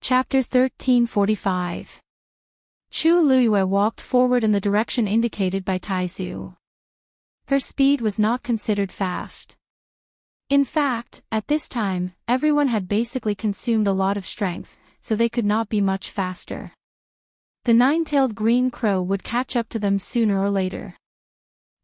Chapter 1345. Chu Luiyue walked forward in the direction indicated by Taizu. Her speed was not considered fast. In fact, at this time, everyone had basically consumed a lot of strength, so they could not be much faster. The nine-tailed green crow would catch up to them sooner or later.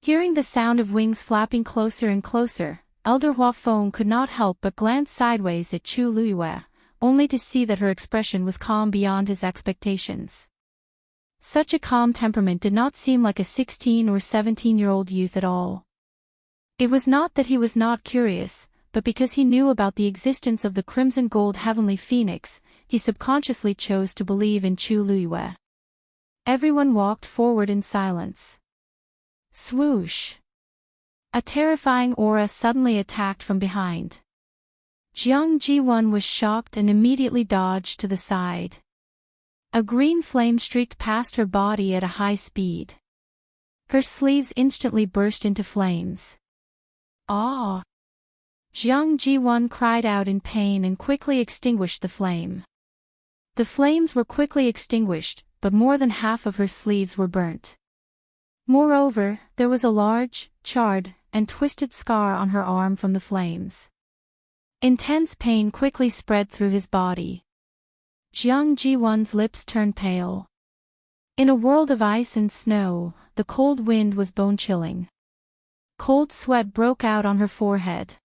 Hearing the sound of wings flapping closer and closer, Elder Huafeng could not help but glance sideways at Chu Luiyue, only to see that her expression was calm beyond his expectations. Such a calm temperament did not seem like a 16 or 17-year-old youth at all. It was not that he was not curious, but because he knew about the existence of the crimson gold heavenly phoenix, he subconsciously chose to believe in Chu Luiyue. Everyone walked forward in silence. Swoosh! A terrifying aura suddenly attacked from behind. Jiang Jiwan was shocked and immediately dodged to the side. A green flame streaked past her body at a high speed. Her sleeves instantly burst into flames. Ah! Jiang Jiwan cried out in pain and quickly extinguished the flame. The flames were quickly extinguished, but more than half of her sleeves were burnt. Moreover, there was a large, charred, and twisted scar on her arm from the flames. Intense pain quickly spread through his body. Jiang Jiwan's lips turned pale. In a world of ice and snow, the cold wind was bone-chilling. Cold sweat broke out on her forehead.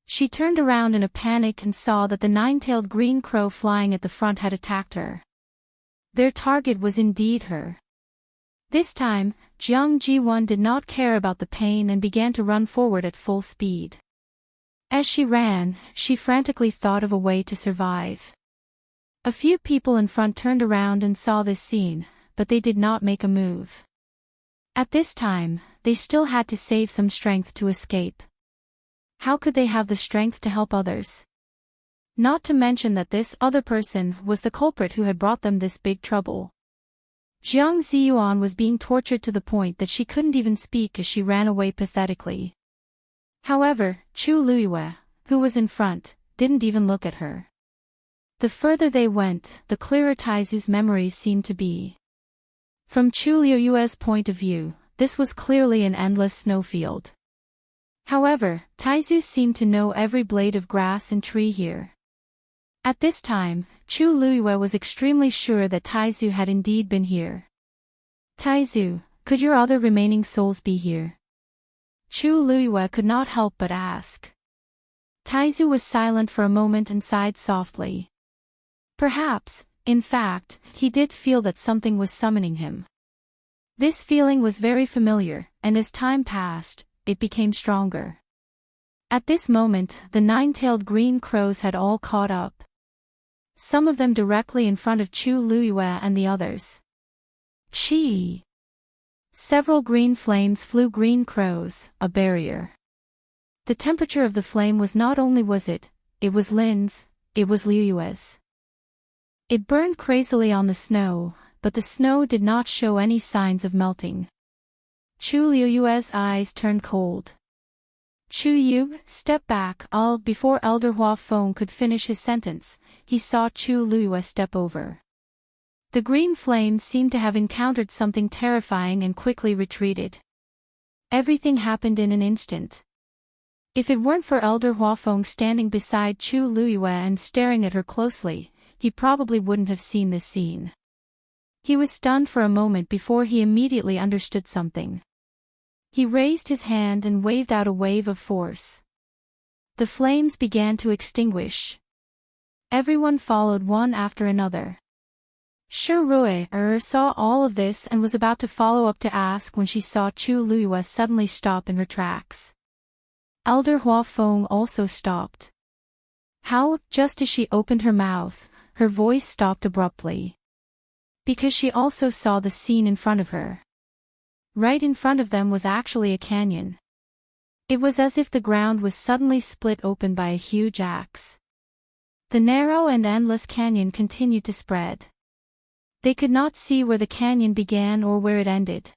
She turned around in a panic and saw that the nine-tailed green crow flying at the front had attacked her. Their target was indeed her. This time, Jiang Jiwan did not care about the pain and began to run forward at full speed. As she ran, she frantically thought of a way to survive. A few people in front turned around and saw this scene, but they did not make a move. At this time, they still had to save some strength to escape. How could they have the strength to help others? Not to mention that this other person was the culprit who had brought them this big trouble. Jiang Ziyuan was being tortured to the point that she couldn't even speak as she ran away pathetically. However, Chu Luiyue, who was in front, didn't even look at her. The further they went, the clearer Taizu's memories seemed to be. From Chu Luiyue's point of view, this was clearly an endless snowfield. However, Taizu seemed to know every blade of grass and tree here. At this time, Chu Luiyue was extremely sure that Taizu had indeed been here. Taizu, could your other remaining souls be here? Chu Luiyue could not help but ask. Taizu was silent for a moment and sighed softly. Perhaps, in fact, he did feel that something was summoning him. This feeling was very familiar, and as time passed, it became stronger. At this moment, the nine-tailed green crows had all caught up. Some of them directly in front of Chu Luiyue and the others. Chi! Several green flames flew green crows, a barrier. The temperature of the flame was not only it was Lin's, it was Luiyue's. It burned crazily on the snow, but the snow did not show any signs of melting. Chu Luiyue's eyes turned cold. Chu Yu, step back, before Elder Huafeng could finish his sentence, he saw Chu Luiyue step over. The green flames seemed to have encountered something terrifying and quickly retreated. Everything happened in an instant. If it weren't for Elder Huafeng standing beside Chu Luiyue and staring at her closely, he probably wouldn't have seen this scene. He was stunned for a moment before he immediately understood something. He raised his hand and waved out a wave of force. The flames began to extinguish. Everyone followed one after another. Shi Rui saw all of this and was about to follow up to ask when she saw Chu Luiyue suddenly stop in her tracks. Elder Huafeng also stopped. How, just as she opened her mouth, her voice stopped abruptly. Because she also saw the scene in front of her. Right in front of them was actually a canyon. It was as if the ground was suddenly split open by a huge axe. The narrow and endless canyon continued to spread. They could not see where the canyon began or where it ended.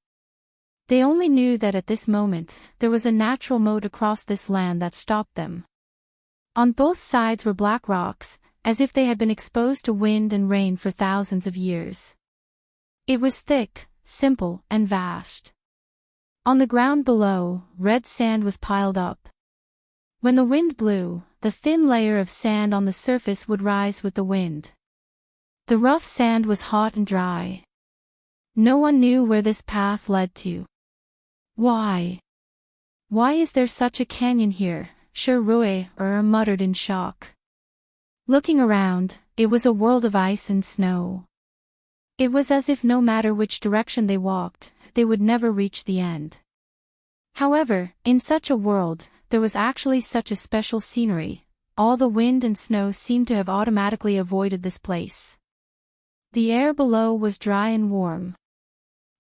They only knew that at this moment, there was a natural moat across this land that stopped them. On both sides were black rocks, as if they had been exposed to wind and rain for thousands of years. It was thick, simple, and vast. On the ground below, red sand was piled up. When the wind blew, the thin layer of sand on the surface would rise with the wind. The rough sand was hot and dry. No one knew where this path led to. Why? Why is there such a canyon here? Rui muttered in shock. Looking around, it was a world of ice and snow. It was as if no matter which direction they walked, they would never reach the end. However, in such a world, there was actually such a special scenery. All the wind and snow seemed to have automatically avoided this place. The air below was dry and warm.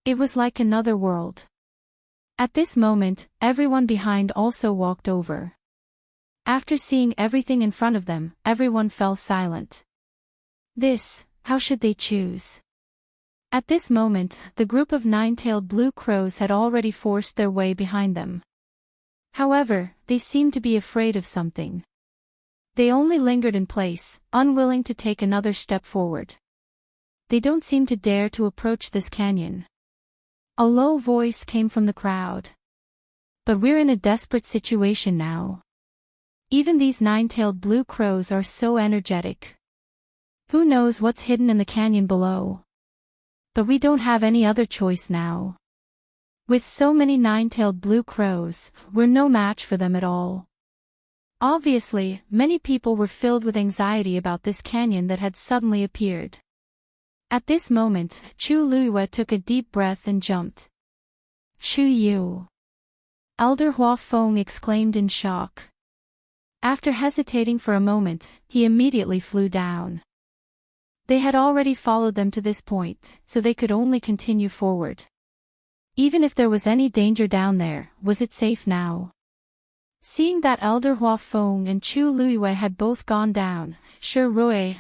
It was like another world. At this moment, everyone behind also walked over. After seeing everything in front of them, everyone fell silent. How should they choose? At this moment, the group of nine-tailed blue crows had already forced their way behind them. However, they seemed to be afraid of something. They only lingered in place, unwilling to take another step forward. They don't seem to dare to approach this canyon. A low voice came from the crowd. But we're in a desperate situation now. Even these nine-tailed blue crows are so energetic. Who knows what's hidden in the canyon below? But we don't have any other choice now. With so many nine-tailed blue crows, we're no match for them at all. Obviously, many people were filled with anxiety about this canyon that had suddenly appeared. At this moment, Chu Luiyue took a deep breath and jumped. Chu Yu! Elder Hua Feng exclaimed in shock. After hesitating for a moment, he immediately flew down. They had already followed them to this point, so they could only continue forward. Even if there was any danger down there, was it safe now? Seeing that Elder Hua Feng and Chu Luiyue had both gone down, Rui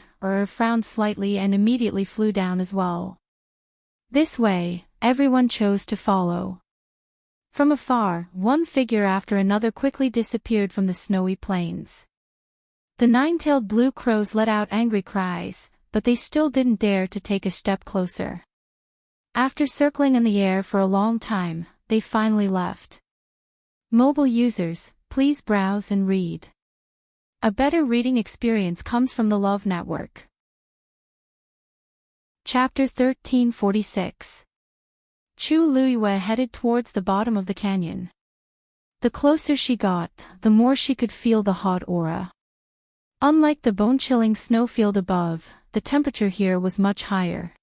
frowned slightly and immediately flew down as well. This way, everyone chose to follow. From afar, one figure after another quickly disappeared from the snowy plains. The nine-tailed blue crows let out angry cries, but they still didn't dare to take a step closer. After circling in the air for a long time, they finally left. Mobile users, please browse and read. A better reading experience comes from the Love Network. Chapter 1346. Chu Luiyue headed towards the bottom of the canyon. The closer she got, the more she could feel the hot aura. Unlike the bone-chilling snowfield above, the temperature here was much higher.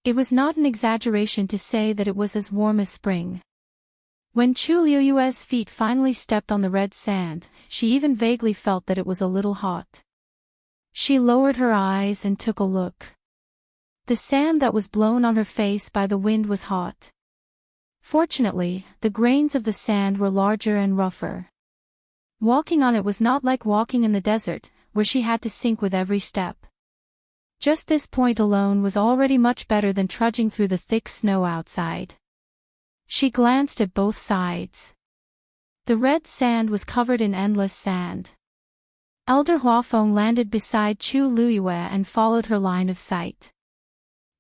It was not an exaggeration to say that it was as warm as spring. When Chu Luiyue's feet finally stepped on the red sand, she even vaguely felt that it was a little hot. She lowered her eyes and took a look. The sand that was blown on her face by the wind was hot. Fortunately, the grains of the sand were larger and rougher. Walking on it was not like walking in the desert, where she had to sink with every step. Just this point alone was already much better than trudging through the thick snow outside. She glanced at both sides. The red sand was covered in endless sand. Elder Huafeng landed beside Chu Luiyue and followed her line of sight.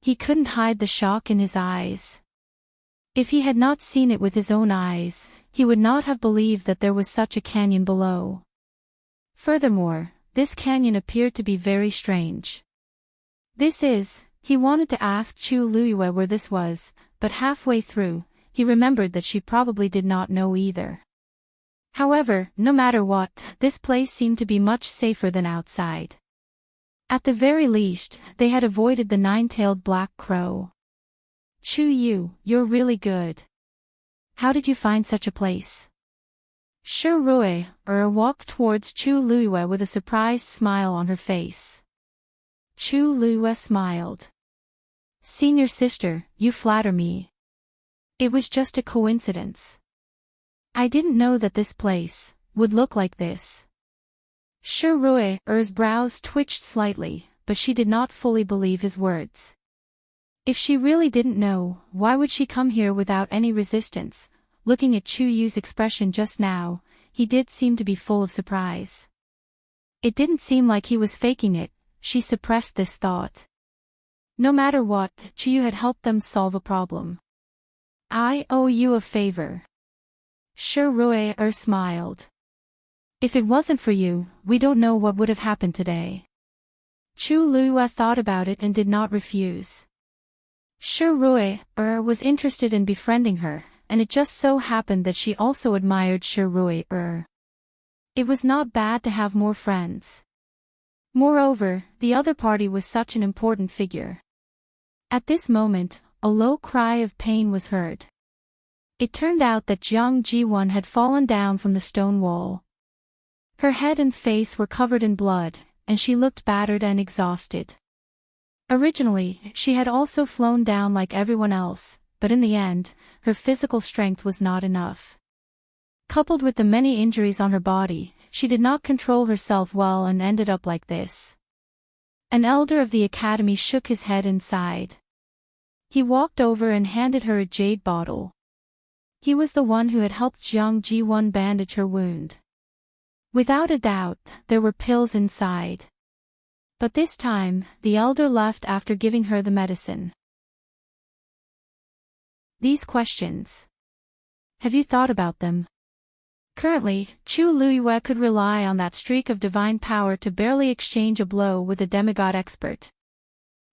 He couldn't hide the shock in his eyes. If he had not seen it with his own eyes, he would not have believed that there was such a canyon below. Furthermore, this canyon appeared to be very strange. He wanted to ask Chu Luiyue where this was, but halfway through, he remembered that she probably did not know either. However, no matter what, this place seemed to be much safer than outside. At the very least, they had avoided the nine-tailed black crow. Chu Yu, you're really good. How did you find such a place? Rui walked towards Chu Luiyue with a surprised smile on her face. Chu Luiyue smiled. Senior sister, you flatter me. It was just a coincidence. I didn't know that this place would look like this. Rui's brows twitched slightly, but she did not fully believe his words. If she really didn't know, why would she come here without any resistance? Looking at Chu Yu's expression just now, he did seem to be full of surprise. It didn't seem like he was faking it. She suppressed this thought. No matter what, Chu had helped them solve a problem. I owe you a favor. Shi Rui smiled. If it wasn't for you, we don't know what would have happened today. Chu Lua thought about it and did not refuse. Shi Rui was interested in befriending her, and it just so happened that she also admired Shi Rui. It was not bad to have more friends. Moreover, the other party was such an important figure. At this moment, a low cry of pain was heard. It turned out that Jiang Ji-won had fallen down from the stone wall. Her head and face were covered in blood, and she looked battered and exhausted. Originally, she had also flown down like everyone else, but in the end, her physical strength was not enough. Coupled with the many injuries on her body, she did not control herself well and ended up like this. An elder of the academy shook his head and sighed. He walked over and handed her a jade bottle. He was the one who had helped Jiang Ji-won bandage her wound. Without a doubt, there were pills inside. But this time, the elder left after giving her the medicine. These questions. Have you thought about them? Currently, Chu Luyue could rely on that streak of divine power to barely exchange a blow with a demigod expert.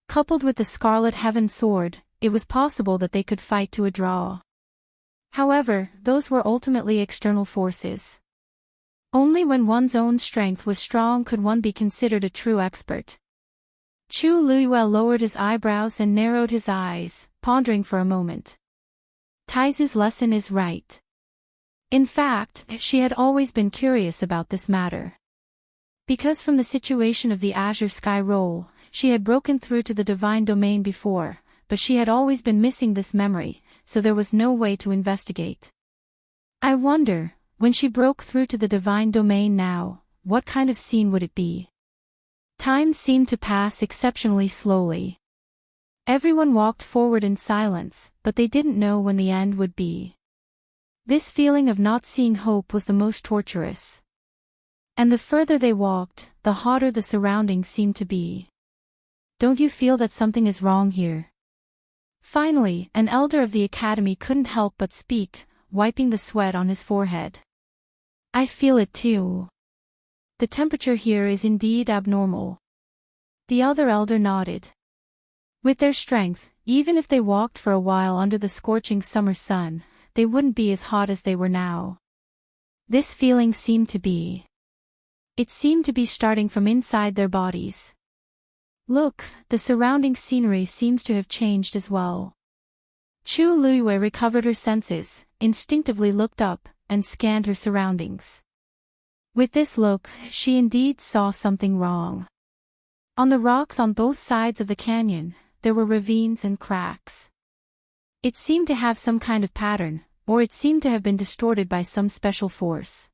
Coupled with the Scarlet Heaven sword, it was possible that they could fight to a draw. However, those were ultimately external forces. Only when one's own strength was strong could one be considered a true expert. Chu Luyue lowered his eyebrows and narrowed his eyes, pondering for a moment. Taizu's lesson is right. In fact, she had always been curious about this matter. Because from the situation of the Azure Sky Roll, she had broken through to the divine domain before, but she had always been missing this memory, so there was no way to investigate. I wonder, when she broke through to the divine domain now, what kind of scene would it be? Time seemed to pass exceptionally slowly. Everyone walked forward in silence, but they didn't know when the end would be. This feeling of not seeing hope was the most torturous. And the further they walked, the hotter the surroundings seemed to be. Don't you feel that something is wrong here? Finally, an elder of the academy couldn't help but speak, wiping the sweat on his forehead. I feel it too. The temperature here is indeed abnormal. The other elder nodded. With their strength, even if they walked for a while under the scorching summer sun, they wouldn't be as hot as they were now. This feeling seemed to be. It seemed to be starting from inside their bodies. Look, the surrounding scenery seems to have changed as well. Chu Luyue recovered her senses, instinctively looked up, and scanned her surroundings. With this look, she indeed saw something wrong. On the rocks on both sides of the canyon, there were ravines and cracks. It seemed to have some kind of pattern, or it seemed to have been distorted by some special force.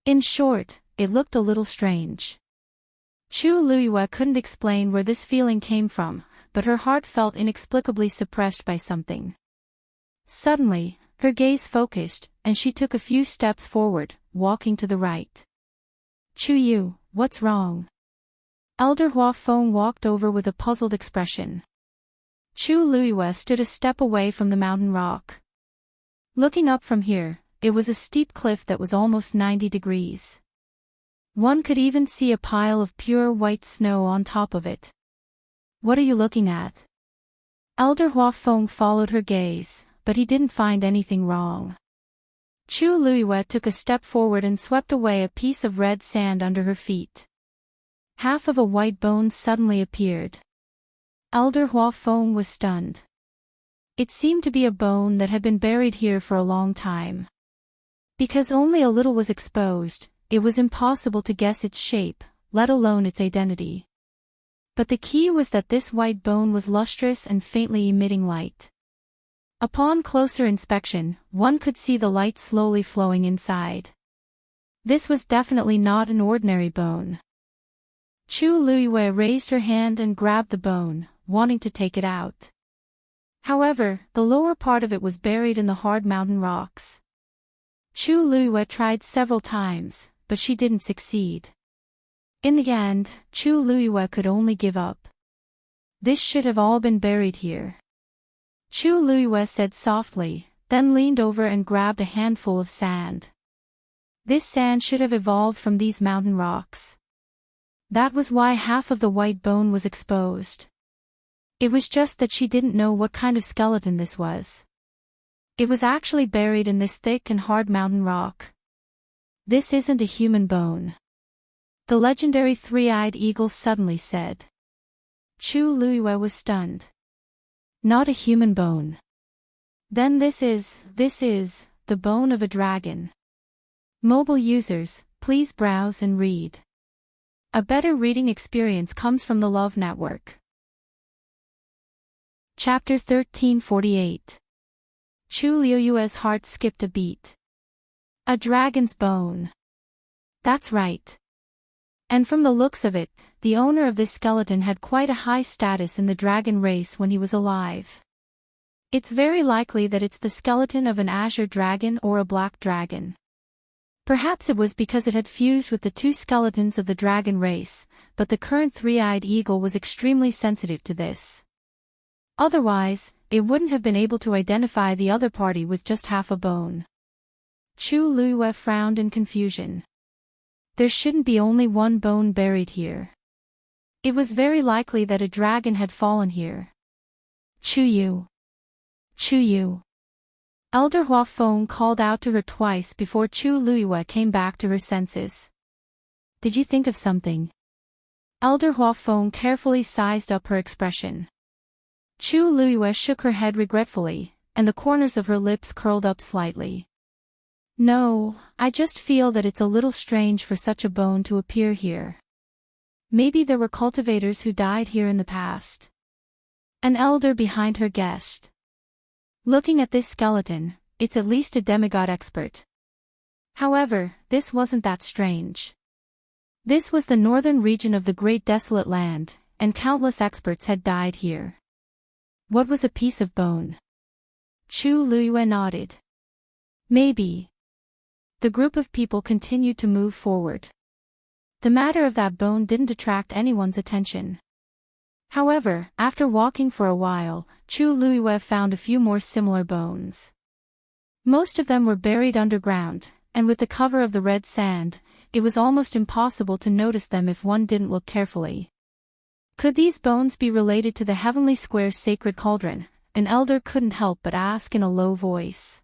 In short, it looked a little strange. Chu Luyue couldn't explain where this feeling came from, but her heart felt inexplicably suppressed by something. Suddenly, her gaze focused, and she took a few steps forward, walking to the right. Chu Yu, what's wrong? Elder Hua Feng walked over with a puzzled expression. Chu Luyue stood a step away from the mountain rock. Looking up from here, it was a steep cliff that was almost 90 degrees. One could even see a pile of pure white snow on top of it. What are you looking at? Elder Hua Feng followed her gaze, but he didn't find anything wrong. Chu Luyue took a step forward and swept away a piece of red sand under her feet. Half of a white bone suddenly appeared. Elder Hua Feng was stunned. It seemed to be a bone that had been buried here for a long time. Because only a little was exposed, it was impossible to guess its shape, let alone its identity. But the key was that this white bone was lustrous and faintly emitting light. Upon closer inspection, one could see the light slowly flowing inside. This was definitely not an ordinary bone. Chu Luyue raised her hand and grabbed the bone, wanting to take it out. However, the lower part of it was buried in the hard mountain rocks. Chu Luyue tried several times, but she didn't succeed. In the end, Chu Luiyue could only give up. This should have all been buried here. Chu Luiyue said softly, then leaned over and grabbed a handful of sand. This sand should have evolved from these mountain rocks. That was why half of the white bone was exposed. It was just that she didn't know what kind of skeleton this was. It was actually buried in this thick and hard mountain rock. This isn't a human bone. The legendary three-eyed eagle suddenly said. Chu Luiyue was stunned. Not a human bone. Then this is the bone of a dragon. Mobile users, please browse and read. A better reading experience comes from the Love Network. Chapter 1348. Chu Luiyue's heart skipped a beat. A dragon's bone. That's right. And from the looks of it, the owner of this skeleton had quite a high status in the dragon race when he was alive. It's very likely that it's the skeleton of an azure dragon or a black dragon. Perhaps it was because it had fused with the two skeletons of the dragon race, but the current three-eyed eagle was extremely sensitive to this. Otherwise, it wouldn't have been able to identify the other party with just half a bone. Chu Luiyue frowned in confusion. There shouldn't be only one bone buried here. It was very likely that a dragon had fallen here. Chu Yu. Chu Yu. Elder Huafeng called out to her twice before Chu Luiyue came back to her senses. Did you think of something? Elder Huafeng carefully sized up her expression. Chu Luiyue shook her head regretfully, and the corners of her lips curled up slightly. No, I just feel that it's a little strange for such a bone to appear here. Maybe there were cultivators who died here in the past. An elder behind her guessed. Looking at this skeleton, it's at least a demigod expert. However, this wasn't that strange. This was the northern region of the Great Desolate Land, and countless experts had died here. What was a piece of bone? Chu Luiyue nodded. Maybe. The group of people continued to move forward. The matter of that bone didn't attract anyone's attention. However, after walking for a while, Chu Luiyue found a few more similar bones. Most of them were buried underground, and with the cover of the red sand, it was almost impossible to notice them if one didn't look carefully. Could these bones be related to the Heavenly Square's sacred cauldron? An elder couldn't help but ask in a low voice.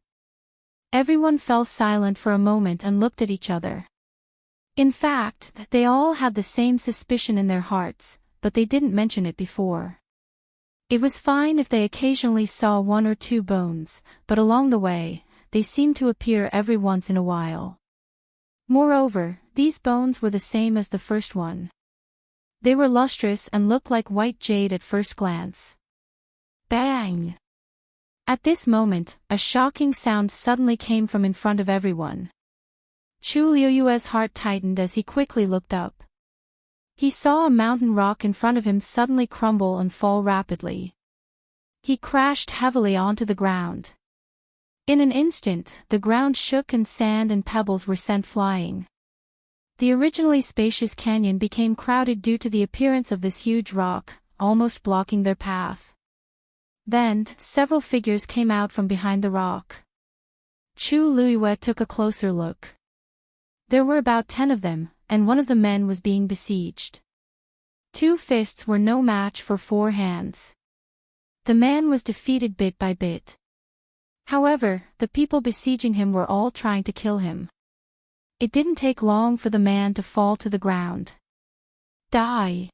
Everyone fell silent for a moment and looked at each other. In fact, they all had the same suspicion in their hearts, but they didn't mention it before. It was fine if they occasionally saw one or two bones, but along the way, they seemed to appear every once in a while. Moreover, these bones were the same as the first one. They were lustrous and looked like white jade at first glance. Bang! At this moment, a shocking sound suddenly came from in front of everyone. Chu Luiyue's heart tightened as he quickly looked up. He saw a mountain rock in front of him suddenly crumble and fall rapidly. He crashed heavily onto the ground. In an instant, the ground shook and sand and pebbles were sent flying. The originally spacious canyon became crowded due to the appearance of this huge rock, almost blocking their path. Then, several figures came out from behind the rock. Chu Luiyue took a closer look. There were about 10 of them, and one of the men was being besieged. 2 fists were no match for 4 hands. The man was defeated bit by bit. However, the people besieging him were all trying to kill him. It didn't take long for the man to fall to the ground. Die!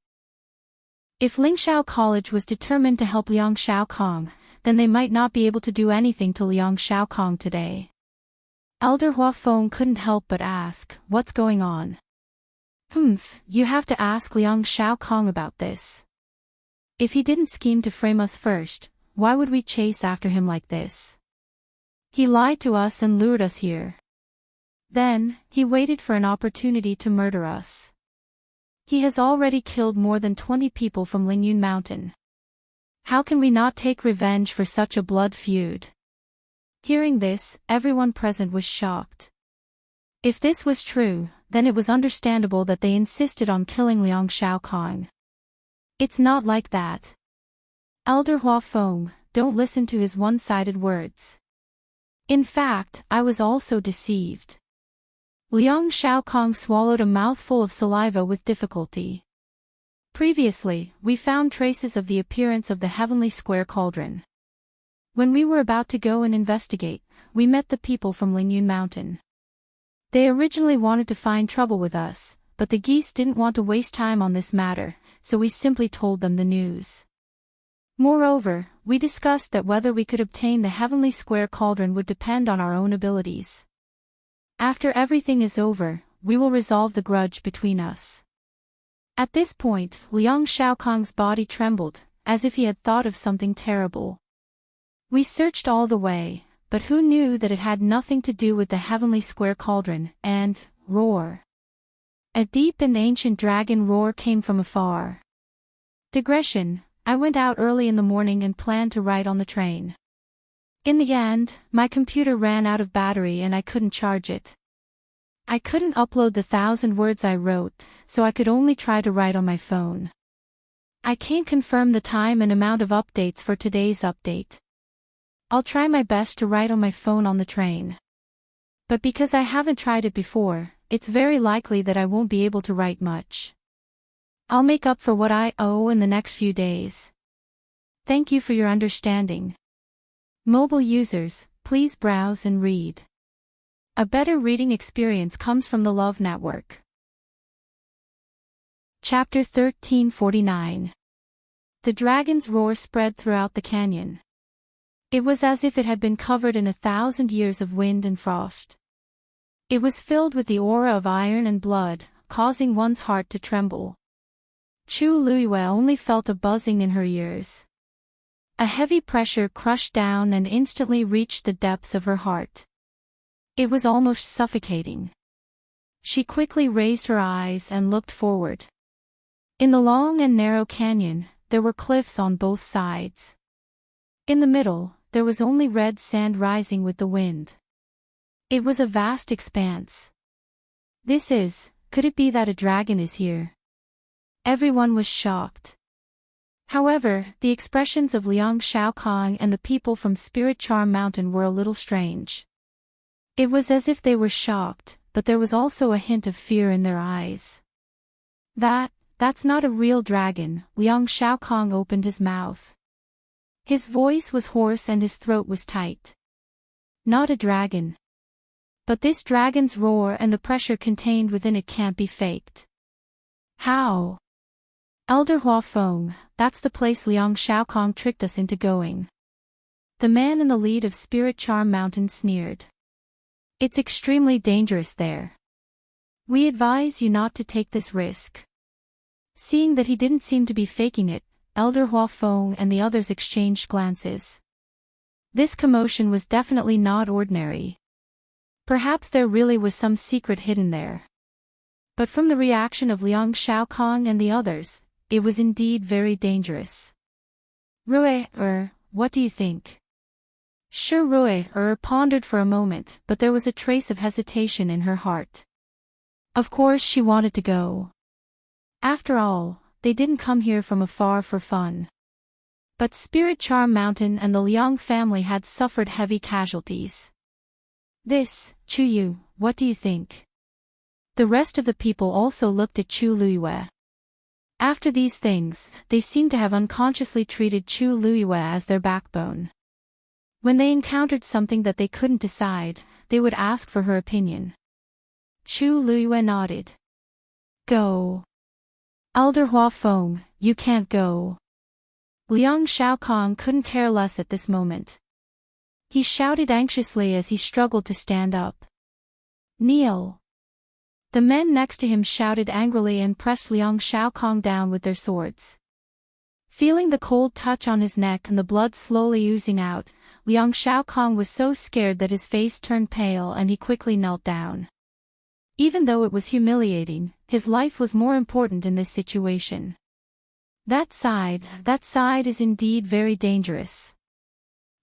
If Lingxiao College was determined to help Liang Shaokong, then they might not be able to do anything to Liang Shaokong today. Elder Huafeng couldn't help but ask, what's going on? You have to ask Liang Shaokong about this. If he didn't scheme to frame us first, why would we chase after him like this? He lied to us and lured us here. Then, he waited for an opportunity to murder us. He has already killed more than 20 people from Lingyun Mountain. How can we not take revenge for such a blood feud? Hearing this, everyone present was shocked. If this was true, then it was understandable that they insisted on killing Liang Shaokong. It's not like that. Elder Hua Feng, don't listen to his one-sided words. In fact, I was also deceived. Liang Shaokong swallowed a mouthful of saliva with difficulty. Previously, we found traces of the appearance of the heavenly square cauldron. When we were about to go and investigate, we met the people from Lingyun Mountain. They originally wanted to find trouble with us, but the geese didn't want to waste time on this matter, so we simply told them the news. Moreover, we discussed that whether we could obtain the heavenly square cauldron would depend on our own abilities. After everything is over, we will resolve the grudge between us. At this point, Liang Shaokong's body trembled, as if he had thought of something terrible. We searched all the way, but who knew that it had nothing to do with the heavenly square cauldron, and, roar. A deep and ancient dragon roar came from afar. Digression, I went out early in the morning and planned to write on the train. In the end, my computer ran out of battery and I couldn't charge it. I couldn't upload the 1,000 words I wrote, so I could only try to write on my phone. I can't confirm the time and amount of updates for today's update. I'll try my best to write on my phone on the train. But because I haven't tried it before, it's very likely that I won't be able to write much. I'll make up for what I owe in the next few days. Thank you for your understanding. Mobile users, please browse and read. A better reading experience comes from the Love Network. Chapter 1349. The dragon's roar spread throughout the canyon. It was as if it had been covered in 1,000 years of wind and frost. It was filled with the aura of iron and blood, causing one's heart to tremble. Chu Luiyue only felt a buzzing in her ears. A heavy pressure crushed down and instantly reached the depths of her heart. It was almost suffocating. She quickly raised her eyes and looked forward. In the long and narrow canyon, there were cliffs on both sides. In the middle, there was only red sand rising with the wind. It was a vast expanse. Could it be that a dragon is here? Everyone was shocked. However, the expressions of Liang Shaokong and the people from Spirit Charm Mountain were a little strange. It was as if they were shocked, but there was also a hint of fear in their eyes. That's not a real dragon, Liang Shaokong opened his mouth. His voice was hoarse and his throat was tight. Not a dragon. But this dragon's roar and the pressure contained within it can't be faked. How? Elder Hua Feng, that's the place Liang Shaokong tricked us into going. The man in the lead of Spirit Charm Mountain sneered. It's extremely dangerous there. We advise you not to take this risk. Seeing that he didn't seem to be faking it, Elder Hua Feng and the others exchanged glances. This commotion was definitely not ordinary. Perhaps there really was some secret hidden there. But from the reaction of Liang Shaokong and the others, it was indeed very dangerous. What do you think? Sure, Rui pondered for a moment, but there was a trace of hesitation in her heart. Of course she wanted to go. After all, they didn't come here from afar for fun. But Spirit Charm Mountain and the Liang family had suffered heavy casualties. Chu, what do you think? The rest of the people also looked at Chu Luiyue. After these things, they seemed to have unconsciously treated Chu Luiyue as their backbone. When they encountered something that they couldn't decide, they would ask for her opinion. Chu Luiyue nodded. Go. Elder Hua Feng, you can't go. Liang Shaokong couldn't care less at this moment. He shouted anxiously as he struggled to stand up. Kneel. The men next to him shouted angrily and pressed Liang Shaokong down with their swords. Feeling the cold touch on his neck and the blood slowly oozing out, Liang Shaokong was so scared that his face turned pale and he quickly knelt down. Even though it was humiliating, his life was more important in this situation. That side is indeed very dangerous.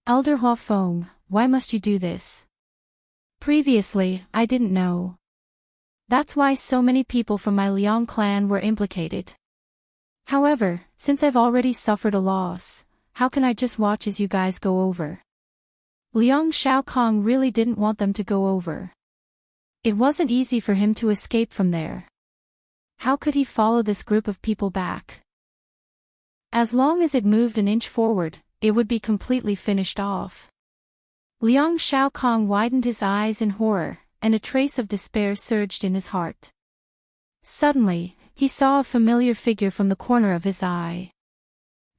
Elder Hua Feng, why must you do this? Previously, I didn't know. That's why so many people from my Liang clan were implicated. However, since I've already suffered a loss, how can I just watch as you guys go over? Liang Shaokong really didn't want them to go over. It wasn't easy for him to escape from there. How could he follow this group of people back? As long as it moved an inch forward, it would be completely finished off. Liang Shaokong widened his eyes in horror, and a trace of despair surged in his heart. Suddenly, he saw a familiar figure from the corner of his eye.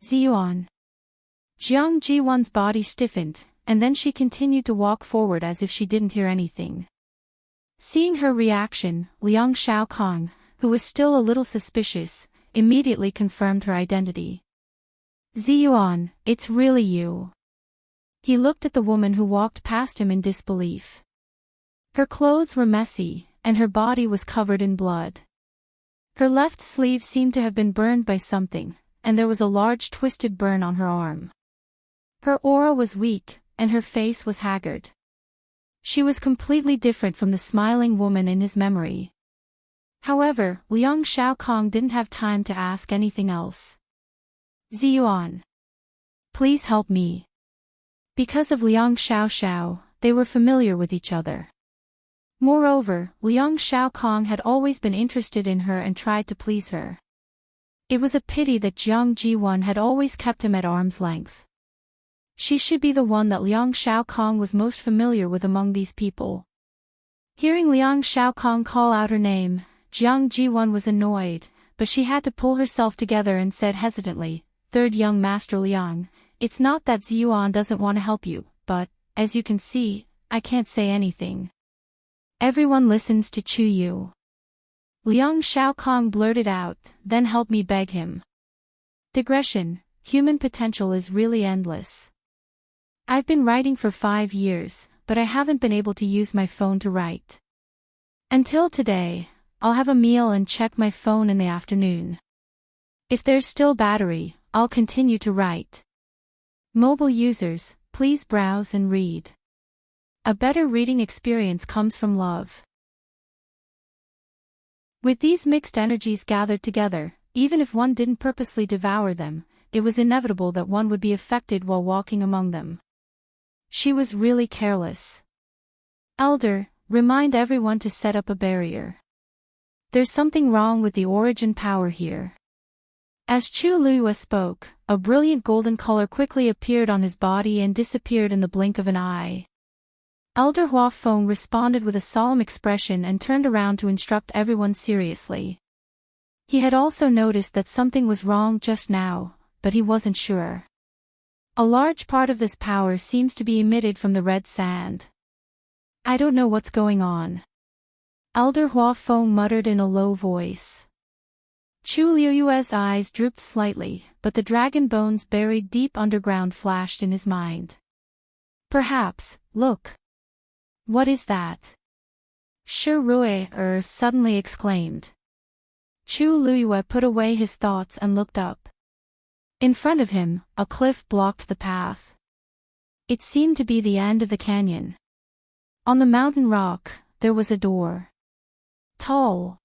Ziyuan. Jiang Jiwan's body stiffened, and then she continued to walk forward as if she didn't hear anything. Seeing her reaction, Liang Shaokong, who was still a little suspicious, immediately confirmed her identity. Ziyuan, it's really you. He looked at the woman who walked past him in disbelief. Her clothes were messy, and her body was covered in blood. Her left sleeve seemed to have been burned by something, and there was a large twisted burn on her arm. Her aura was weak, and her face was haggard. She was completely different from the smiling woman in his memory. However, Liang Shaokong didn't have time to ask anything else. Ziyuan. Please help me. Because of Liang Xiao, they were familiar with each other. Moreover, Liang Shaokong had always been interested in her and tried to please her. It was a pity that Jiang Jiwan had always kept him at arm's length. She should be the one that Liang Shaokong was most familiar with among these people. Hearing Liang Shaokong call out her name, Jiang Jiwan was annoyed, but she had to pull herself together and said hesitantly, "Third young master Liang, it's not that Ziyuan doesn't want to help you, but, as you can see, I can't say anything. Everyone listens to Chu Yu." Liang Shaokong blurted out, "Then help me beg him." Digression: human potential is really endless. I've been writing for 5 years, but I haven't been able to use my phone to write. Until today, I'll have a meal and check my phone in the afternoon. If there's still battery, I'll continue to write. Mobile users, please browse and read. A better reading experience comes from love. With these mixed energies gathered together, even if one didn't purposely devour them, it was inevitable that one would be affected while walking among them. She was really careless. Elder, remind everyone to set up a barrier. There's something wrong with the origin power here. As Chu Liyue spoke, a brilliant golden color quickly appeared on his body and disappeared in the blink of an eye. Elder Hua Feng responded with a solemn expression and turned around to instruct everyone seriously. He had also noticed that something was wrong just now, but he wasn't sure. A large part of this power seems to be emitted from the red sand. I don't know what's going on. Elder Hua Feng muttered in a low voice. Chu Liyue's eyes drooped slightly, but the dragon bones buried deep underground flashed in his mind. Perhaps, look. What is that? Shi Rui suddenly exclaimed. Chu Liyue put away his thoughts and looked up. In front of him, a cliff blocked the path. It seemed to be the end of the canyon. On the mountain rock, there was a door. Tall.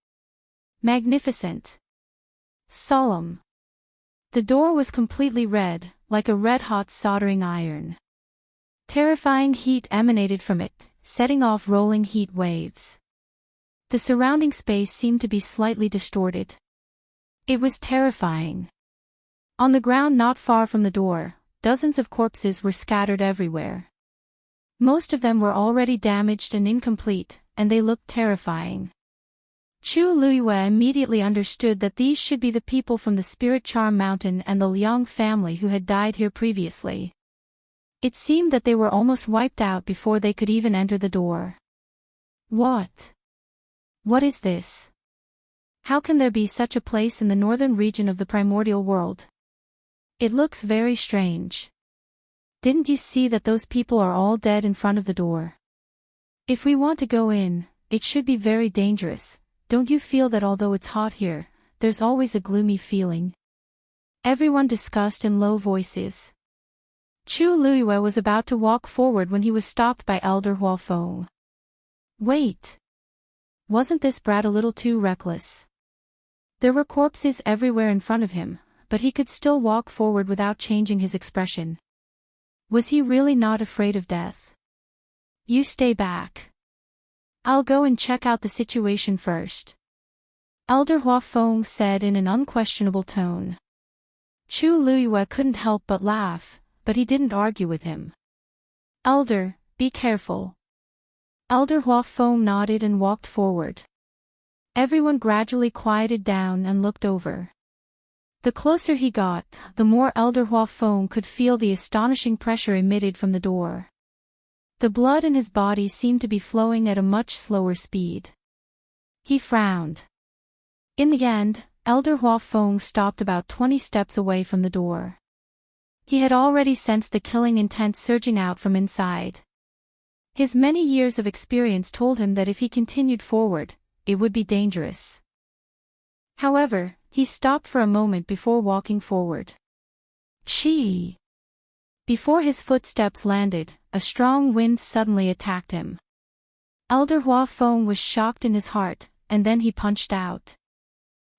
Magnificent. Solemn. The door was completely red, like a red-hot soldering iron. Terrifying heat emanated from it, setting off rolling heat waves. The surrounding space seemed to be slightly distorted. It was terrifying. On the ground not far from the door, dozens of corpses were scattered everywhere. Most of them were already damaged and incomplete, and they looked terrifying. Chu Liyue immediately understood that these should be the people from the Spirit Charm Mountain and the Liang family who had died here previously. It seemed that they were almost wiped out before they could even enter the door. What? What is this? How can there be such a place in the northern region of the primordial world? It looks very strange. Didn't you see that those people are all dead in front of the door? If we want to go in, it should be very dangerous. Don't you feel that although it's hot here, there's always a gloomy feeling? Everyone discussed in low voices. Chu Liyue was about to walk forward when he was stopped by Elder Hua Feng. Wait. wasn't this brat a little too reckless? There were corpses everywhere in front of him, but he could still walk forward without changing his expression. Was he really not afraid of death? You stay back. I'll go and check out the situation first, Elder Hua Feng said in an unquestionable tone. Chu Luyue couldn't help but laugh, but he didn't argue with him. Elder, be careful. Elder Hua Feng nodded and walked forward. Everyone gradually quieted down and looked over. The closer he got, the more Elder Hua Feng could feel the astonishing pressure emitted from the door. The blood in his body seemed to be flowing at a much slower speed. He frowned. In the end, Elder Hua Feng stopped about 20 steps away from the door. He had already sensed the killing intent surging out from inside. His many years of experience told him that if he continued forward, it would be dangerous. However, he stopped for a moment before walking forward. Chi! Before his footsteps landed, a strong wind suddenly attacked him. Elder Hua Feng was shocked in his heart, and then he punched out.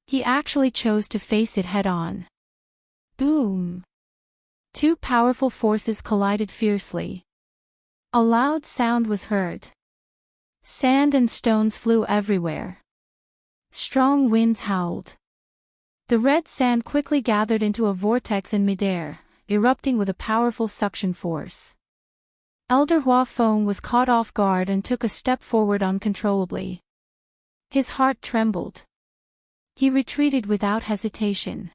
He actually chose to face it head-on. Boom! Two powerful forces collided fiercely. A loud sound was heard. Sand and stones flew everywhere. Strong winds howled. The red sand quickly gathered into a vortex in midair, erupting with a powerful suction force. Elder Hua Feng was caught off guard and took a step forward uncontrollably. His heart trembled. He retreated without hesitation.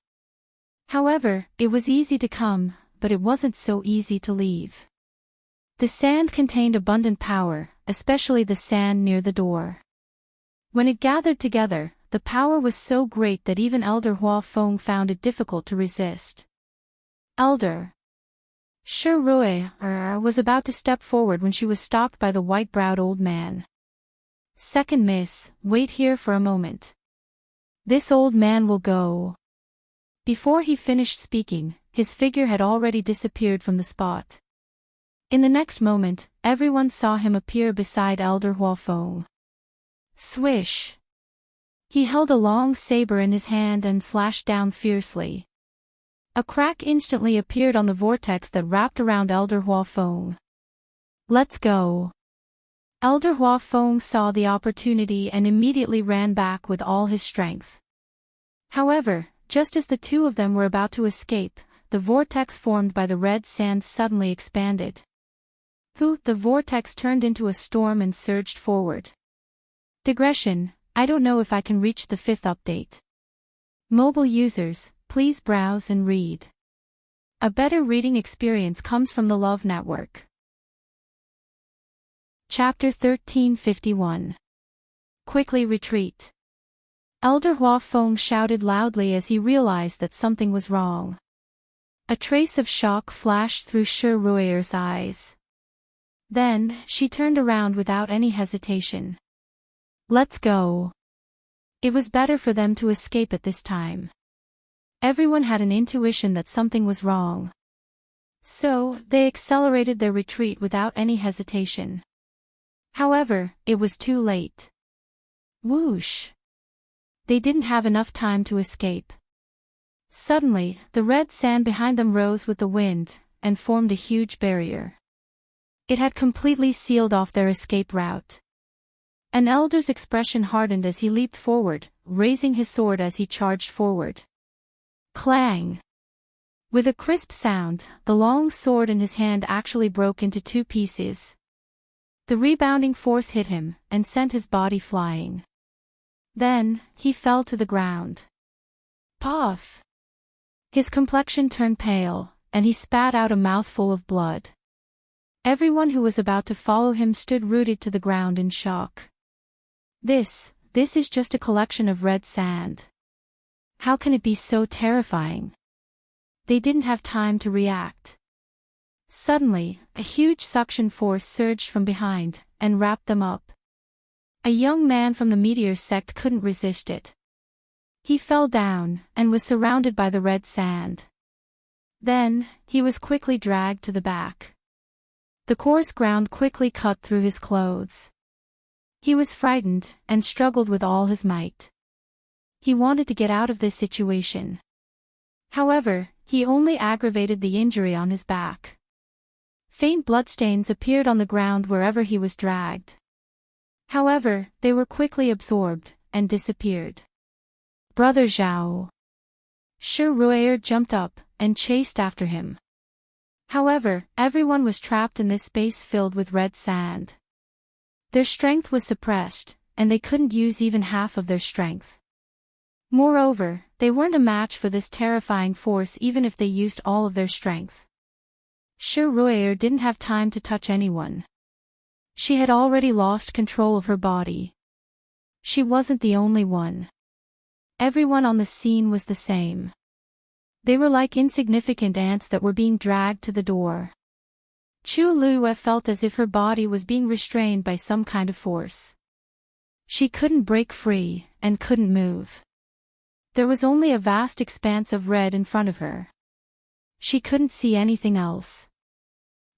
However, it was easy to come, but it wasn't so easy to leave. The sand contained abundant power, especially the sand near the door. When it gathered together, the power was so great that even Elder Hua Feng found it difficult to resist. Elder Shi Rui was about to step forward when she was stopped by the white-browed old man. Second miss, wait here for a moment. This old man will go. Before he finished speaking, his figure had already disappeared from the spot. In the next moment, everyone saw him appear beside Elder Hua Feng. Swish! He held a long saber in his hand and slashed down fiercely. A crack instantly appeared on the vortex that wrapped around Elder Hua Feng. Let's go! Elder Hua Feng saw the opportunity and immediately ran back with all his strength. However, just as the two of them were about to escape, the vortex formed by the red sand suddenly expanded. The vortex turned into a storm and surged forward. Digression, I don't know if I can reach the 5th update. Mobile users, please browse and read. A better reading experience comes from the Love Network. Chapter 1351. Quickly retreat. Elder Hua Feng shouted loudly as he realized that something was wrong. A trace of shock flashed through Shi Rui's eyes. Then, she turned around without any hesitation. Let's go. It was better for them to escape at this time. Everyone had an intuition that something was wrong. So, they accelerated their retreat without any hesitation. However, it was too late. Whoosh! They didn't have enough time to escape. Suddenly, the red sand behind them rose with the wind, and formed a huge barrier. It had completely sealed off their escape route. An elder's expression hardened as he leaped forward, raising his sword as he charged forward. Clang! With a crisp sound, the long sword in his hand actually broke into 2 pieces. The rebounding force hit him, and sent his body flying. Then, he fell to the ground. Puff! His complexion turned pale, and he spat out a mouthful of blood. Everyone who was about to follow him stood rooted to the ground in shock. This is just a collection of red sand. How can it be so terrifying? They didn't have time to react. Suddenly, a huge suction force surged from behind, and wrapped them up. A young man from the meteor sect couldn't resist it. He fell down, and was surrounded by the red sand. Then, he was quickly dragged to the back. The coarse ground quickly cut through his clothes. He was frightened, and struggled with all his might. He wanted to get out of this situation. However, he only aggravated the injury on his back. Faint bloodstains appeared on the ground wherever he was dragged. However, they were quickly absorbed, and disappeared. Brother Zhao. Shi Ruier jumped up, and chased after him. However, everyone was trapped in this space filled with red sand. Their strength was suppressed, and they couldn't use even half of their strength. Moreover, they weren't a match for this terrifying force even if they used all of their strength. Shi Ruier didn't have time to touch anyone. She had already lost control of her body. She wasn't the only one. Everyone on the scene was the same. They were like insignificant ants that were being dragged to the door. Chu Liyue felt as if her body was being restrained by some kind of force. She couldn't break free, and couldn't move. There was only a vast expanse of red in front of her. She couldn't see anything else.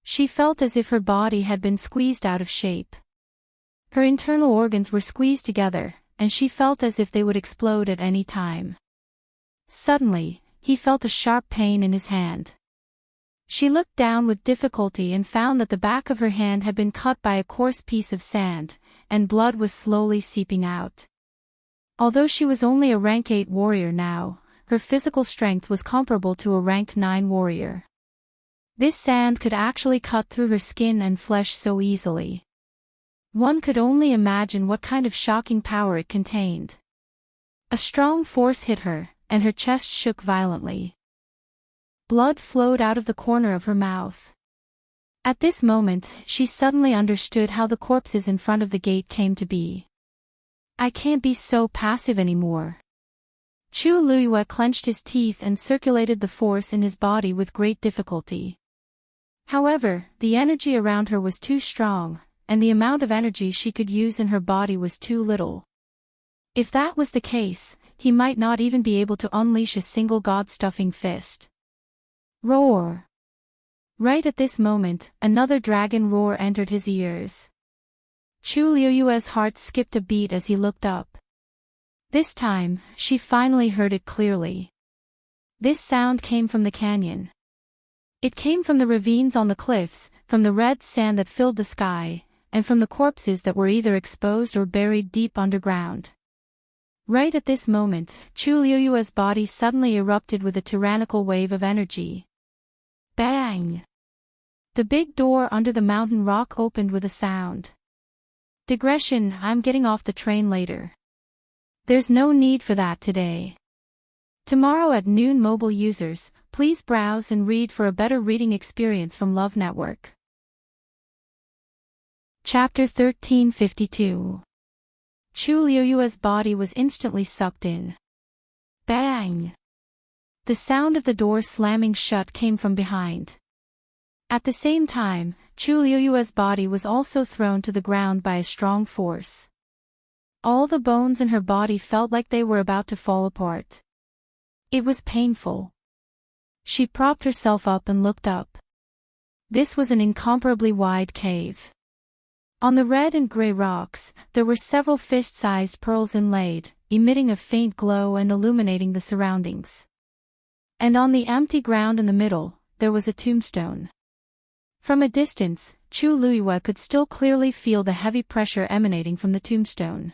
She felt as if her body had been squeezed out of shape. Her internal organs were squeezed together, and she felt as if they would explode at any time. Suddenly, he felt a sharp pain in his hand. She looked down with difficulty and found that the back of her hand had been cut by a coarse piece of sand, and blood was slowly seeping out. Although she was only a rank 8 warrior now, her physical strength was comparable to a rank 9 warrior. This sand could actually cut through her skin and flesh so easily. One could only imagine what kind of shocking power it contained. A strong force hit her, and her chest shook violently. Blood flowed out of the corner of her mouth. At this moment, she suddenly understood how the corpses in front of the gate came to be. I can't be so passive anymore. Chu Liyue clenched his teeth and circulated the force in his body with great difficulty. However, the energy around her was too strong, and the amount of energy she could use in her body was too little. If that was the case, he might not even be able to unleash a single god-stuffing fist. Roar! Right at this moment, another dragon roar entered his ears. Chu Liyue's heart skipped a beat as he looked up. This time, she finally heard it clearly. This sound came from the canyon. It came from the ravines on the cliffs, from the red sand that filled the sky, and from the corpses that were either exposed or buried deep underground. Right at this moment, Chu Liyue's body suddenly erupted with a tyrannical wave of energy. Bang! The big door under the mountain rock opened with a sound. Digression, I'm getting off the train later. There's no need for that today. Tomorrow at noon. Mobile users, please browse and read for a better reading experience from Love Network. Chapter 1352. Chu Liyue's body was instantly sucked in. Bang! The sound of the door slamming shut came from behind. At the same time, Chu Liyue's body was also thrown to the ground by a strong force. All the bones in her body felt like they were about to fall apart. It was painful. She propped herself up and looked up. This was an incomparably wide cave. On the red and gray rocks, there were several fist-sized pearls inlaid, emitting a faint glow and illuminating the surroundings. And on the empty ground in the middle, there was a tombstone. From a distance, Chu Liyue could still clearly feel the heavy pressure emanating from the tombstone.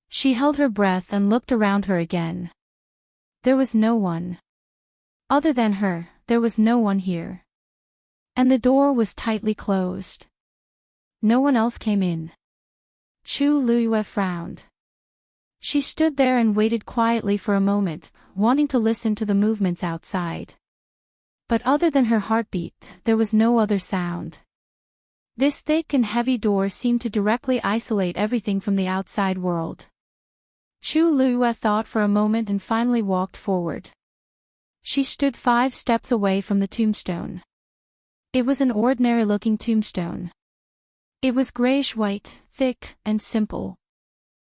She held her breath and looked around her again. There was no one. Other than her, there was no one here. And the door was tightly closed. No one else came in. Chu Liyue frowned. She stood there and waited quietly for a moment, wanting to listen to the movements outside. But other than her heartbeat, there was no other sound. This thick and heavy door seemed to directly isolate everything from the outside world. Chu Liyue thought for a moment and finally walked forward. She stood 5 steps away from the tombstone. It was an ordinary-looking tombstone. It was grayish-white, thick, and simple.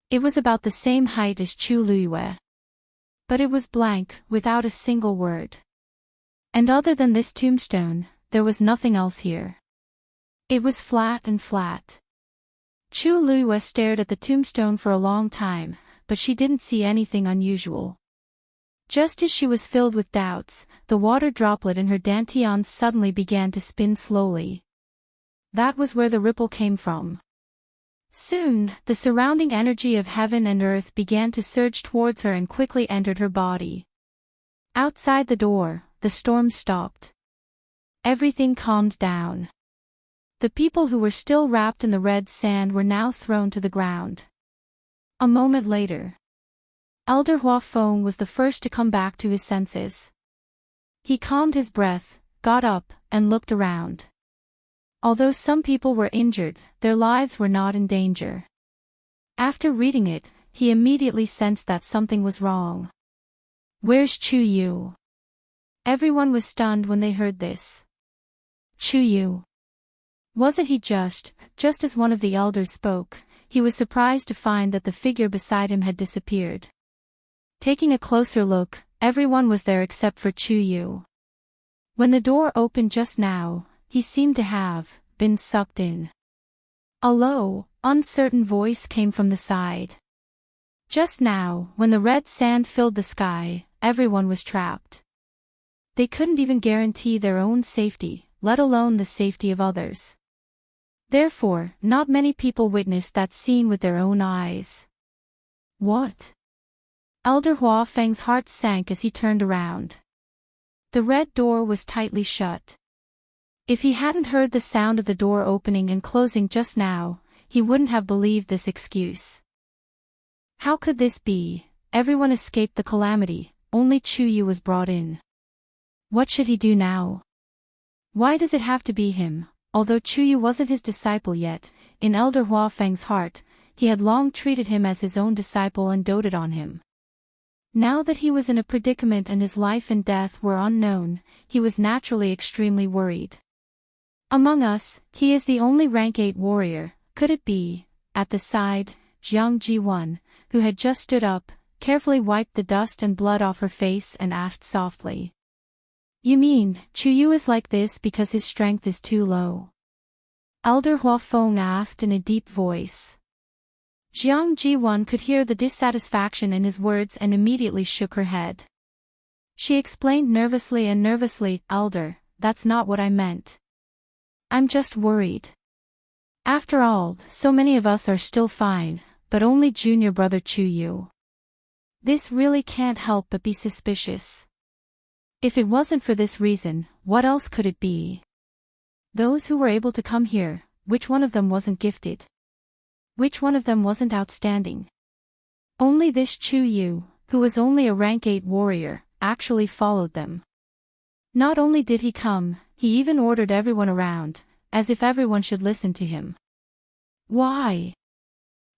It was about the same height as Chu Liyue. But it was blank, without a single word. And other than this tombstone, there was nothing else here. It was flat and flat. Chu Luiyue stared at the tombstone for a long time, but she didn't see anything unusual. Just as she was filled with doubts, the water droplet in her dantian suddenly began to spin slowly. That was where the ripple came from. Soon, the surrounding energy of heaven and earth began to surge towards her and quickly entered her body. Outside the door, the storm stopped. Everything calmed down. The people who were still wrapped in the red sand were now thrown to the ground. A moment later, Elder Huafeng was the first to come back to his senses. He calmed his breath, got up, and looked around. Although some people were injured, their lives were not in danger. After reading it, he immediately sensed that something was wrong. "Where's Chu Yu?" Everyone was stunned when they heard this. Chu Yu. Wasn't he just as one of the elders spoke, he was surprised to find that the figure beside him had disappeared. Taking a closer look, everyone was there except for Chu Yu. When the door opened just now, he seemed to have been sucked in. A low, uncertain voice came from the side. Just now, when the red sand filled the sky, everyone was trapped. They couldn't even guarantee their own safety, let alone the safety of others. Therefore, not many people witnessed that scene with their own eyes. What? Elder Huafeng's heart sank as he turned around. The red door was tightly shut. If he hadn't heard the sound of the door opening and closing just now, he wouldn't have believed this excuse. How could this be? Everyone escaped the calamity, only Chu Yu was brought in. What should he do now? Why does it have to be him? Although Chu Yu wasn't his disciple yet, in Elder Huafeng's heart, he had long treated him as his own disciple and doted on him. Now that he was in a predicament and his life and death were unknown, he was naturally extremely worried. Among us, he is the only rank 8 warrior, could it be? At the side, Jiang Ji1, who had just stood up, carefully wiped the dust and blood off her face and asked softly. You mean, Chu Yu is like this because his strength is too low? Elder Huafeng asked in a deep voice. Jiang Ji1 could hear the dissatisfaction in his words and immediately shook her head. She explained nervously, Elder, that's not what I meant. I'm just worried. After all, so many of us are still fine, but only junior brother Chu Yu. This really can't help but be suspicious. If it wasn't for this reason, what else could it be? Those who were able to come here, which one of them wasn't gifted? Which one of them wasn't outstanding? Only this Chu Yu, who was only a rank 8 warrior, actually followed them. Not only did he come, he even ordered everyone around, as if everyone should listen to him. Why?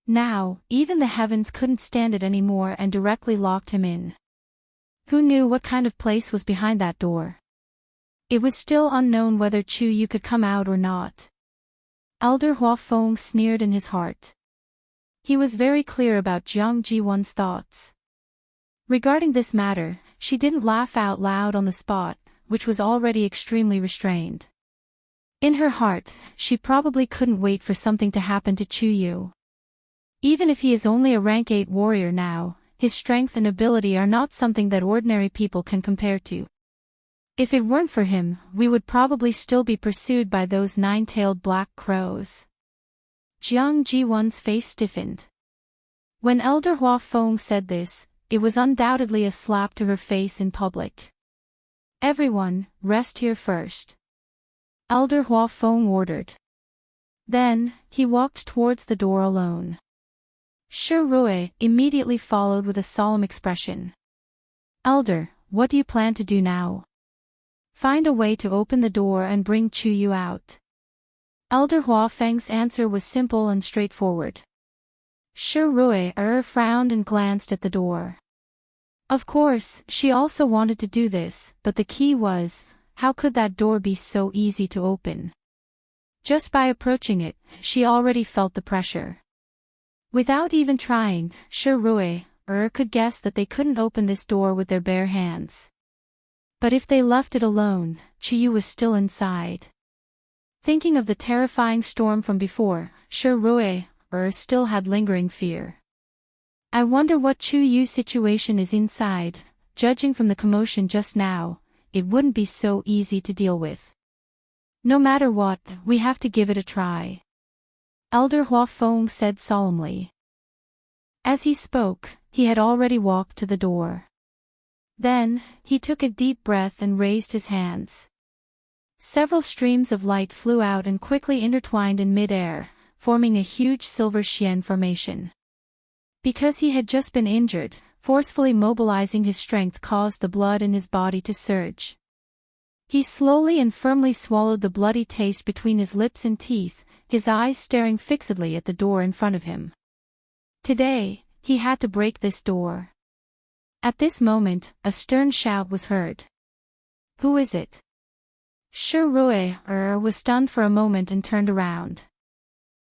Now, even the heavens couldn't stand it anymore and directly locked him in. Who knew what kind of place was behind that door? It was still unknown whether Chu Yu could come out or not. Elder Huafeng sneered in his heart. He was very clear about Jiang Ji1's thoughts. Regarding this matter, she didn't laugh out loud on the spot, which was already extremely restrained. In her heart, she probably couldn't wait for something to happen to Chu Yu. Even if he is only a rank 8 warrior now, his strength and ability are not something that ordinary people can compare to. If it weren't for him, we would probably still be pursued by those 9-tailed black crows. Jiang Ji1's face stiffened. When Elder Huafeng said this, it was undoubtedly a slap to her face in public. Everyone, rest here first. Elder Huafeng ordered. Then, he walked towards the door alone. Shi Rui immediately followed with a solemn expression. Elder, what do you plan to do now? Find a way to open the door and bring Chu Yu out. Elder Huafeng's answer was simple and straightforward. Shi Rui frowned and glanced at the door. Of course, she also wanted to do this, but the key was, how could that door be so easy to open? Just by approaching it, she already felt the pressure. Without even trying, Shi Rui could guess that they couldn't open this door with their bare hands. But if they left it alone, Chu Yu was still inside. Thinking of the terrifying storm from before, Shi Rui or still had lingering fear. I wonder what Chu Yu's situation is inside. Judging from the commotion just now, it wouldn't be so easy to deal with. No matter what, we have to give it a try. Elder Hua Feng said solemnly. As he spoke, he had already walked to the door. Then, he took a deep breath and raised his hands. Several streams of light flew out and quickly intertwined in mid-air, forming a huge silver Xian formation. Because he had just been injured, forcefully mobilizing his strength caused the blood in his body to surge. He slowly and firmly swallowed the bloody taste between his lips and teeth, his eyes staring fixedly at the door in front of him. Today, he had to break this door. At this moment, a stern shout was heard. Who is it? Shi Rui was stunned for a moment and turned around.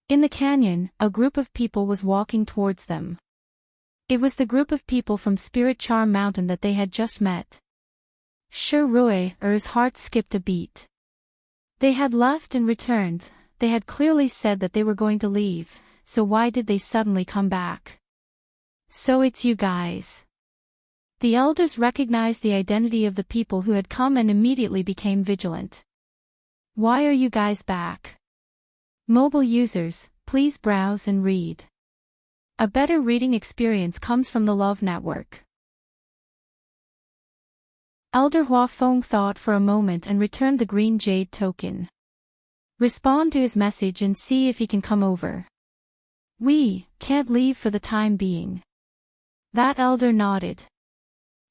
In the canyon, a group of people was walking towards them. It was the group of people from Spirit Charm Mountain that they had just met. Shi Rui's heart skipped a beat. They had left and returned. They had clearly said that they were going to leave, so why did they suddenly come back? So it's you guys. The elders recognized the identity of the people who had come and immediately became vigilant. Why are you guys back? Mobile users, please browse and read. A better reading experience comes from the Love Network. Elder Hua Feng thought for a moment and returned the green jade token. Respond to his message and see if he can come over. We can't leave for the time being. That elder nodded.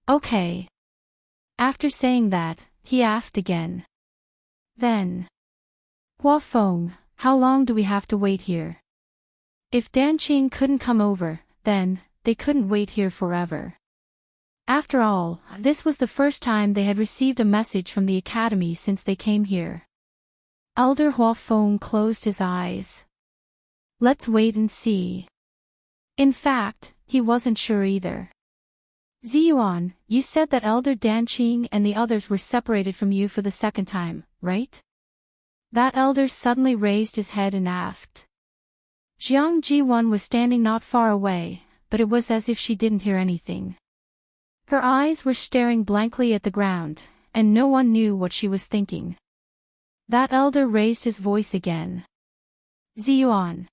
Okay. After saying that, he asked again. Then. Hua Feng, how long do we have to wait here? If Danqing couldn't come over, then, they couldn't wait here forever. After all, this was the first time they had received a message from the academy since they came here. Elder Hua Feng closed his eyes. Let's wait and see. In fact, he wasn't sure either. Ziyuan, you said that Elder Danqing and the others were separated from you for the second time, right? That elder suddenly raised his head and asked. Jiang Jiwan was standing not far away, but it was as if she didn't hear anything. Her eyes were staring blankly at the ground, and no one knew what she was thinking. That elder raised his voice again. Ziyuan.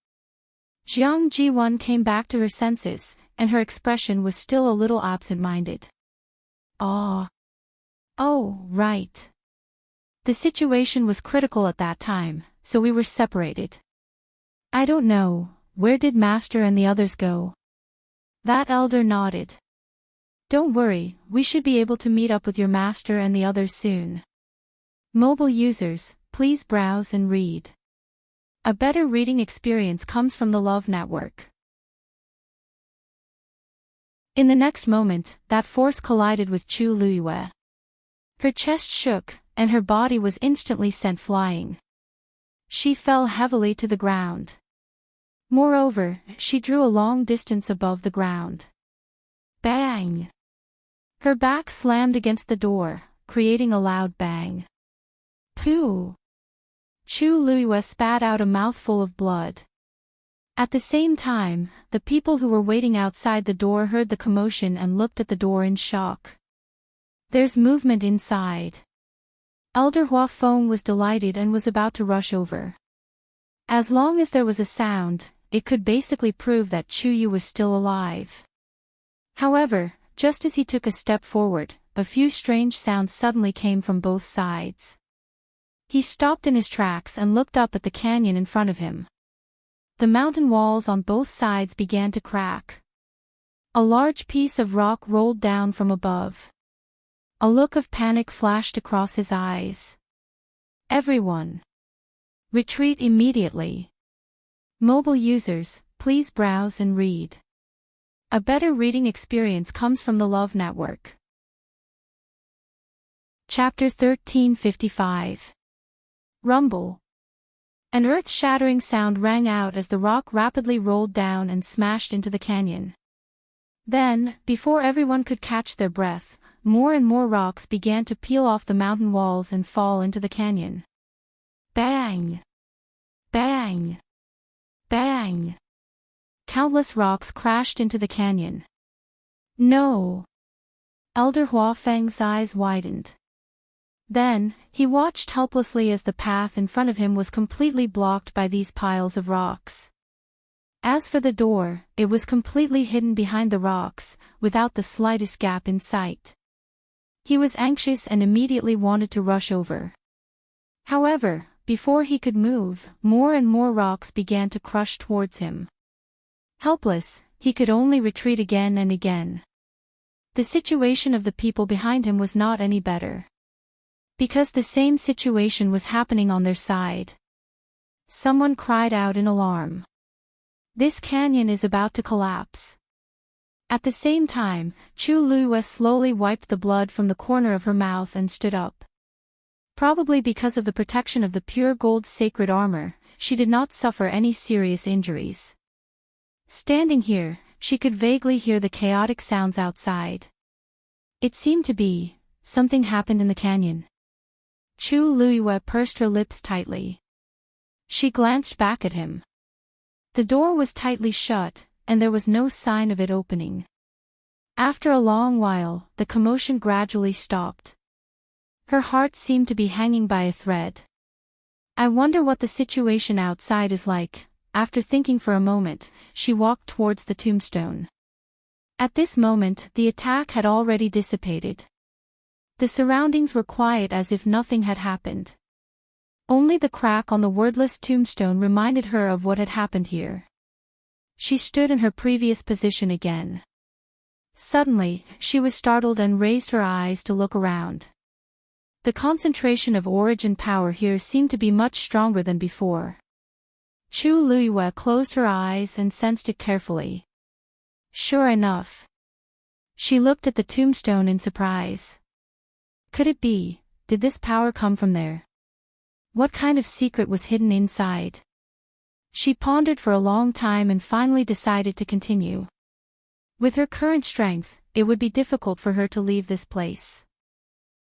Jiang Jiwan came back to her senses, and her expression was still a little absent-minded. Oh, right. The situation was critical at that time, so we were separated. I don't know, where did Master and the others go? That elder nodded. Don't worry, we should be able to meet up with your Master and the others soon. Mobile users, please browse and read. A better reading experience comes from the Love Network. In the next moment, that force collided with Chu Luyue. Her chest shook, and her body was instantly sent flying. She fell heavily to the ground. Moreover, she drew a long distance above the ground. Bang! Her back slammed against the door, creating a loud bang. Pooh! Chu Luyue spat out a mouthful of blood. At the same time, the people who were waiting outside the door heard the commotion and looked at the door in shock. There's movement inside. Elder Hua Feng was delighted and was about to rush over. As long as there was a sound, it could basically prove that Chu Yu was still alive. However, just as he took a step forward, a few strange sounds suddenly came from both sides. He stopped in his tracks and looked up at the canyon in front of him. The mountain walls on both sides began to crack. A large piece of rock rolled down from above. A look of panic flashed across his eyes. Everyone! Retreat immediately. Mobile users, please browse and read. A better reading experience comes from the Love Network. Chapter 1355. Rumble. An earth-shattering sound rang out as the rock rapidly rolled down and smashed into the canyon. Then, before everyone could catch their breath, more and more rocks began to peel off the mountain walls and fall into the canyon. Bang! Bang! Bang! Countless rocks crashed into the canyon. No! Elder Huafeng's eyes widened. Then, he watched helplessly as the path in front of him was completely blocked by these piles of rocks. As for the door, it was completely hidden behind the rocks, without the slightest gap in sight. He was anxious and immediately wanted to rush over. However, before he could move, more and more rocks began to crush towards him. Helpless, he could only retreat again and again. The situation of the people behind him was not any better. Because the same situation was happening on their side. Someone cried out in alarm. This canyon is about to collapse. At the same time, Chu Luiyue slowly wiped the blood from the corner of her mouth and stood up. Probably because of the protection of the pure gold sacred armor, she did not suffer any serious injuries. Standing here, she could vaguely hear the chaotic sounds outside. It seemed to be, something happened in the canyon. Chu Luiyue pursed her lips tightly. She glanced back at him. The door was tightly shut, and there was no sign of it opening. After a long while, the commotion gradually stopped. Her heart seemed to be hanging by a thread. I wonder what the situation outside is like. After thinking for a moment, she walked towards the tombstone. At this moment, the attack had already dissipated. The surroundings were quiet as if nothing had happened. Only the crack on the wordless tombstone reminded her of what had happened here. She stood in her previous position again. Suddenly, she was startled and raised her eyes to look around. The concentration of origin power here seemed to be much stronger than before. Chu Luiyue closed her eyes and sensed it carefully. Sure enough. She looked at the tombstone in surprise. Could it be, did this power come from there? What kind of secret was hidden inside? She pondered for a long time and finally decided to continue. With her current strength, it would be difficult for her to leave this place.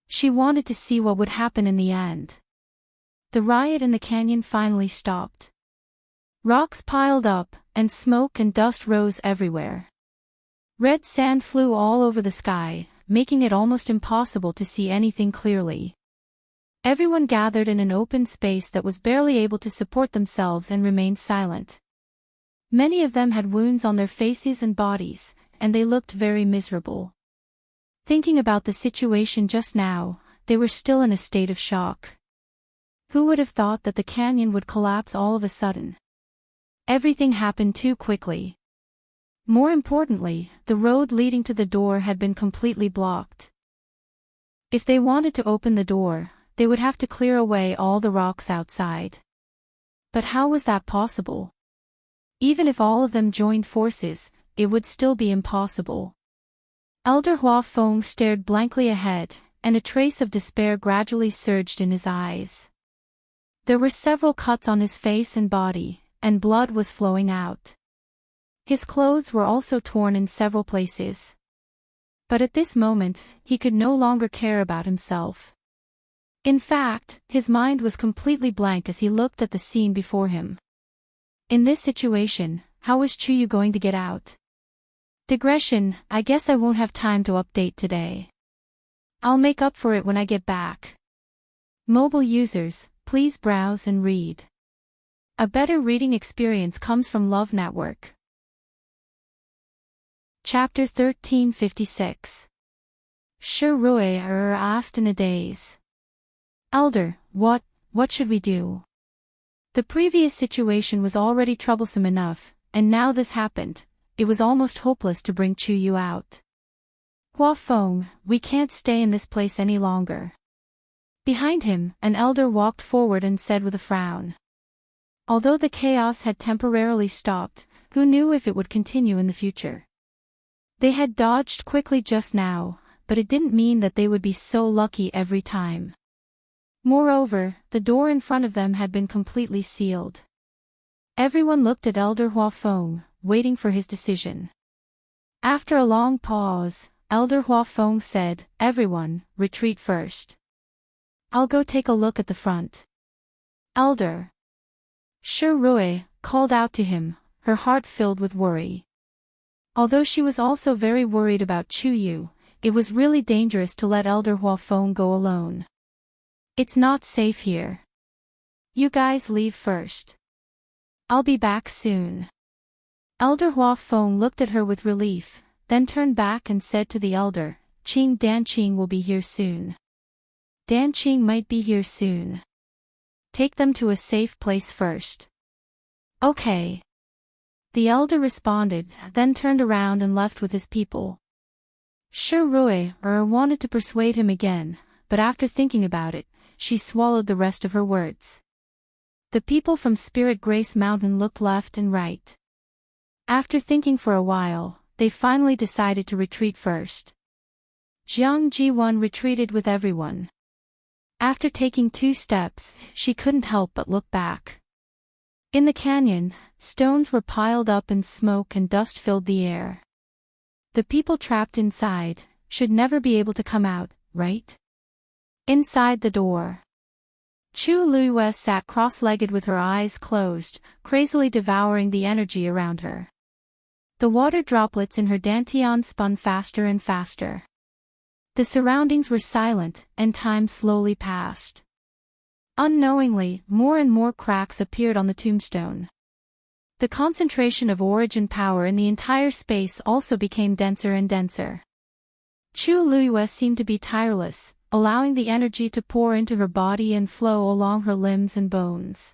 She wanted to see what would happen in the end. The riot in the canyon finally stopped. Rocks piled up, and smoke and dust rose everywhere. Red sand flew all over the sky, making it almost impossible to see anything clearly. Everyone gathered in an open space that was barely able to support themselves and remained silent. Many of them had wounds on their faces and bodies, and they looked very miserable. Thinking about the situation just now, they were still in a state of shock. Who would have thought that the canyon would collapse all of a sudden? Everything happened too quickly. More importantly, the road leading to the door had been completely blocked. If they wanted to open the door, they would have to clear away all the rocks outside. But how was that possible? Even if all of them joined forces, it would still be impossible. Elder Huafeng stared blankly ahead, and a trace of despair gradually surged in his eyes. There were several cuts on his face and body, and blood was flowing out. His clothes were also torn in several places. But at this moment, he could no longer care about himself. In fact, his mind was completely blank as he looked at the scene before him. In this situation, how was Chuyu going to get out? Digression, I guess I won't have time to update today. I'll make up for it when I get back. Mobile users, please browse and read. A better reading experience comes from Love Network. Chapter 1356. Shi Rui asked in a daze. Elder, what should we do? The previous situation was already troublesome enough, and now this happened. It was almost hopeless to bring Chuyu out. Huafeng, we can't stay in this place any longer. Behind him, an elder walked forward and said with a frown. Although the chaos had temporarily stopped, who knew if it would continue in the future? They had dodged quickly just now, but it didn't mean that they would be so lucky every time. Moreover, the door in front of them had been completely sealed. Everyone looked at Elder Huafeng, waiting for his decision. After a long pause, Elder Huafeng said, "Everyone, retreat first. I'll go take a look at the front." Elder Shi Rui called out to him, her heart filled with worry. Although she was also very worried about Chuyu, it was really dangerous to let Elder Huafeng go alone. It's not safe here. You guys leave first. I'll be back soon. Elder Huafeng looked at her with relief, then turned back and said to the elder, Qing Danqing will be here soon. Danqing might be here soon. Take them to a safe place first. Okay. The elder responded, then turned around and left with his people. Shi Rui wanted to persuade him again, but after thinking about it, she swallowed the rest of her words. The people from Spirit Grace Mountain looked left and right. After thinking for a while, they finally decided to retreat first. Jiang Jiwan retreated with everyone. After taking 2 steps, she couldn't help but look back. In the canyon, stones were piled up and smoke and dust filled the air. The people trapped inside should never be able to come out, right? Inside the door, Chu Luiyue sat cross-legged with her eyes closed, crazily devouring the energy around her. The water droplets in her dantian spun faster and faster. The surroundings were silent, and time slowly passed. Unknowingly, more and more cracks appeared on the tombstone. The concentration of origin power in the entire space also became denser and denser. Chu Luiyue seemed to be tireless, allowing the energy to pour into her body and flow along her limbs and bones.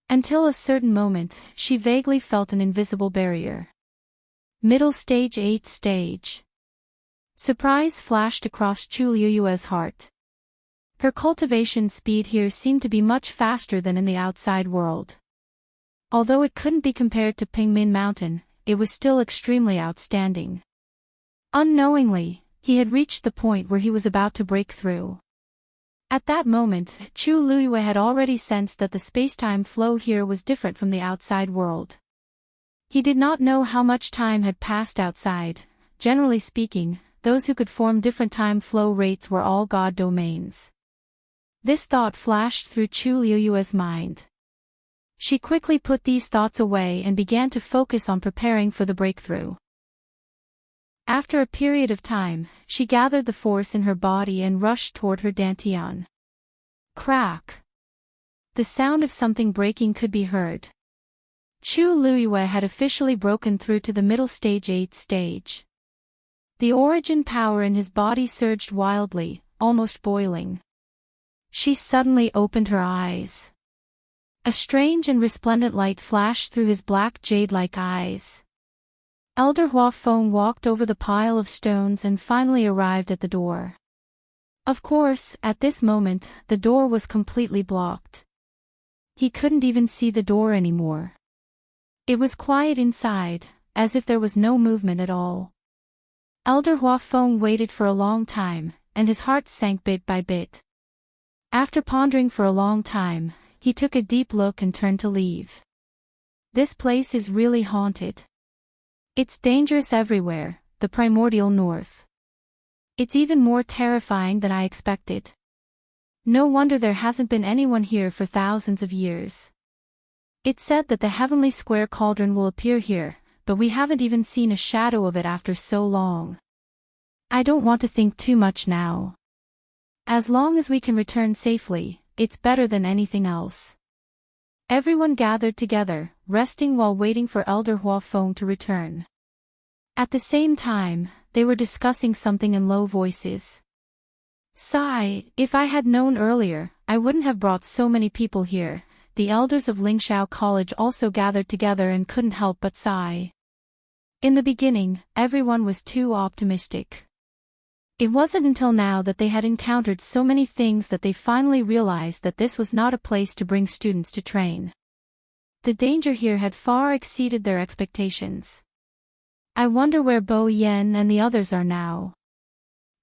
Until a certain moment, she vaguely felt an invisible barrier. Middle stage 8th stage. Surprise flashed across Chu Luiyue's heart. Her cultivation speed here seemed to be much faster than in the outside world. Although it couldn't be compared to Pingmin Mountain, it was still extremely outstanding. Unknowingly, he had reached the point where he was about to break through. At that moment, Chu Luiyue had already sensed that the spacetime flow here was different from the outside world. He did not know how much time had passed outside. Generally speaking, those who could form different time flow rates were all God domains. This thought flashed through Chu Luiyue's mind. She quickly put these thoughts away and began to focus on preparing for the breakthrough. After a period of time, she gathered the force in her body and rushed toward her dantian. Crack! The sound of something breaking could be heard. Chu Luiyue had officially broken through to the middle stage 8th stage. The origin power in his body surged wildly, almost boiling. She suddenly opened her eyes. A strange and resplendent light flashed through his black jade-like eyes. Elder Huafeng walked over the pile of stones and finally arrived at the door. Of course, at this moment, the door was completely blocked. He couldn't even see the door anymore. It was quiet inside, as if there was no movement at all. Elder Huafeng waited for a long time, and his heart sank bit by bit. After pondering for a long time, he took a deep look and turned to leave. This place is really haunted. It's dangerous everywhere, the primordial north. It's even more terrifying than I expected. No wonder there hasn't been anyone here for thousands of years. It's said that the heavenly square cauldron will appear here, but we haven't even seen a shadow of it after so long. I don't want to think too much now. As long as we can return safely, it's better than anything else. Everyone gathered together, resting while waiting for Elder Huafeng to return. At the same time, they were discussing something in low voices. Sigh, if I had known earlier, I wouldn't have brought so many people here. The elders of Lingxiao College also gathered together and couldn't help but sigh. In the beginning, everyone was too optimistic. It wasn't until now that they had encountered so many things that they finally realized that this was not a place to bring students to train. The danger here had far exceeded their expectations. I wonder where Bo Yen and the others are now.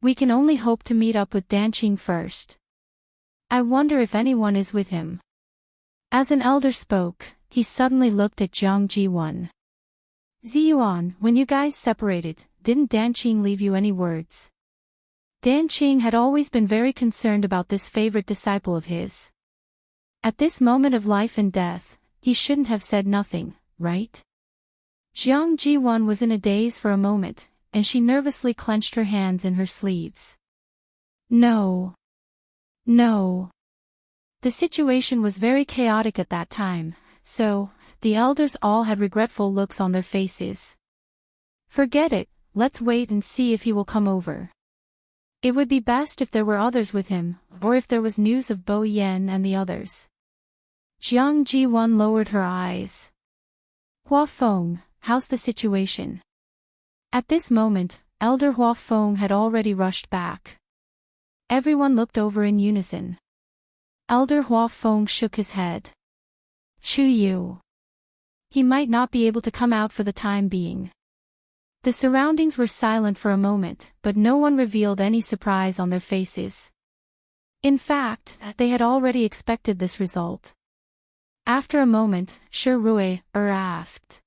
We can only hope to meet up with Danqing first. I wonder if anyone is with him. As an elder spoke, he suddenly looked at Jiang Jiwan. Ziyuan, when you guys separated, didn't Danqing leave you any words? Danqing had always been very concerned about this favorite disciple of his. At this moment of life and death, he shouldn't have said nothing, right? Jiang Ji-won was in a daze for a moment, and she nervously clenched her hands in her sleeves. No. No. The situation was very chaotic at that time, so, the elders all had regretful looks on their faces. Forget it, let's wait and see if he will come over. It would be best if there were others with him, or if there was news of Bo Yen and the others. Jiang Ji-won lowered her eyes. Hua Feng, how's the situation? At this moment, Elder Hua Feng had already rushed back. Everyone looked over in unison. Elder Hua Feng shook his head. Chu Yu. He might not be able to come out for the time being. The surroundings were silent for a moment, but no one revealed any surprise on their faces. In fact, they had already expected this result. After a moment, Shi Rui asked.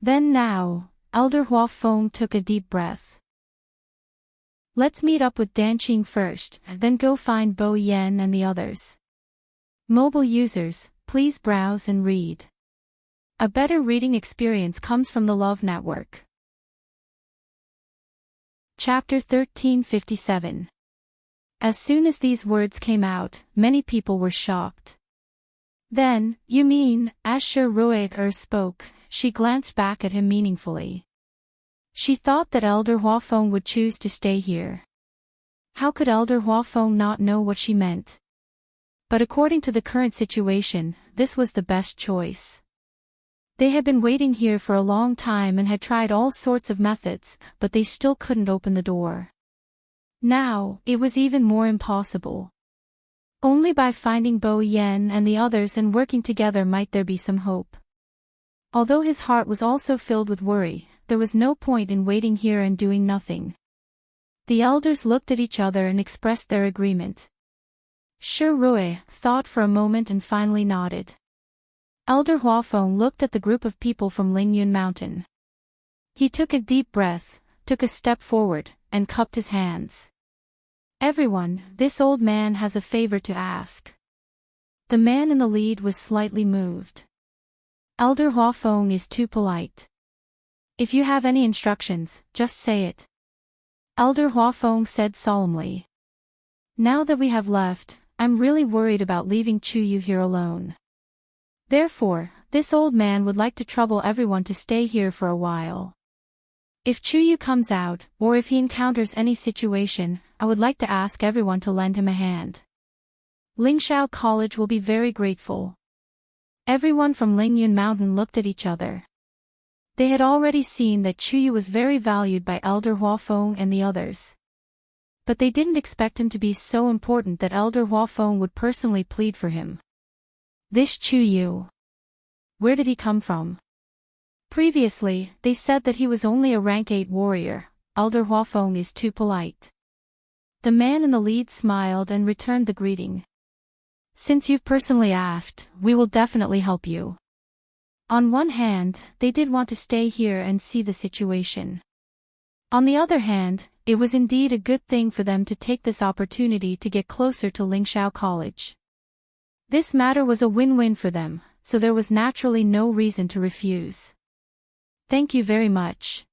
Then now, Elder Hua Feng took a deep breath. Let's meet up with Danqing first, then go find Bo Yen and the others. Mobile users, please browse and read. A better reading experience comes from the Love Network. Chapter 1357. As soon as these words came out, many people were shocked. Then, you mean, as Shi Rui spoke, she glanced back at him meaningfully. She thought that Elder Hua Feng would choose to stay here. How could Elder Hua Feng not know what she meant? But according to the current situation, this was the best choice. They had been waiting here for a long time and had tried all sorts of methods, but they still couldn't open the door. Now, it was even more impossible. Only by finding Bo Yen and the others and working together might there be some hope. Although his heart was also filled with worry, there was no point in waiting here and doing nothing. The elders looked at each other and expressed their agreement. Shi Rui thought for a moment and finally nodded. Elder Hua Feng looked at the group of people from Lingyun Mountain. He took a deep breath, took a step forward, and cupped his hands. Everyone, this old man has a favor to ask. The man in the lead was slightly moved. Elder Hua Feng is too polite. If you have any instructions, just say it. Elder Hua Feng said solemnly. Now that we have left, I'm really worried about leaving Chu Yu here alone. Therefore, this old man would like to trouble everyone to stay here for a while. If Chu Yu comes out, or if he encounters any situation, I would like to ask everyone to lend him a hand. Lingshao College will be very grateful. Everyone from Lingyun Mountain looked at each other. They had already seen that Chu Yu was very valued by Elder Hua Feng and the others. But they didn't expect him to be so important that Elder Hua Feng would personally plead for him. This Chu Yu. Where did he come from? Previously, they said that he was only a rank 8 warrior. Elder Hua Feng is too polite. The man in the lead smiled and returned the greeting. Since you've personally asked, we will definitely help you. On one hand, they did want to stay here and see the situation. On the other hand, it was indeed a good thing for them to take this opportunity to get closer to Lingshao College. This matter was a win-win for them, so there was naturally no reason to refuse. Thank you very much.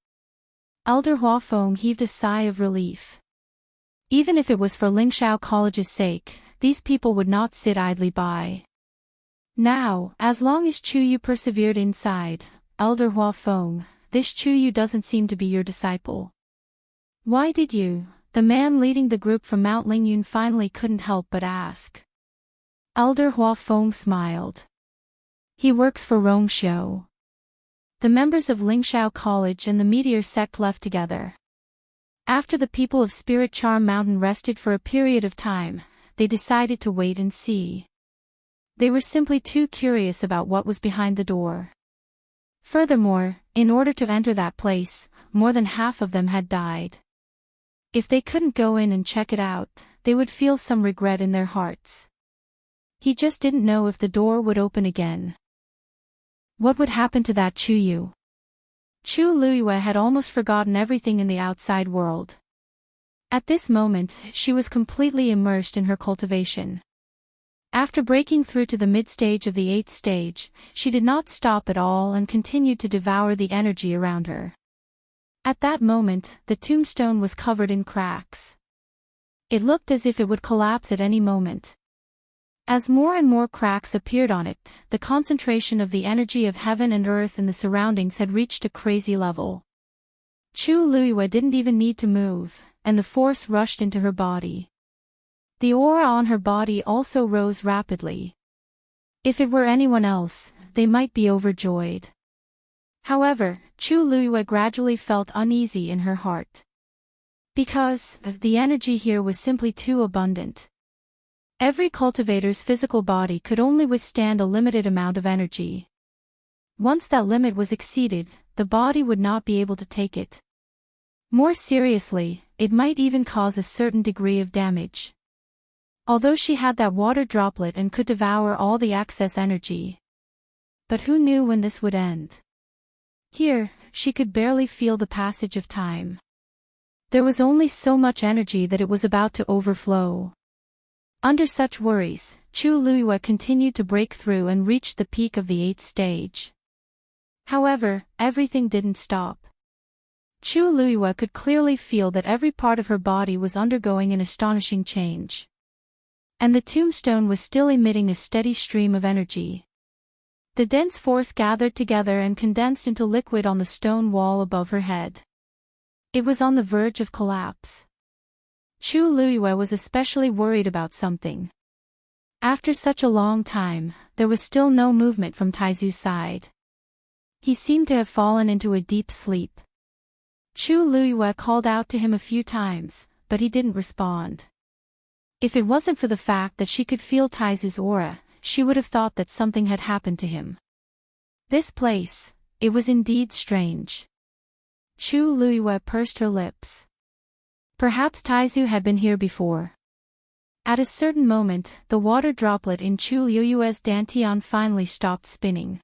Elder Hua Feng heaved a sigh of relief. Even if it was for Lingshao College's sake, these people would not sit idly by. Now, as long as Chu Yu persevered inside, Elder Hua Feng, this Chu Yu doesn't seem to be your disciple. Why did you? The man leading the group from Mount Lingyun finally couldn't help but ask. Elder Hua Feng smiled. He works for Rongshou. The members of Lingshao College and the Meteor sect left together. After the people of Spirit Charm Mountain rested for a period of time, they decided to wait and see. They were simply too curious about what was behind the door. Furthermore, in order to enter that place, more than half of them had died. If they couldn't go in and check it out, they would feel some regret in their hearts. He just didn't know if the door would open again. What would happen to that Chu Yu? Chu Luyue had almost forgotten everything in the outside world. At this moment, she was completely immersed in her cultivation. After breaking through to the mid-stage of the 8th stage, she did not stop at all and continued to devour the energy around her. At that moment, the tombstone was covered in cracks. It looked as if it would collapse at any moment. As more and more cracks appeared on it, the concentration of the energy of heaven and earth in the surroundings had reached a crazy level. Chu Luiyue didn't even need to move, and the force rushed into her body. The aura on her body also rose rapidly. If it were anyone else, they might be overjoyed. However, Chu Luiyue gradually felt uneasy in her heart. Because the energy here was simply too abundant. Every cultivator's physical body could only withstand a limited amount of energy. Once that limit was exceeded, the body would not be able to take it. More seriously, it might even cause a certain degree of damage. Although she had that water droplet and could devour all the excess energy. But who knew when this would end? Here, she could barely feel the passage of time. There was only so much energy that it was about to overflow. Under such worries, Chu Luiyue continued to break through and reached the peak of the 8th stage. However, everything didn't stop. Chu Luiyue could clearly feel that every part of her body was undergoing an astonishing change. And the tombstone was still emitting a steady stream of energy. The dense force gathered together and condensed into liquid on the stone wall above her head. It was on the verge of collapse. Chu Luiyue was especially worried about something. After such a long time, there was still no movement from Taizu's side. He seemed to have fallen into a deep sleep. Chu Luiyue called out to him a few times, but he didn't respond. If it wasn't for the fact that she could feel Taizu's aura, she would have thought that something had happened to him. This place, it was indeed strange. Chu Luiyue pursed her lips. Perhaps Taizu had been here before. At a certain moment, the water droplet in Chu Luiyue's dantian finally stopped spinning.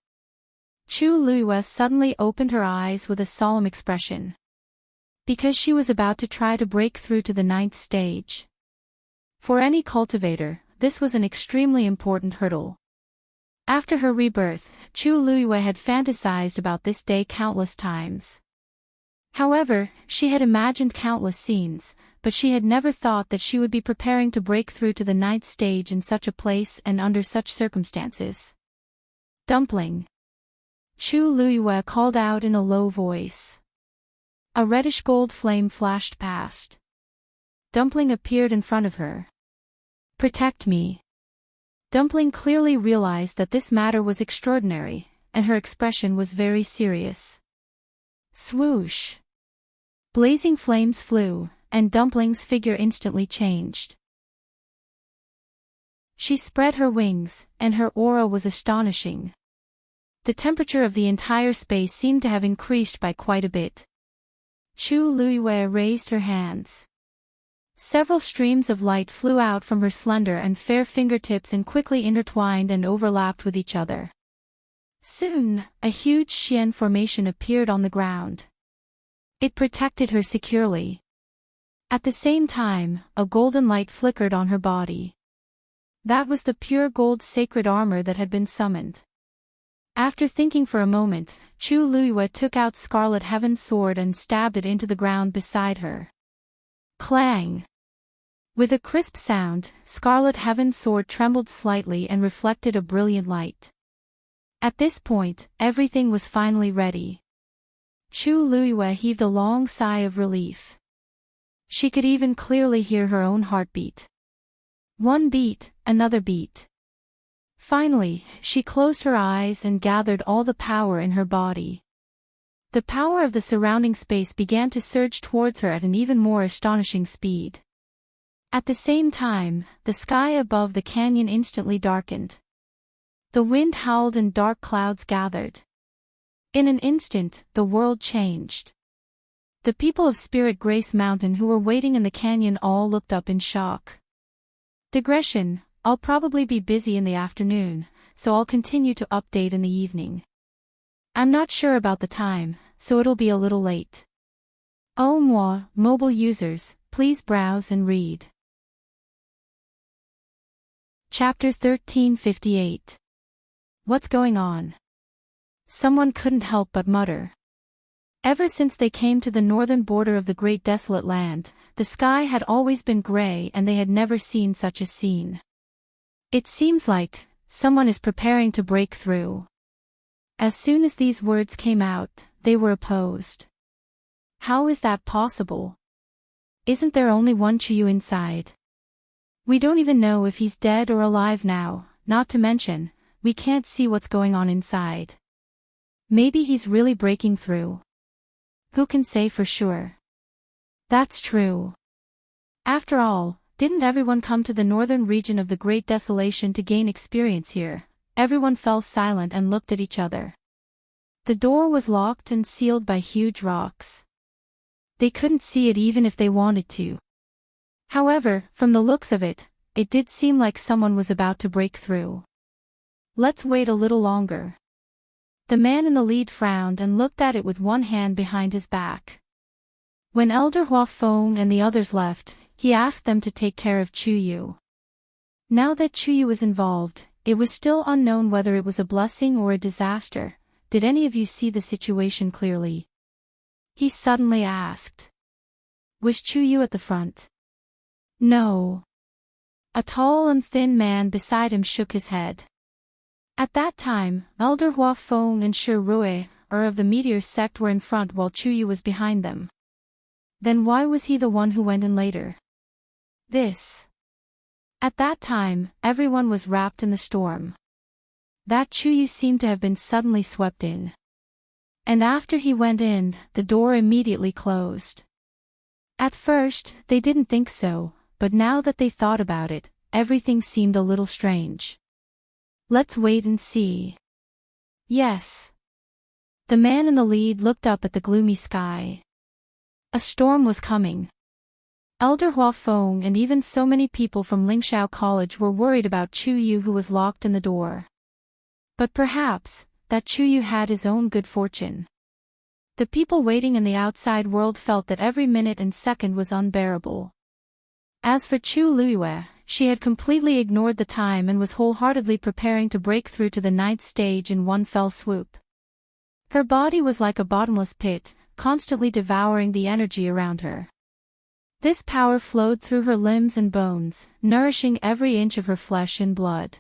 Chu Luiyue suddenly opened her eyes with a solemn expression. Because she was about to try to break through to the 9th stage. For any cultivator, this was an extremely important hurdle. After her rebirth, Chu Luiyue had fantasized about this day countless times. However, she had imagined countless scenes, but she had never thought that she would be preparing to break through to the 9th stage in such a place and under such circumstances. Dumpling. Chu Luiyue called out in a low voice. A reddish-gold flame flashed past. Dumpling appeared in front of her. Protect me. Dumpling clearly realized that this matter was extraordinary, and her expression was very serious. Swoosh. Blazing flames flew, and Dumpling's figure instantly changed. She spread her wings, and her aura was astonishing. The temperature of the entire space seemed to have increased by quite a bit. Chu Luiyue raised her hands. Several streams of light flew out from her slender and fair fingertips and quickly intertwined and overlapped with each other. Soon, a huge Xian formation appeared on the ground. It protected her securely. At the same time, a golden light flickered on her body. That was the pure gold sacred armor that had been summoned. After thinking for a moment, Chu Luiyue took out Scarlet Heaven's sword and stabbed it into the ground beside her. Clang! With a crisp sound, Scarlet Heaven's sword trembled slightly and reflected a brilliant light. At this point, everything was finally ready. Chu Luiyue heaved a long sigh of relief. She could even clearly hear her own heartbeat. One beat, another beat. Finally, she closed her eyes and gathered all the power in her body. The power of the surrounding space began to surge towards her at an even more astonishing speed. At the same time, the sky above the canyon instantly darkened. The wind howled and dark clouds gathered. In an instant, the world changed. The people of Spirit Grace Mountain who were waiting in the canyon all looked up in shock. Digression, I'll probably be busy in the afternoon, so I'll continue to update in the evening. I'm not sure about the time, so it'll be a little late. Au revoir, mobile users, please browse and read. Chapter 1358. What's going on? Someone couldn't help but mutter. Ever since they came to the northern border of the great desolate land, the sky had always been gray and they had never seen such a scene. It seems like someone is preparing to break through. As soon as these words came out, they were opposed. How is that possible? Isn't there only one Chuyu inside? We don't even know if he's dead or alive now, not to mention, we can't see what's going on inside. Maybe he's really breaking through. Who can say for sure? That's true. After all, didn't everyone come to the northern region of the Great Desolation to gain experience here? Everyone fell silent and looked at each other. The door was locked and sealed by huge rocks. They couldn't see it even if they wanted to. However, from the looks of it, it did seem like someone was about to break through. Let's wait a little longer. The man in the lead frowned and looked at it with one hand behind his back. When Elder Hua Feng and the others left, he asked them to take care of Chuyu. Now that Chuyu was involved, it was still unknown whether it was a blessing or a disaster. Did any of you see the situation clearly? He suddenly asked. Was Chuyu at the front? No. A tall and thin man beside him shook his head. At that time, Elder Hua Feng and Shi Rui, of the meteor sect, were in front while Chuyu was behind them. Then why was he the one who went in later? At that time, everyone was wrapped in the storm. That Chuyu seemed to have been suddenly swept in. And after he went in, the door immediately closed. At first, they didn't think so, but now that they thought about it, everything seemed a little strange. Let's wait and see. Yes. The man in the lead looked up at the gloomy sky. A storm was coming. Elder Hua Feng and even so many people from Lingxiao College were worried about Chuyu, who was locked in the door. But perhaps, that Chuyu had his own good fortune. The people waiting in the outside world felt that every minute and second was unbearable. As for Chu Luiyue, she had completely ignored the time and was wholeheartedly preparing to break through to the 9th stage in one fell swoop. Her body was like a bottomless pit, constantly devouring the energy around her. This power flowed through her limbs and bones, nourishing every inch of her flesh and blood.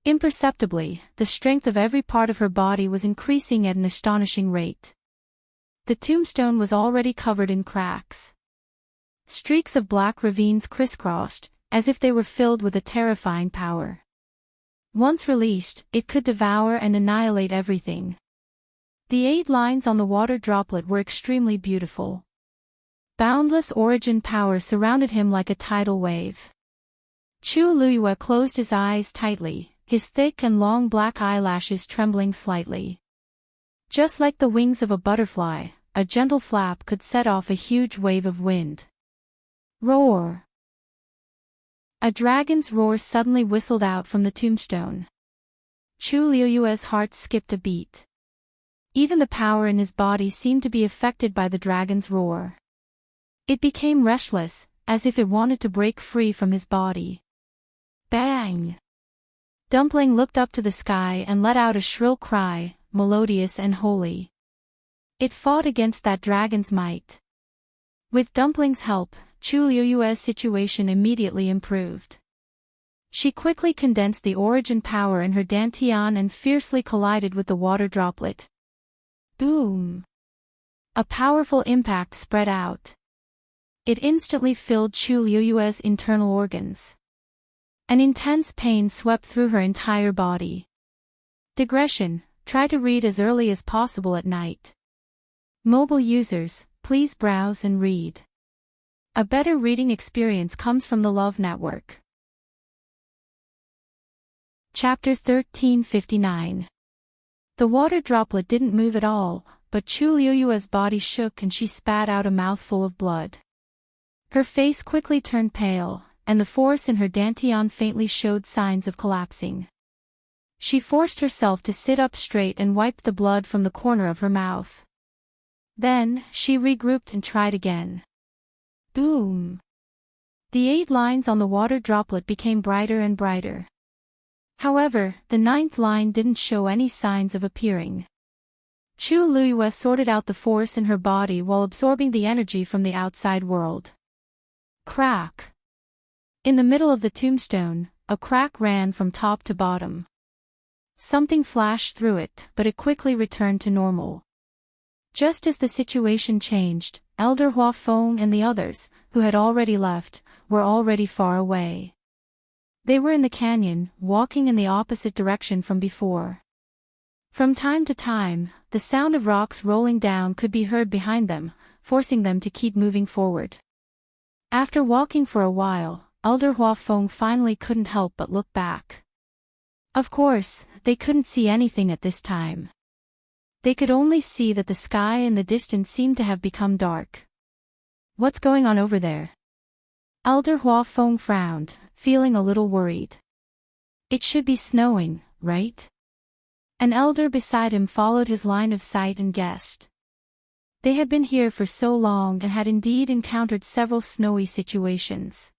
Imperceptibly, the strength of every part of her body was increasing at an astonishing rate. The tombstone was already covered in cracks. Streaks of black ravines crisscrossed, as if they were filled with a terrifying power. Once released, it could devour and annihilate everything. The 8 lines on the water droplet were extremely beautiful. Boundless origin power surrounded him like a tidal wave. Chu Luiyue closed his eyes tightly, his thick and long black eyelashes trembling slightly. Just like the wings of a butterfly, a gentle flap could set off a huge wave of wind. Roar! A dragon's roar suddenly whistled out from the tombstone. Chu Luiyue's heart skipped a beat. Even the power in his body seemed to be affected by the dragon's roar. It became restless, as if it wanted to break free from his body. Bang! Dumpling looked up to the sky and let out a shrill cry, melodious and holy. It fought against that dragon's might. With Dumpling's help, Chu Luiyue's situation immediately improved. She quickly condensed the origin power in her dantian and fiercely collided with the water droplet. Boom! A powerful impact spread out. It instantly filled Chu Luiyue's internal organs. An intense pain swept through her entire body. Digression: try to read as early as possible at night. Mobile users, please browse and read. A better reading experience comes from the Love Network. Chapter 1359. The water droplet didn't move at all, but Chu Luiyue's body shook and she spat out a mouthful of blood. Her face quickly turned pale, and the force in her dantian faintly showed signs of collapsing. She forced herself to sit up straight and wiped the blood from the corner of her mouth. Then, she regrouped and tried again. Boom! The 8 lines on the water droplet became brighter and brighter. However, the 9th line didn't show any signs of appearing. Chu Luiyue sorted out the force in her body while absorbing the energy from the outside world. Crack. In the middle of the tombstone, a crack ran from top to bottom. Something flashed through it, but it quickly returned to normal. Just as the situation changed, Elder Hua Feng and the others, who had already left, were already far away. They were in the canyon, walking in the opposite direction from before. From time to time, the sound of rocks rolling down could be heard behind them, forcing them to keep moving forward. After walking for a while, Elder Hua Feng finally couldn't help but look back. Of course, they couldn't see anything at this time. They could only see that the sky in the distance seemed to have become dark. What's going on over there? Elder Hua Feng frowned, feeling a little worried. It should be snowing, right? An elder beside him followed his line of sight and guessed. They had been here for so long and had indeed encountered several snowy situations.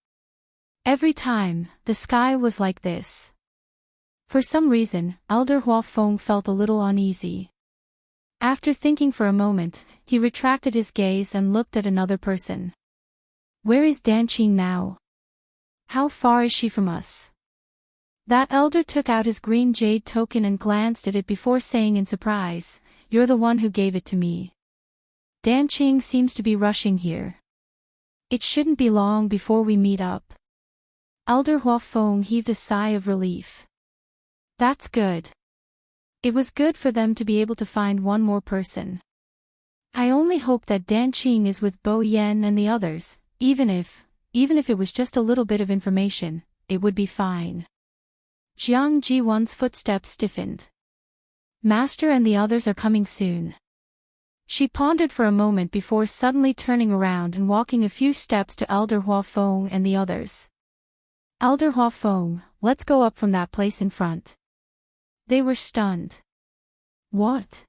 Every time, the sky was like this. For some reason, Elder Hua Feng felt a little uneasy. After thinking for a moment, he retracted his gaze and looked at another person. Where is Danqing now? How far is she from us? That elder took out his green jade token and glanced at it before saying in surprise, "You're the one who gave it to me. Danqing seems to be rushing here. It shouldn't be long before we meet up." Elder Hua Feng heaved a sigh of relief. That's good. It was good for them to be able to find one more person. I only hope that Danqing is with Bo Yen and the others, even if it was just a little bit of information, it would be fine. Jiang Jiwan's footsteps stiffened. Master and the others are coming soon. She pondered for a moment before suddenly turning around and walking a few steps to Elder Hua Feng and the others. Elder Hua Feng, let's go up from that place in front. They were stunned. What?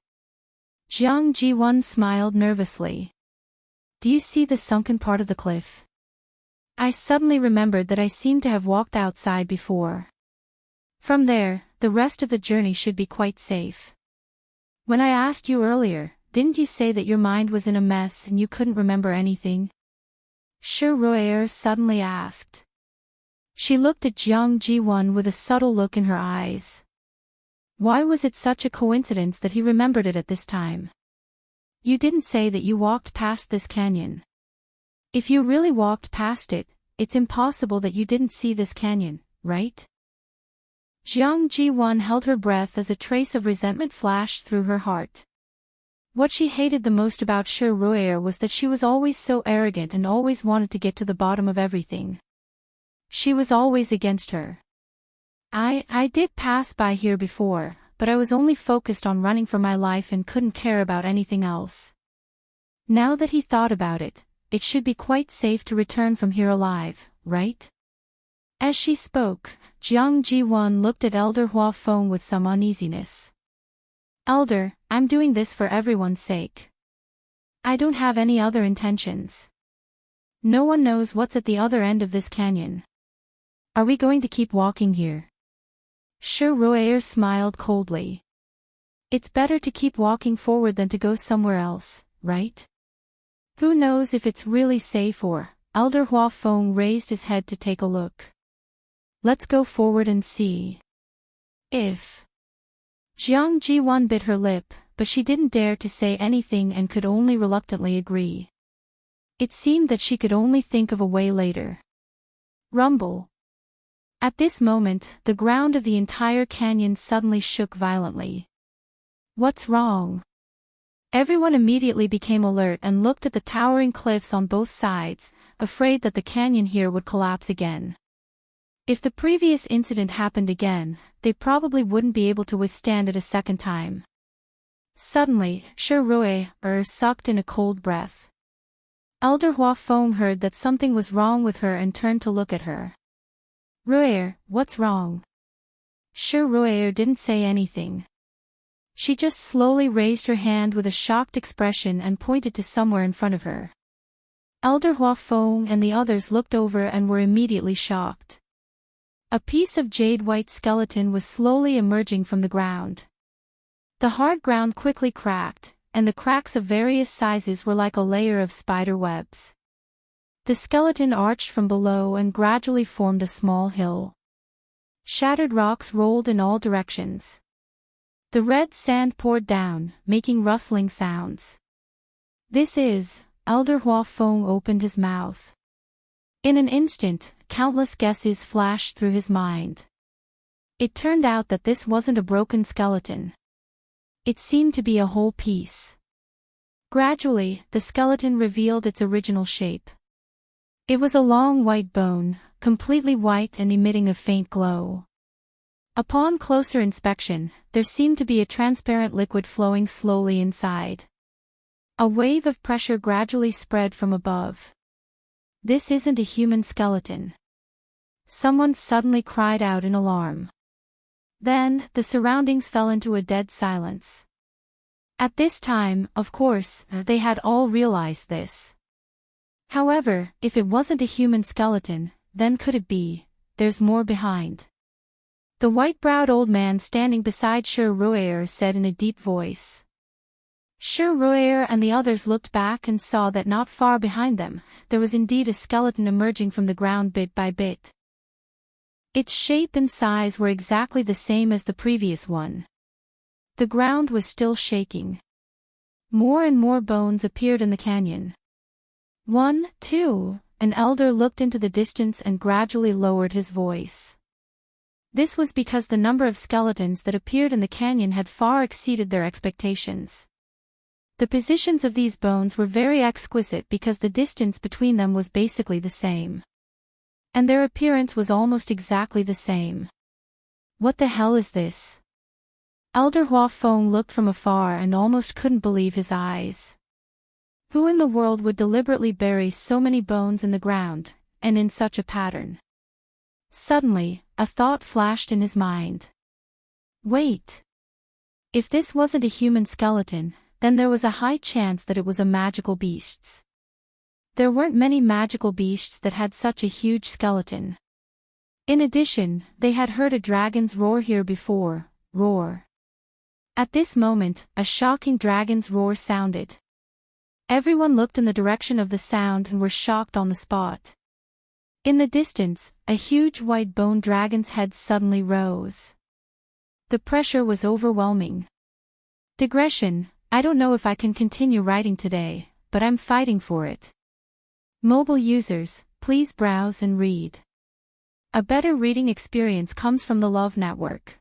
Jiang Jiwan smiled nervously. Do you see the sunken part of the cliff? I suddenly remembered that I seemed to have walked outside before. From there, the rest of the journey should be quite safe. When I asked you earlier, didn't you say that your mind was in a mess and you couldn't remember anything? Shi Ruier suddenly asked. She looked at Jiang Jiwan with a subtle look in her eyes. Why was it such a coincidence that he remembered it at this time? You didn't say that you walked past this canyon. If you really walked past it, it's impossible that you didn't see this canyon, right? Jiang Jiwan held her breath as a trace of resentment flashed through her heart. What she hated the most about Shi Ruier was that she was always so arrogant and always wanted to get to the bottom of everything. She was always against her. I did pass by here before, but I was only focused on running for my life and couldn't care about anything else. Now that he thought about it, it should be quite safe to return from here alive, right? As she spoke, Jiang Jiwan looked at Elder Hua Feng with some uneasiness. Elder, I'm doing this for everyone's sake. I don't have any other intentions. No one knows what's at the other end of this canyon. Are we going to keep walking here? Shi Ruier smiled coldly. It's better to keep walking forward than to go somewhere else, right? Who knows if it's really safe or... Elder Hua Feng raised his head to take a look. Let's go forward and see. If... Jiang Jiwan bit her lip, but she didn't dare to say anything and could only reluctantly agree. It seemed that she could only think of a way later. Rumble. At this moment, the ground of the entire canyon suddenly shook violently. What's wrong? Everyone immediately became alert and looked at the towering cliffs on both sides, afraid that the canyon here would collapse again. If the previous incident happened again, they probably wouldn't be able to withstand it a second time. Suddenly, Shi Ruier sucked in a cold breath. Elder Hua Feng heard that something was wrong with her and turned to look at her. Ruier, what's wrong? Shi Ruier didn't say anything. She just slowly raised her hand with a shocked expression and pointed to somewhere in front of her. Elder Hua Feng and the others looked over and were immediately shocked. A piece of jade-white skeleton was slowly emerging from the ground. The hard ground quickly cracked, and the cracks of various sizes were like a layer of spider webs. The skeleton arched from below and gradually formed a small hill. Shattered rocks rolled in all directions. The red sand poured down, making rustling sounds. "This is..." Elder Hua Feng opened his mouth. In an instant, countless guesses flashed through his mind. It turned out that this wasn't a broken skeleton. It seemed to be a whole piece. Gradually, the skeleton revealed its original shape. It was a long white bone, completely white and emitting a faint glow. Upon closer inspection, there seemed to be a transparent liquid flowing slowly inside. A wave of pressure gradually spread from above. "This isn't a human skeleton." Someone suddenly cried out in alarm. Then, the surroundings fell into a dead silence. At this time, of course, they had all realized this. However, if it wasn't a human skeleton, then could it be? There's more behind. The white-browed old man standing beside Shi Ruier said in a deep voice. Shi Ruier and the others looked back and saw that not far behind them, there was indeed a skeleton emerging from the ground bit by bit. Its shape and size were exactly the same as the previous one. The ground was still shaking. More and more bones appeared in the canyon. 1, 2, an elder looked into the distance and gradually lowered his voice. This was because the number of skeletons that appeared in the canyon had far exceeded their expectations. The positions of these bones were very exquisite because the distance between them was basically the same. And their appearance was almost exactly the same. "What the hell is this?" Elder Hua Feng looked from afar and almost couldn't believe his eyes. Who in the world would deliberately bury so many bones in the ground, and in such a pattern? Suddenly, a thought flashed in his mind. Wait! If this wasn't a human skeleton, then there was a high chance that it was a magical beast's. There weren't many magical beasts that had such a huge skeleton. In addition, they had heard a dragon's roar here before, roar. At this moment, a shocking dragon's roar sounded. Everyone looked in the direction of the sound and were shocked on the spot. In the distance, a huge white bone dragon's head suddenly rose. The pressure was overwhelming. Digression: I don't know if I can continue writing today, but I'm fighting for it. Mobile users, please browse and read. A better reading experience comes from the Love Network.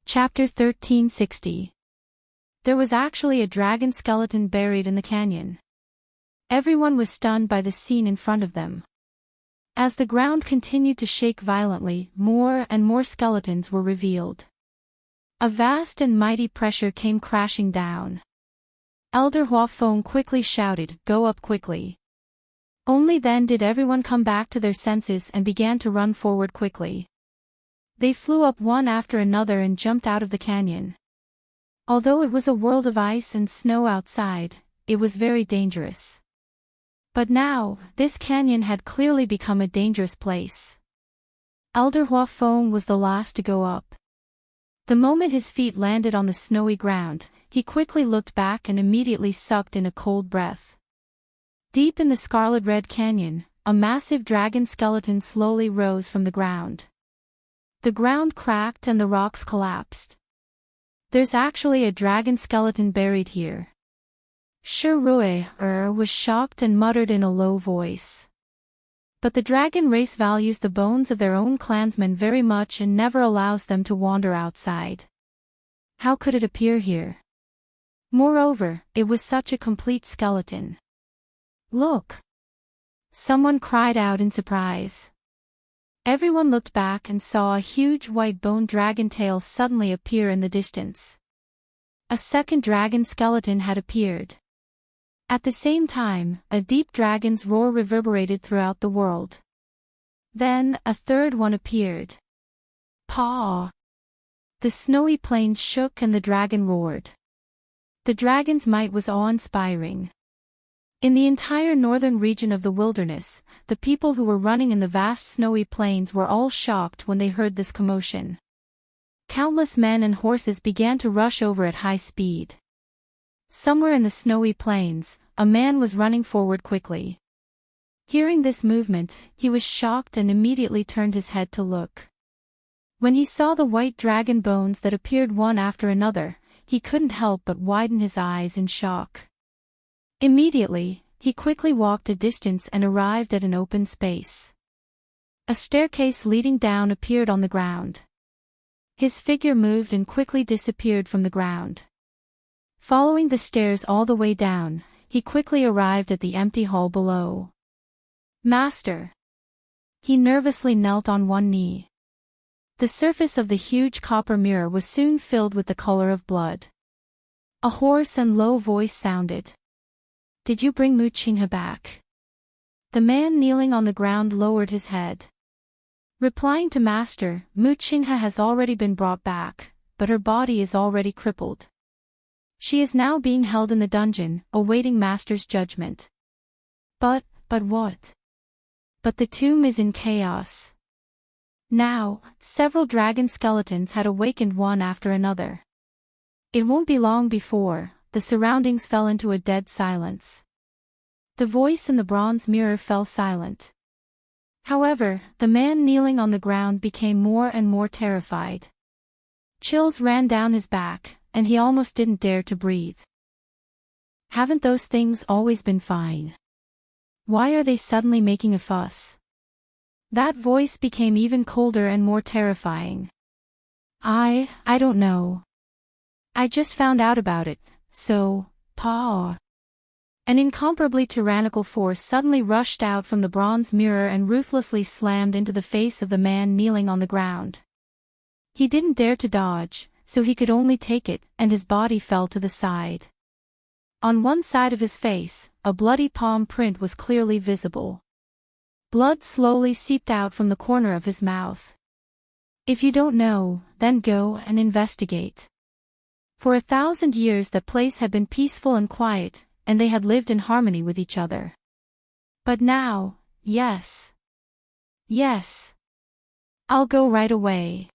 Chapter 1360. There was actually a dragon skeleton buried in the canyon. Everyone was stunned by the scene in front of them. As the ground continued to shake violently, more and more skeletons were revealed. A vast and mighty pressure came crashing down. Elder Hua Feng quickly shouted, "Go up quickly." Only then did everyone come back to their senses and began to run forward quickly. They flew up one after another and jumped out of the canyon. Although it was a world of ice and snow outside, it was very dangerous. But now, this canyon had clearly become a dangerous place. Elder Hua Feng was the last to go up. The moment his feet landed on the snowy ground, he quickly looked back and immediately sucked in a cold breath. Deep in the scarlet-red canyon, a massive dragon skeleton slowly rose from the ground. The ground cracked and the rocks collapsed. There's actually a dragon skeleton buried here. Shi Ruier was shocked and muttered in a low voice. But the dragon race values the bones of their own clansmen very much and never allows them to wander outside. How could it appear here? Moreover, it was such a complete skeleton. Look! Someone cried out in surprise. Everyone looked back and saw a huge white bone dragon tail suddenly appear in the distance. A second dragon skeleton had appeared. At the same time, a deep dragon's roar reverberated throughout the world. Then, a third one appeared. Paw! The snowy plains shook and the dragon roared. The dragon's might was awe-inspiring. In the entire northern region of the wilderness, the people who were running in the vast snowy plains were all shocked when they heard this commotion. Countless men and horses began to rush over at high speed. Somewhere in the snowy plains, a man was running forward quickly. Hearing this movement, he was shocked and immediately turned his head to look. When he saw the white dragon bones that appeared one after another, he couldn't help but widen his eyes in shock. Immediately, he quickly walked a distance and arrived at an open space. A staircase leading down appeared on the ground. His figure moved and quickly disappeared from the ground. Following the stairs all the way down, he quickly arrived at the empty hall below. "Master!" He nervously knelt on one knee. The surface of the huge copper mirror was soon filled with the color of blood. A hoarse and low voice sounded. "Did you bring Mu Qinghe back?" The man kneeling on the ground lowered his head. Replying to Master, "Mu Qinghe has already been brought back, but her body is already crippled. She is now being held in the dungeon, awaiting Master's judgment." But what? But the tomb is in chaos. Now, several dragon skeletons had awakened one after another. It won't be long before the surroundings fell into a dead silence. The voice in the bronze mirror fell silent. However, the man kneeling on the ground became more and more terrified. Chills ran down his back, and he almost didn't dare to breathe. Haven't those things always been fine? Why are they suddenly making a fuss? That voice became even colder and more terrifying. I don't know. I just found out about it, so, Pa. An incomparably tyrannical force suddenly rushed out from the bronze mirror and ruthlessly slammed into the face of the man kneeling on the ground. He didn't dare to dodge, so he could only take it, and his body fell to the side. On one side of his face, a bloody palm print was clearly visible. Blood slowly seeped out from the corner of his mouth. If you don't know, then go and investigate. For 1,000 years that place had been peaceful and quiet, and they had lived in harmony with each other. But now, yes. I'll go right away.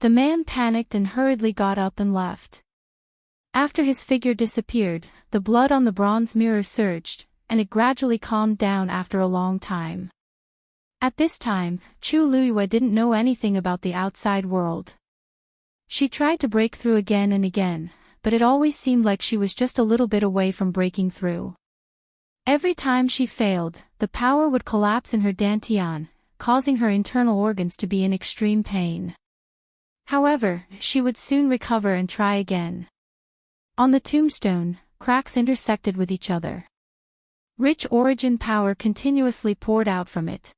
The man panicked and hurriedly got up and left. After his figure disappeared, the blood on the bronze mirror surged, and it gradually calmed down after a long time. At this time, Chu Luiyue didn't know anything about the outside world. She tried to break through again and again, but it always seemed like she was just a little bit away from breaking through. Every time she failed, the power would collapse in her dantian, causing her internal organs to be in extreme pain. However, she would soon recover and try again. On the tombstone, cracks intersected with each other. Rich origin power continuously poured out from it.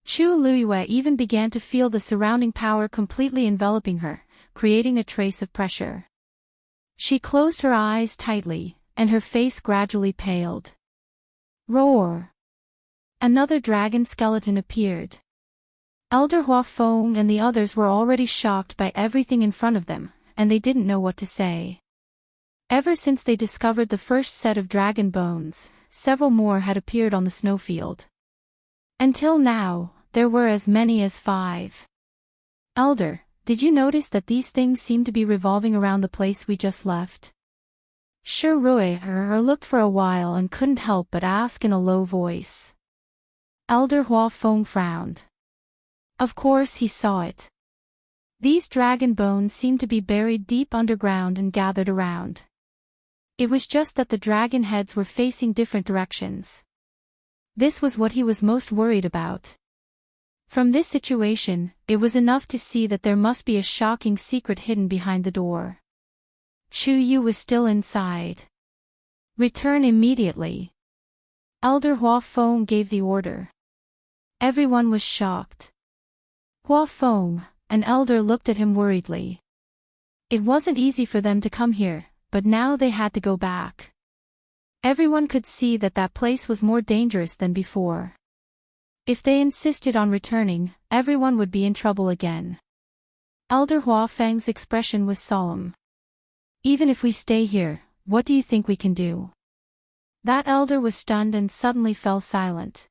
Chu Luiyue even began to feel the surrounding power completely enveloping her, creating a trace of pressure. She closed her eyes tightly, and her face gradually paled. Roar! Another dragon skeleton appeared. Elder Hua Feng and the others were already shocked by everything in front of them, and they didn't know what to say. Ever since they discovered the first set of dragon bones, several more had appeared on the snowfield. Until now, there were as many as 5. Elder, did you notice that these things seem to be revolving around the place we just left? Shi Rui looked for a while and couldn't help but ask in a low voice. Elder Hua Feng frowned. Of course he saw it. These dragon bones seemed to be buried deep underground and gathered around. It was just that the dragon heads were facing different directions. This was what he was most worried about. From this situation, it was enough to see that there must be a shocking secret hidden behind the door. Chu Yu was still inside. Return immediately. Elder Hua Feng gave the order. Everyone was shocked. Hua Feng, an elder, looked at him worriedly. It wasn't easy for them to come here, but now they had to go back. Everyone could see that that place was more dangerous than before. If they insisted on returning, everyone would be in trouble again. Elder Hua Feng's expression was solemn. Even if we stay here, what do you think we can do? That elder was stunned and suddenly fell silent.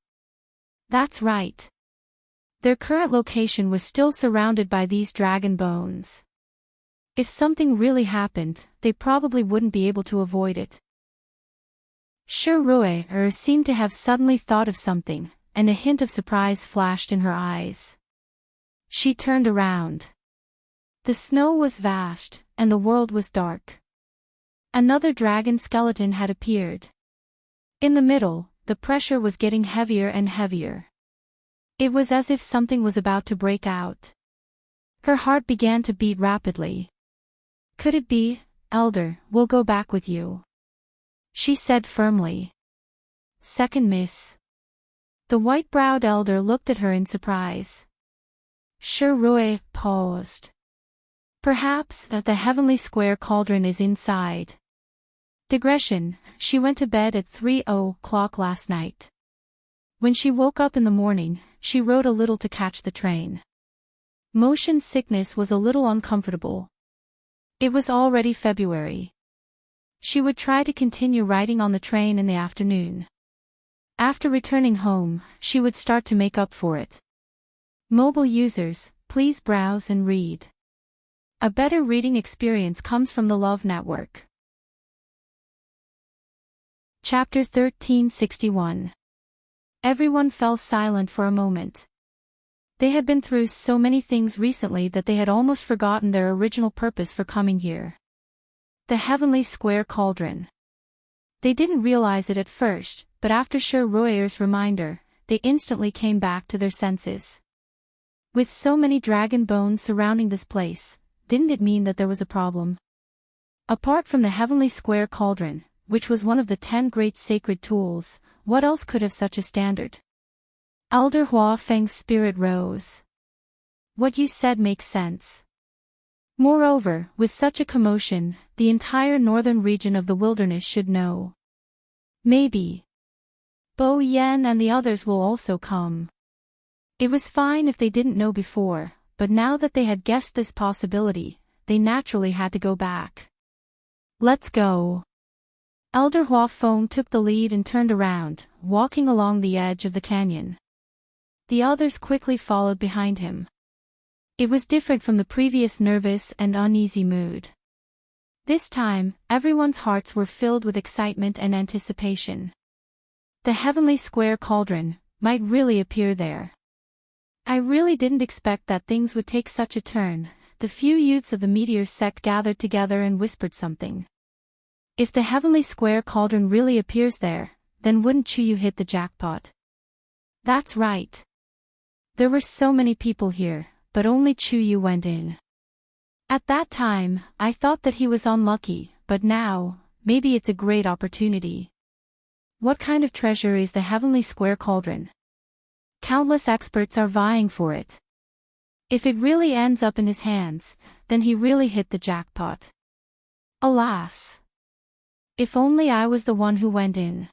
That's right. Their current location was still surrounded by these dragon bones. If something really happened, they probably wouldn't be able to avoid it. Shirue seemed to have suddenly thought of something, and a hint of surprise flashed in her eyes. She turned around. The snow was vast, and the world was dark. Another dragon skeleton had appeared. In the middle, the pressure was getting heavier and heavier. It was as if something was about to break out. Her heart began to beat rapidly. Could it be, Elder, we'll go back with you? She said firmly. Second miss. The white-browed elder looked at her in surprise. Shirue paused. Perhaps the heavenly square cauldron is inside. Digression, she went to bed at 3:00 last night. When she woke up in the morning, she rode a little to catch the train. Motion sickness was a little uncomfortable. It was already February. She would try to continue riding on the train in the afternoon. After returning home, she would start to make up for it. Mobile users, please browse and read. A better reading experience comes from the Love Network. Chapter 1361. Everyone fell silent for a moment. They had been through so many things recently that they had almost forgotten their original purpose for coming here. The heavenly square cauldron. They didn't realize it at first, but after Shirue's reminder, they instantly came back to their senses. With so many dragon bones surrounding this place, didn't it mean that there was a problem? Apart from the heavenly square cauldron, which was one of the 10 great sacred tools, what else could have such a standard? Elder Hua Feng's spirit rose. What you said makes sense. Moreover, with such a commotion, the entire northern region of the wilderness should know. Maybe Bo Yen and the others will also come. It was fine if they didn't know before, but now that they had guessed this possibility, they naturally had to go back. Let's go. Elder Hua Feng took the lead and turned around, walking along the edge of the canyon. The others quickly followed behind him. It was different from the previous nervous and uneasy mood. This time, everyone's hearts were filled with excitement and anticipation. The heavenly square cauldron might really appear there. I really didn't expect that things would take such a turn. The few youths of the meteor sect gathered together and whispered something. If the heavenly square cauldron really appears there, then wouldn't Chuyu hit the jackpot? That's right. There were so many people here, but only Chuyu went in. At that time, I thought that he was unlucky, but now, maybe it's a great opportunity. What kind of treasure is the heavenly square cauldron? Countless experts are vying for it. If it really ends up in his hands, then he really hit the jackpot. Alas! If only I was the one who went in.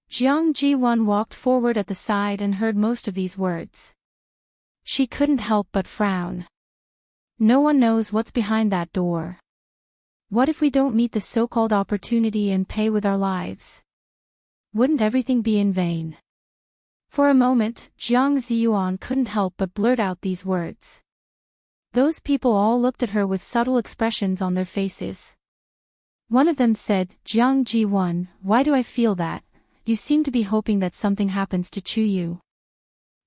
Jiang Ji-won walked forward at the side and heard most of these words. She couldn't help but frown. No one knows what's behind that door. What if we don't meet the so-called opportunity and pay with our lives? Wouldn't everything be in vain? For a moment, Jiang Ziyuan couldn't help but blurt out these words. Those people all looked at her with subtle expressions on their faces. One of them said, Jiang Ji-won, why do I feel that? You seem to be hoping that something happens to Chuyu.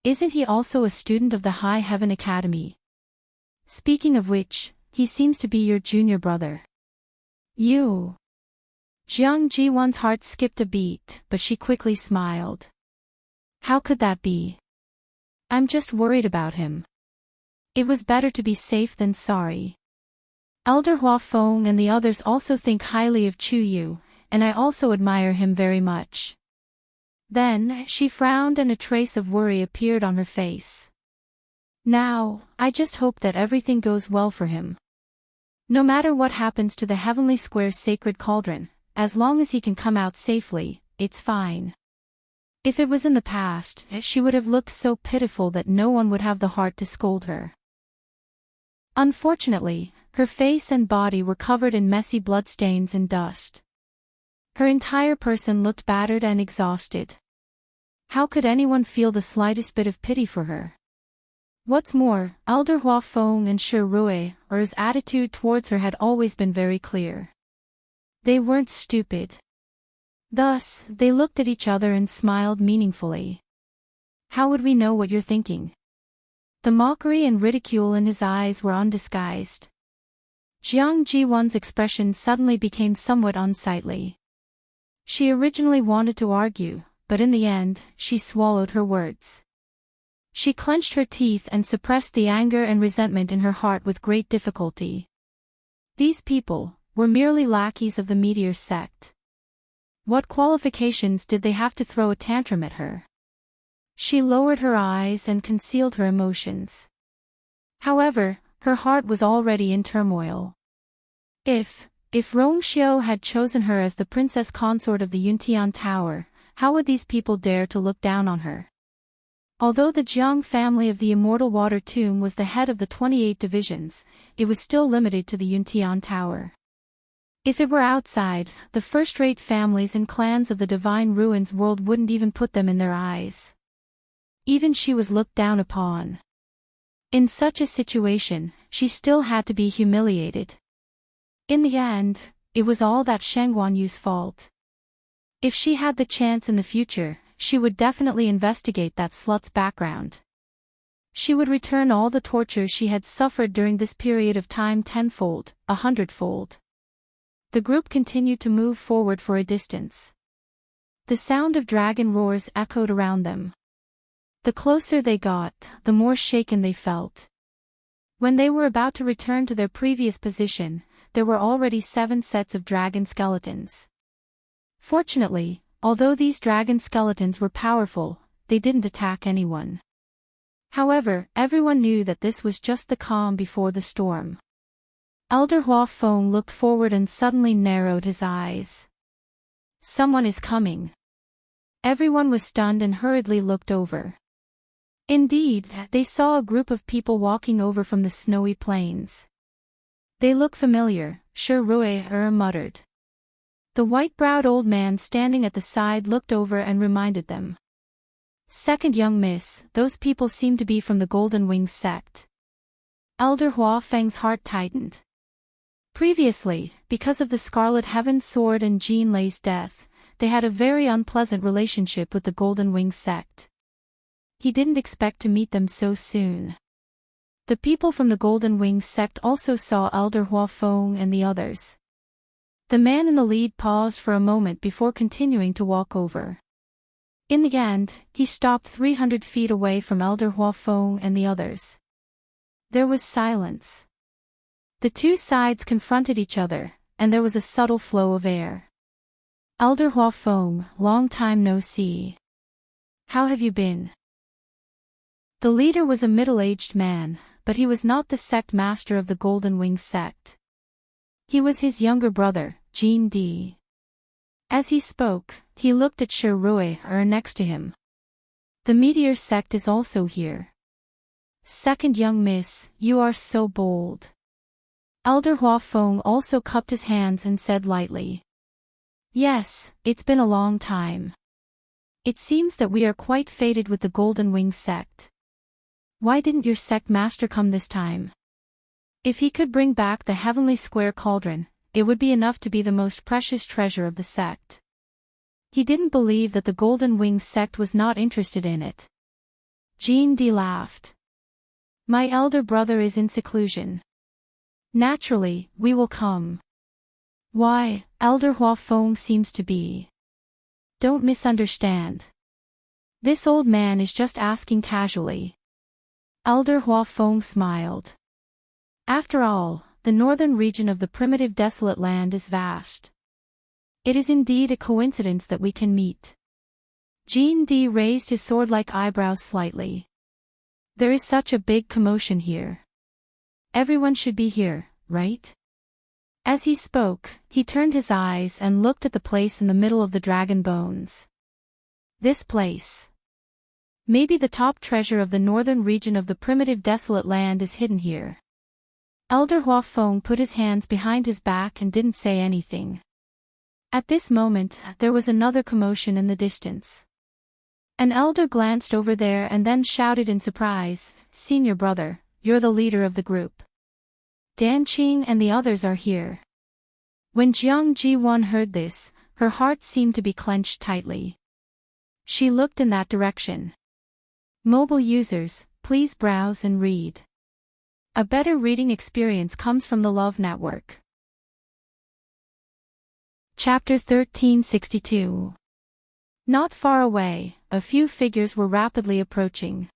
Isn't he also a student of the High Heaven Academy? Speaking of which, he seems to be your junior brother. You. Jiang Ji-won's heart skipped a beat, but she quickly smiled. How could that be? I'm just worried about him. It was better to be safe than sorry. Elder Hua Feng and the others also think highly of Chuyu, and I also admire him very much. Then, she frowned and a trace of worry appeared on her face. Now, I just hope that everything goes well for him. No matter what happens to the heavenly square sacred cauldron, as long as he can come out safely, it's fine. If it was in the past, she would have looked so pitiful that no one would have the heart to scold her. Unfortunately, her face and body were covered in messy bloodstains and dust. Her entire person looked battered and exhausted. How could anyone feel the slightest bit of pity for her? What's more, Elder Hua Feng and Shi Rui's attitude towards her had always been very clear. They weren't stupid. Thus, they looked at each other and smiled meaningfully. How would we know what you're thinking? The mockery and ridicule in his eyes were undisguised. Jiang Jiwan's expression suddenly became somewhat unsightly. She originally wanted to argue, but in the end, she swallowed her words. She clenched her teeth and suppressed the anger and resentment in her heart with great difficulty. These people were merely lackeys of the meteor sect. What qualifications did they have to throw a tantrum at her? She lowered her eyes and concealed her emotions. However, her heart was already in turmoil. If Rongxiu had chosen her as the princess consort of the Yuntian Tower, how would these people dare to look down on her? Although the Jiang family of the Immortal Water Tomb was the head of the 28 divisions, it was still limited to the Yuntian Tower. If it were outside, the first-rate families and clans of the Divine Ruins world wouldn't even put them in their eyes. Even she was looked down upon. In such a situation, she still had to be humiliated. In the end, it was all that Sheng Guanyu's fault. If she had the chance in the future, she would definitely investigate that slut's background. She would return all the torture she had suffered during this period of time tenfold, 100-fold. The group continued to move forward for a distance. The sound of dragon roars echoed around them. The closer they got, the more shaken they felt. When they were about to return to their previous position, there were already 7 sets of dragon skeletons. Fortunately, although these dragon skeletons were powerful, they didn't attack anyone. However, everyone knew that this was just the calm before the storm. Elder Hua Feng looked forward and suddenly narrowed his eyes. Someone is coming. Everyone was stunned and hurriedly looked over. Indeed, they saw a group of people walking over from the snowy plains. They look familiar, Shi Rui muttered. The white-browed old man standing at the side looked over and reminded them. Second young miss, those people seem to be from the Golden Wings sect. Elder Hua Feng's heart tightened. Previously, because of the Scarlet Heaven Sword and Jean Lei's death, they had a very unpleasant relationship with the Golden Wings sect. He didn't expect to meet them so soon. The people from the Golden Wings sect also saw Elder Hua Feng and the others. The man in the lead paused for a moment before continuing to walk over. In the end, he stopped 300 feet away from Elder Hua Feng and the others. There was silence. The two sides confronted each other, and there was a subtle flow of air. Elder Hua Feng, long time no see. How have you been? The leader was a middle-aged man, but he was not the sect master of the Golden Wings sect. He was his younger brother, Jean D. As he spoke, he looked at Shi Rui next to him. The meteor sect is also here. Second young miss, you are so bold. Elder Hua Feng also cupped his hands and said lightly. Yes, it's been a long time. It seems that we are quite fated with the Golden Wings sect. Why didn't your sect master come this time? If he could bring back the heavenly square cauldron, it would be enough to be the most precious treasure of the sect. He didn't believe that the Golden Wings sect was not interested in it. Jean D laughed. My elder brother is in seclusion. Naturally, we will come. Why, Elder Hua Feng seems to be. Don't misunderstand. This old man is just asking casually. Elder Hua Feng smiled. After all, the northern region of the primitive desolate land is vast. It is indeed a coincidence that we can meet. Jean D raised his sword-like eyebrows slightly. There is such a big commotion here. Everyone should be here, right? As he spoke, he turned his eyes and looked at the place in the middle of the dragon bones. This place. Maybe the top treasure of the northern region of the primitive desolate land is hidden here. Elder Hua Feng put his hands behind his back and didn't say anything. At this moment, there was another commotion in the distance. An elder glanced over there and then shouted in surprise, "Senior brother, you're the leader of the group. Dan Qing and the others are here." When Jiang Ji-won heard this, her heart seemed to be clenched tightly. She looked in that direction. Mobile users, please browse and read. A better reading experience comes from the Love Network. Chapter 1362. Not far away, a few figures were rapidly approaching.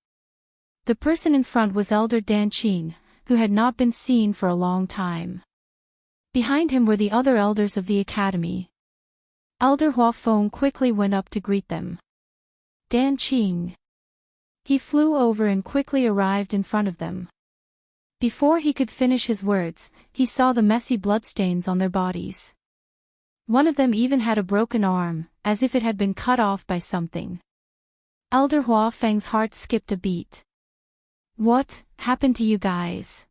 The person in front was Elder Dan Qing, who had not been seen for a long time. Behind him were the other elders of the academy. Elder Hua Feng quickly went up to greet them. Dan Qing. He flew over and quickly arrived in front of them. Before he could finish his words, he saw the messy bloodstains on their bodies. One of them even had a broken arm, as if it had been cut off by something. Elder Hua Feng's heart skipped a beat. What happened to you guys?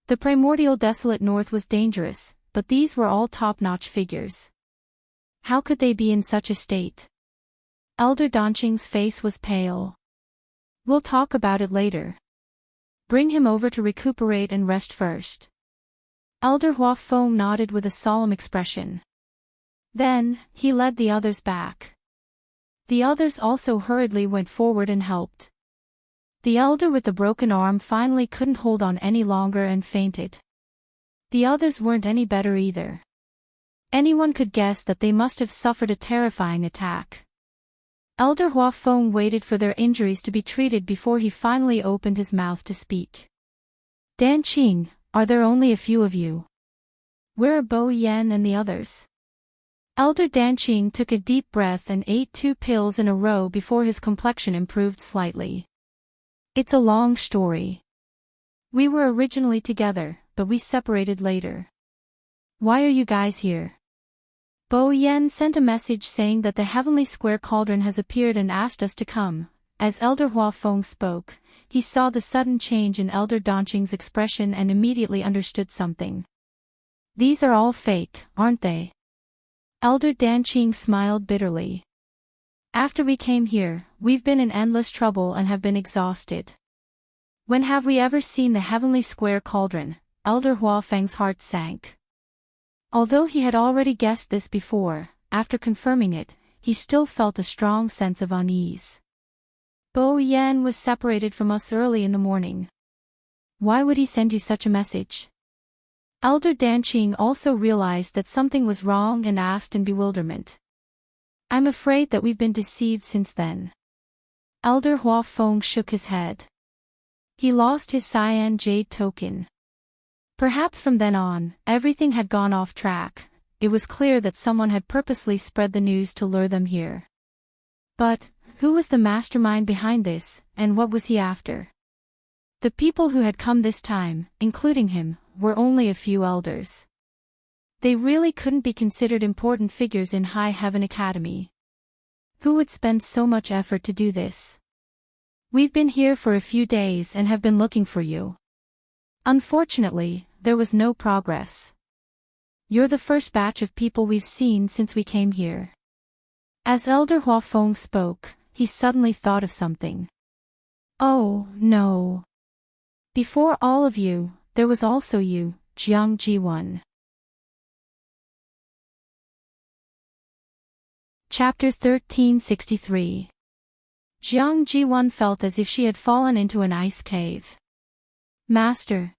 The primordial desolate north was dangerous, but these were all top-notch figures. How could they be in such a state? Elder Danqing's face was pale. We'll talk about it later. Bring him over to recuperate and rest first. Elder Hua Feng nodded with a solemn expression. Then, he led the others back. The others also hurriedly went forward and helped. The elder with the broken arm finally couldn't hold on any longer and fainted. The others weren't any better either. Anyone could guess that they must have suffered a terrifying attack. Elder Hua Feng waited for their injuries to be treated before he finally opened his mouth to speak. Dan Qing, are there only a few of you? Where are Bo Yan and the others? Elder Dan Qing took a deep breath and ate 2 pills in a row before his complexion improved slightly. It's a long story. We were originally together, but we separated later. Why are you guys here? Bo Yan sent a message saying that the heavenly square cauldron has appeared and asked us to come. As Elder Hua Feng spoke, he saw the sudden change in Elder Danqing's expression and immediately understood something. These are all fake, aren't they? Elder Dan Qing smiled bitterly. After we came here, we've been in endless trouble and have been exhausted. When have we ever seen the heavenly square cauldron? Elder Hua Feng's heart sank. Although he had already guessed this before, after confirming it, he still felt a strong sense of unease. Bo Yan was separated from us early in the morning. Why would he send you such a message? Elder Dan Qing also realized that something was wrong and asked in bewilderment. I'm afraid that we've been deceived since then. Elder Hua Feng shook his head. He lost his cyan jade token. Perhaps from then on, everything had gone off track. It was clear that someone had purposely spread the news to lure them here. But, who was the mastermind behind this, and what was he after? The people who had come this time, including him, were only a few elders. They really couldn't be considered important figures in High Heaven Academy. Who would spend so much effort to do this? We've been here for a few days and have been looking for you. Unfortunately, there was no progress. You're the first batch of people we've seen since we came here. As Elder Hua Feng spoke, he suddenly thought of something. Oh, no. Before all of you, there was also you, Jiang Ji-won. Chapter 1363. Jiang Ji-won felt as if she had fallen into an ice cave. Master.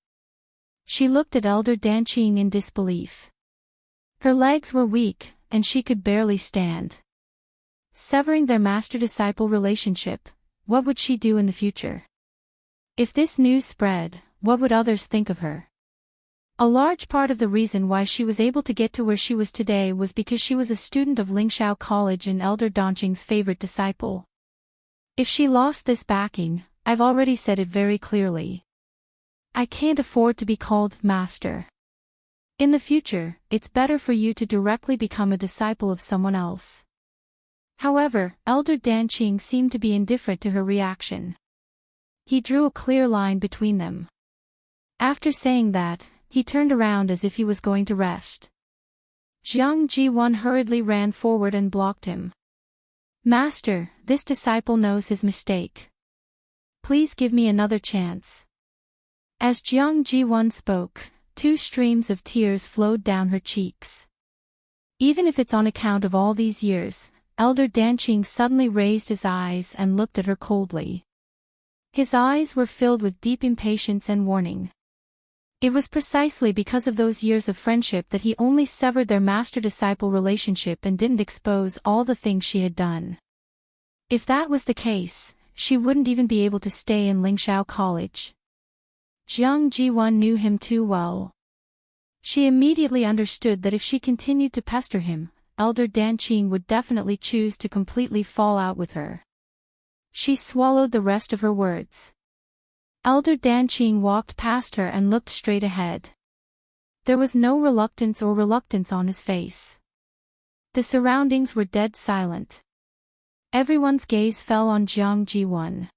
She looked at Elder Dan Qing in disbelief. Her legs were weak, and she could barely stand. Severing their master-disciple relationship, what would she do in the future? If this news spread, what would others think of her? A large part of the reason why she was able to get to where she was today was because she was a student of Lingxiao College and Elder Danqing's favorite disciple. If she lost this backing, I've already said it very clearly. I can't afford to be called master. In the future, it's better for you to directly become a disciple of someone else. However, Elder Dan Qing seemed to be indifferent to her reaction. He drew a clear line between them. After saying that, he turned around as if he was going to rest. Jiang Ji-won hurriedly ran forward and blocked him. Master, this disciple knows his mistake. Please give me another chance. As Jiang Ji-won spoke, 2 streams of tears flowed down her cheeks. Even if it's on account of all these years, Elder Danqing suddenly raised his eyes and looked at her coldly. His eyes were filled with deep impatience and warning. It was precisely because of those years of friendship that he only severed their master-disciple relationship and didn't expose all the things she had done. If that was the case, she wouldn't even be able to stay in Lingxiao College. Jiang Ji-won knew him too well. She immediately understood that if she continued to pester him, Elder Danqing would definitely choose to completely fall out with her. She swallowed the rest of her words. Elder Danqing walked past her and looked straight ahead. There was no reluctance on his face. The surroundings were dead silent. Everyone's gaze fell on Jiang Ji-won.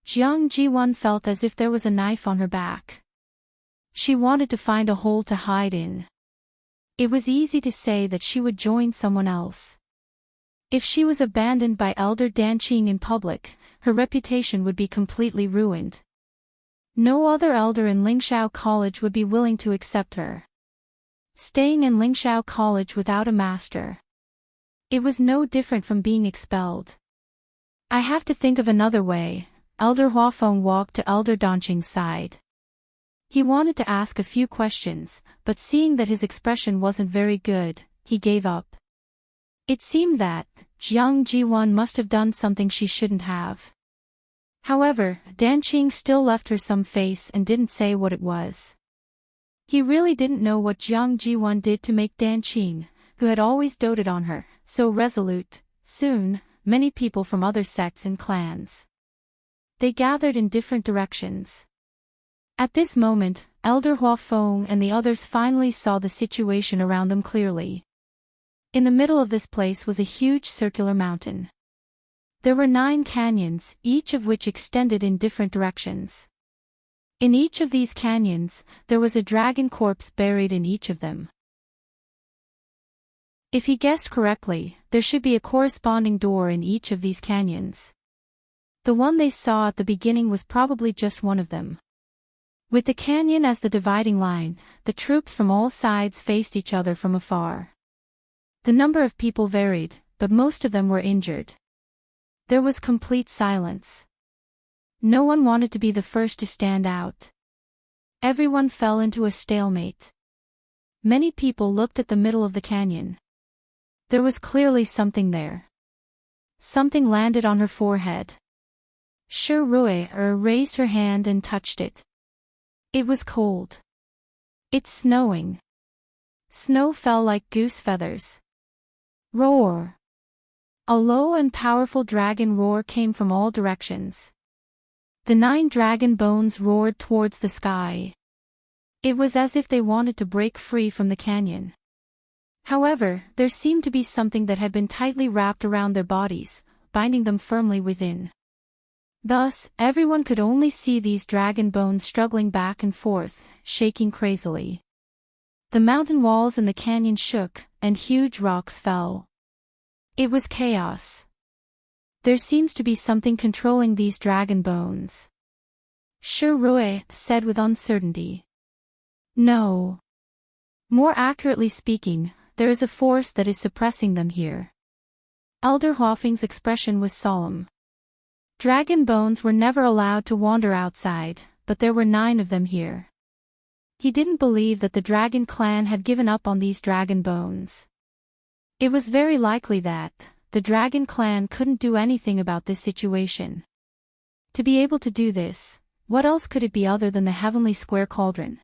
Jiang Ji-won felt as if there was a knife on her back. She wanted to find a hole to hide in. It was easy to say that she would join someone else. If she was abandoned by Elder Danqing in public, her reputation would be completely ruined. No other elder in Lingxiao College would be willing to accept her. Staying in Lingxiao College without a master. It was no different from being expelled. I have to think of another way. Elder Huafeng walked to Elder Danqing's side. He wanted to ask a few questions, but seeing that his expression wasn't very good, he gave up. It seemed that Jiang Ji-won must have done something she shouldn't have. However, Danqing still left her some face and didn't say what it was. He really didn't know what Jiang Ji-won did to make Danqing, who had always doted on her, so resolute. Soon, many people from other sects and clans. They gathered in different directions. At this moment, Elder Huafeng and the others finally saw the situation around them clearly. In the middle of this place was a huge circular mountain. There were 9 canyons, each of which extended in different directions. In each of these canyons, there was a dragon corpse buried in each of them. If he guessed correctly, there should be a corresponding door in each of these canyons. The one they saw at the beginning was probably just one of them. With the canyon as the dividing line, the troops from all sides faced each other from afar. The number of people varied, but most of them were injured. There was complete silence. No one wanted to be the first to stand out. Everyone fell into a stalemate. Many people looked at the middle of the canyon. There was clearly something there. Something landed on her forehead. Shi Rui raised her hand and touched it. It was cold. It's snowing. Snow fell like goose feathers. Roar! A low and powerful dragon roar came from all directions. The 9 dragon bones roared towards the sky. It was as if they wanted to break free from the canyon. However, there seemed to be something that had been tightly wrapped around their bodies, binding them firmly within. Thus, everyone could only see these dragon bones struggling back and forth, shaking crazily. The mountain walls in the canyon shook, and huge rocks fell. It was chaos. There seems to be something controlling these dragon bones. Shi Rui said with uncertainty. No. More accurately speaking, there is a force that is suppressing them here. Elder Huafeng's expression was solemn. Dragon bones were never allowed to wander outside, but there were 9 of them here. He didn't believe that the dragon clan had given up on these dragon bones. It was very likely that the dragon clan couldn't do anything about this situation. To be able to do this, what else could it be other than the heavenly square cauldron?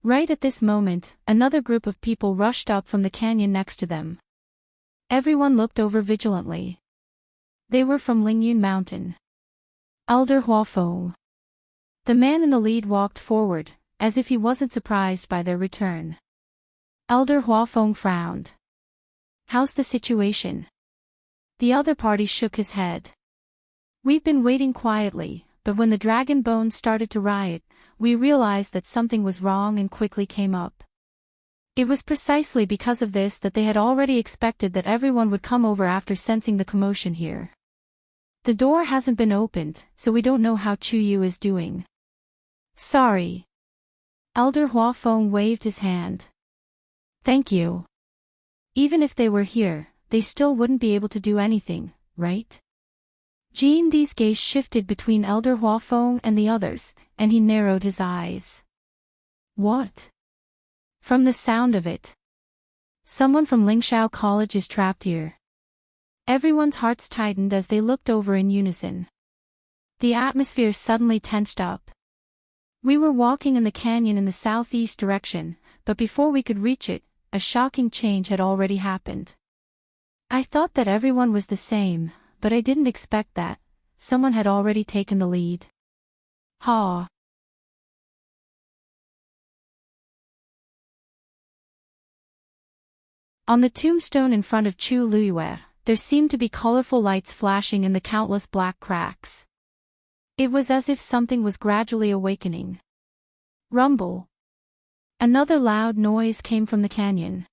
Right at this moment, another group of people rushed up from the canyon next to them. Everyone looked over vigilantly. They were from Lingyun Mountain. Elder Huafeng. The man in the lead walked forward, as if he wasn't surprised by their return. Elder Huafeng frowned. How's the situation? The other party shook his head. We've been waiting quietly, but when the dragon bones started to riot, we realized that something was wrong and quickly came up. It was precisely because of this that they had already expected that everyone would come over after sensing the commotion here. The door hasn't been opened, so we don't know how Chuyu is doing. Sorry. Elder Huafeng waved his hand. Thank you. Even if they were here, they still wouldn't be able to do anything, right? Jindi's gaze shifted between Elder Huafeng and the others, and he narrowed his eyes. What? From the sound of it. Someone from Lingshao College is trapped here. Everyone's hearts tightened as they looked over in unison. The atmosphere suddenly tensed up. We were walking in the canyon in the southeast direction, but before we could reach it, a shocking change had already happened. I thought that everyone was the same, but I didn't expect that. Someone had already taken the lead. Ha! On the tombstone in front of Chu Luyue, there seemed to be colorful lights flashing in the countless black cracks. It was as if something was gradually awakening. Rumble. Another loud noise came from the canyon.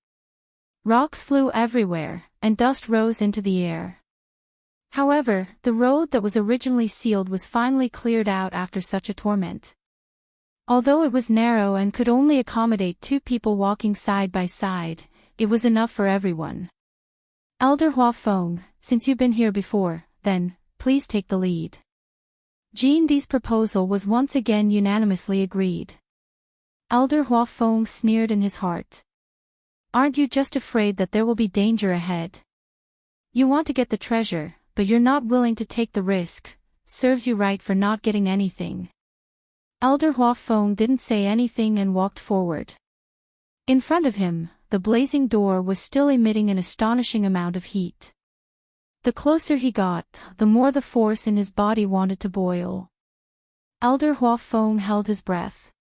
Rocks flew everywhere, and dust rose into the air. However, the road that was originally sealed was finally cleared out after such a torment. Although it was narrow and could only accommodate 2 people walking side by side, it was enough for everyone. Elder Huafeng, since you've been here before, then, please take the lead. Jindi's proposal was once again unanimously agreed. Elder Huafeng sneered in his heart. Aren't you just afraid that there will be danger ahead? You want to get the treasure, but you're not willing to take the risk. Serves you right for not getting anything. Elder Huafeng didn't say anything and walked forward. In front of him, the blazing door was still emitting an astonishing amount of heat. The closer he got, the more the force in his body wanted to boil. Elder Huafeng held his breath.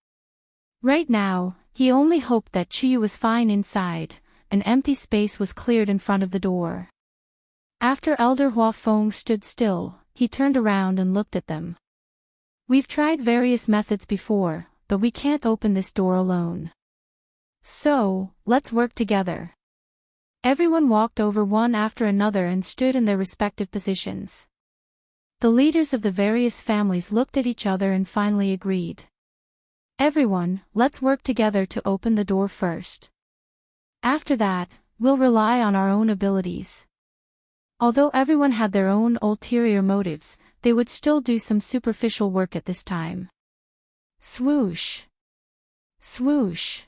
Right now, he only hoped that Chuyu was fine inside. An empty space was cleared in front of the door. After Elder Huafeng stood still, he turned around and looked at them. We've tried various methods before, but we can't open this door alone. So, let's work together. Everyone walked over one after another and stood in their respective positions. The leaders of the various families looked at each other and finally agreed. Everyone, let's work together to open the door first. After that, we'll rely on our own abilities. Although everyone had their own ulterior motives, they would still do some superficial work at this time. Swoosh! Swoosh!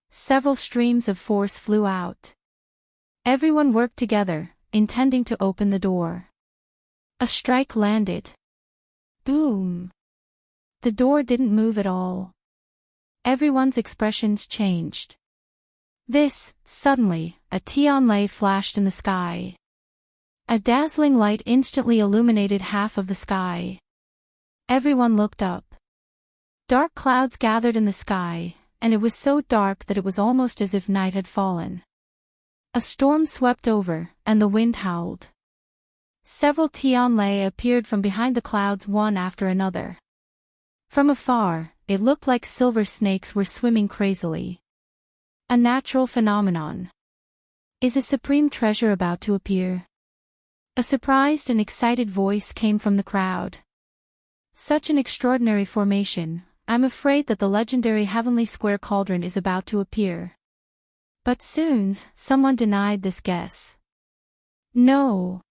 Several streams of force flew out. Everyone worked together, intending to open the door. A strike landed. Boom! The door didn't move at all. Everyone's expressions changed. Suddenly, a Tianlei flashed in the sky. A dazzling light instantly illuminated half of the sky. Everyone looked up. Dark clouds gathered in the sky, and it was so dark that it was almost as if night had fallen. A storm swept over, and the wind howled. Several Tianlei appeared from behind the clouds one after another. From afar, it looked like silver snakes were swimming crazily. A natural phenomenon. Is a supreme treasure about to appear? A surprised and excited voice came from the crowd. Such an extraordinary formation, I'm afraid that the legendary Heavenly Square Cauldron is about to appear. But soon, someone denied this guess. No.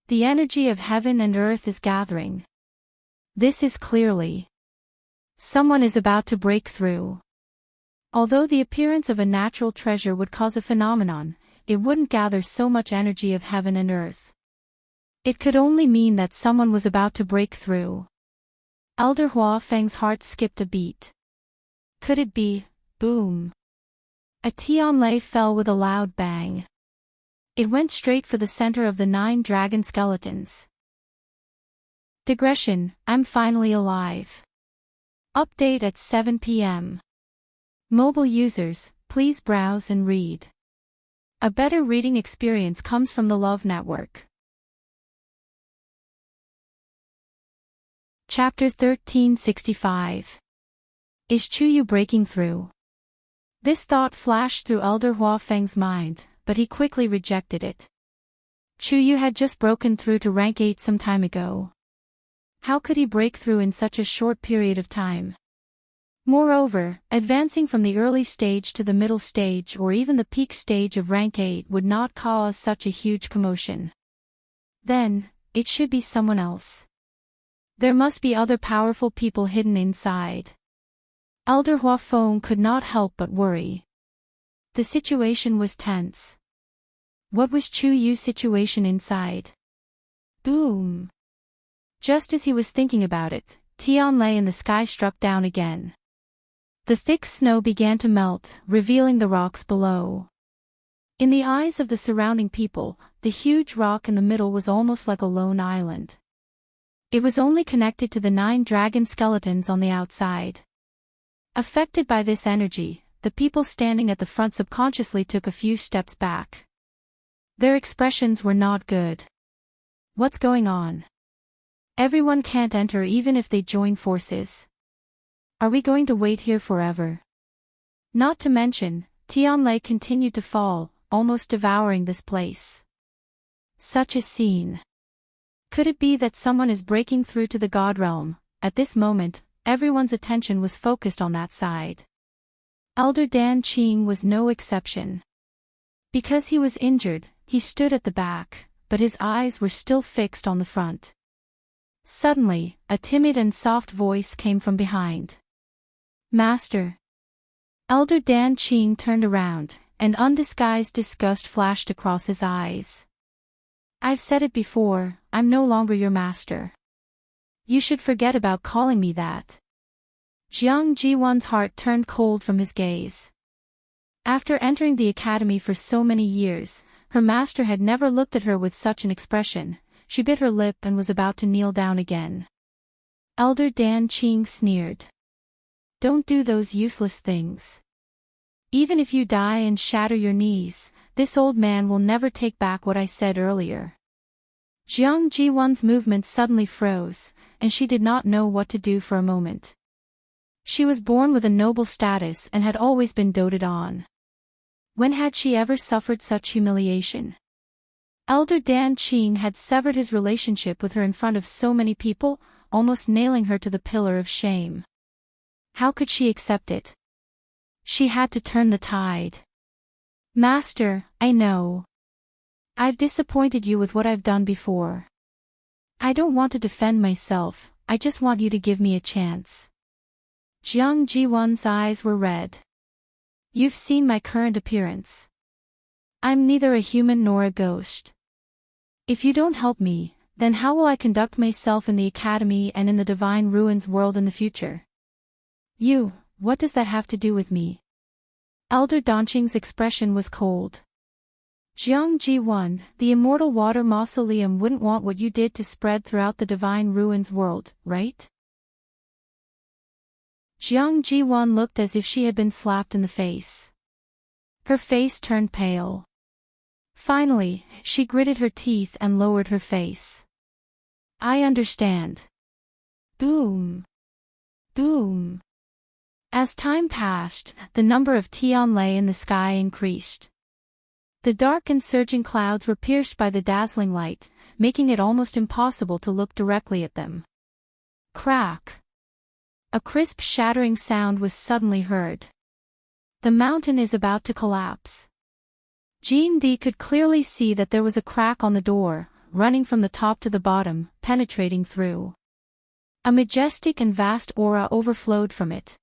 The energy of heaven and earth is gathering. This is clearly. Someone is about to break through. Although the appearance of a natural treasure would cause a phenomenon, it wouldn't gather so much energy of heaven and earth. It could only mean that someone was about to break through. Elder Huafeng's heart skipped a beat. Could it be? Boom. A Tianlei fell with a loud bang. It went straight for the center of the 9 dragon skeletons. Digression, I'm finally alive. Update at 7 p.m. Mobile users, please browse and read. A better reading experience comes from the Love Network. Chapter 1365. Is Chuyu breaking through? This thought flashed through Elder Hua Feng's mind, but he quickly rejected it. Chu Yu had just broken through to rank 8 some time ago. How could he break through in such a short period of time? Moreover, advancing from the early stage to the middle stage or even the peak stage of rank 8 would not cause such a huge commotion. Then, it should be someone else. There must be other powerful people hidden inside. Elder Hua Feng could not help but worry. The situation was tense. What was Chu Yu's situation inside? Boom! Just as he was thinking about it, Tianlei in the sky struck down again. The thick snow began to melt, revealing the rocks below. In the eyes of the surrounding people, the huge rock in the middle was almost like a lone island. It was only connected to the 9 dragon skeletons on the outside. Affected by this energy, the people standing at the front subconsciously took a few steps back. Their expressions were not good. What's going on? Everyone can't enter even if they join forces. Are we going to wait here forever? Not to mention, Tianlei continued to fall, almost devouring this place. Such a scene. Could it be that someone is breaking through to the God realm? At this moment, everyone's attention was focused on that side. Elder Dan Qing was no exception. Because he was injured, he stood at the back, but his eyes were still fixed on the front. Suddenly, a timid and soft voice came from behind. Master. Elder Dan Qing turned around, and undisguised disgust flashed across his eyes. I've said it before, I'm no longer your master. You should forget about calling me that. Jiang Jiwan's heart turned cold from his gaze. After entering the academy for so many years, her master had never looked at her with such an expression. She bit her lip and was about to kneel down again. Elder Dan Qing sneered. Don't do those useless things. Even if you die and shatter your knees, this old man will never take back what I said earlier. Jiang Jiwan's movements suddenly froze, and she did not know what to do for a moment. She was born with a noble status and had always been doted on. When had she ever suffered such humiliation? Elder Dan Qing had severed his relationship with her in front of so many people, almost nailing her to the pillar of shame. How could she accept it? She had to turn the tide. Master, I know. I've disappointed you with what I've done before. I don't want to defend myself, I just want you to give me a chance. Jiang Jiwan's eyes were red. You've seen my current appearance. I'm neither a human nor a ghost. If you don't help me, then how will I conduct myself in the academy and in the divine ruins world in the future? What does that have to do with me? Elder Danqing's expression was cold. Jiang Jiwan, the immortal water mausoleum wouldn't want what you did to spread throughout the divine ruins world, right? Jiang Jiwan looked as if she had been slapped in the face. Her face turned pale. Finally, she gritted her teeth and lowered her face. I understand. Boom. Boom. As time passed, the number of Tianlei in the sky increased. The dark and surging clouds were pierced by the dazzling light, making it almost impossible to look directly at them. Crack! A crisp shattering sound was suddenly heard. The mountain is about to collapse. Jean D could clearly see that there was a crack on the door, running from the top to the bottom, penetrating through. A majestic and vast aura overflowed from it.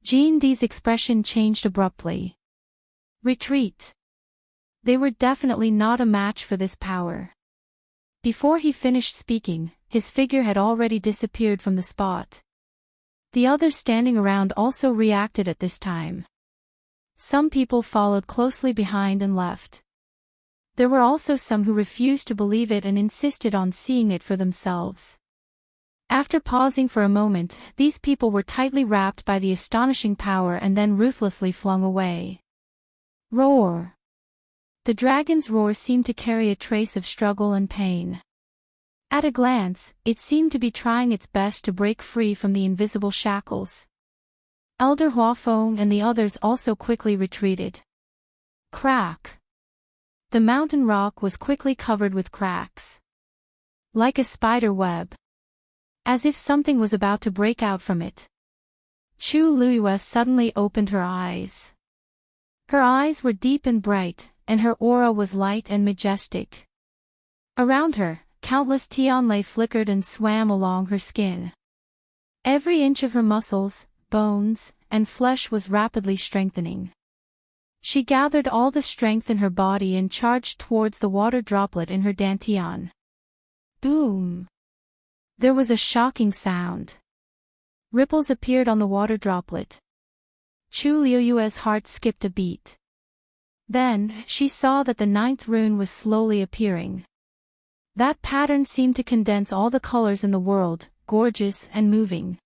Jean D's expression changed abruptly. Retreat. They were definitely not a match for this power. Before he finished speaking, his figure had already disappeared from the spot. The others standing around also reacted at this time. Some people followed closely behind and left. There were also some who refused to believe it and insisted on seeing it for themselves. After pausing for a moment, these people were tightly wrapped by the astonishing power and then ruthlessly flung away. Roar! The dragon's roar seemed to carry a trace of struggle and pain. At a glance, it seemed to be trying its best to break free from the invisible shackles. Elder Huafeng and the others also quickly retreated. Crack. The mountain rock was quickly covered with cracks. Like a spider web. As if something was about to break out from it. Chu Luiyue suddenly opened her eyes. Her eyes were deep and bright, and her aura was light and majestic. Around her, countless tianlei flickered and swam along her skin. Every inch of her muscles, bones, and flesh was rapidly strengthening. She gathered all the strength in her body and charged towards the water droplet in her dantian. Boom! There was a shocking sound. Ripples appeared on the water droplet. Chu Luiyue's heart skipped a beat. Then, she saw that the 9th rune was slowly appearing. That pattern seemed to condense all the colors in the world, gorgeous and moving.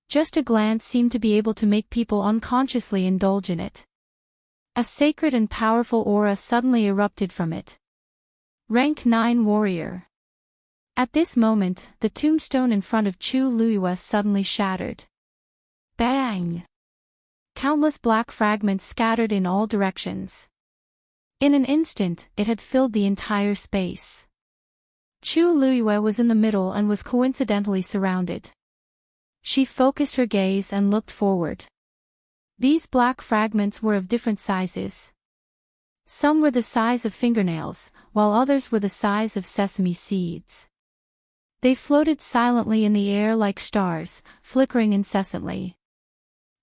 Just a glance seemed to be able to make people unconsciously indulge in it. A sacred and powerful aura suddenly erupted from it. Rank 9 warrior. At this moment, the tombstone in front of Chu Luiyue suddenly shattered. Bang! Countless black fragments scattered in all directions. In an instant, it had filled the entire space. Chu Luiyue was in the middle and was coincidentally surrounded. She focused her gaze and looked forward. These black fragments were of different sizes. Some were the size of fingernails, while others were the size of sesame seeds. They floated silently in the air like stars, flickering incessantly.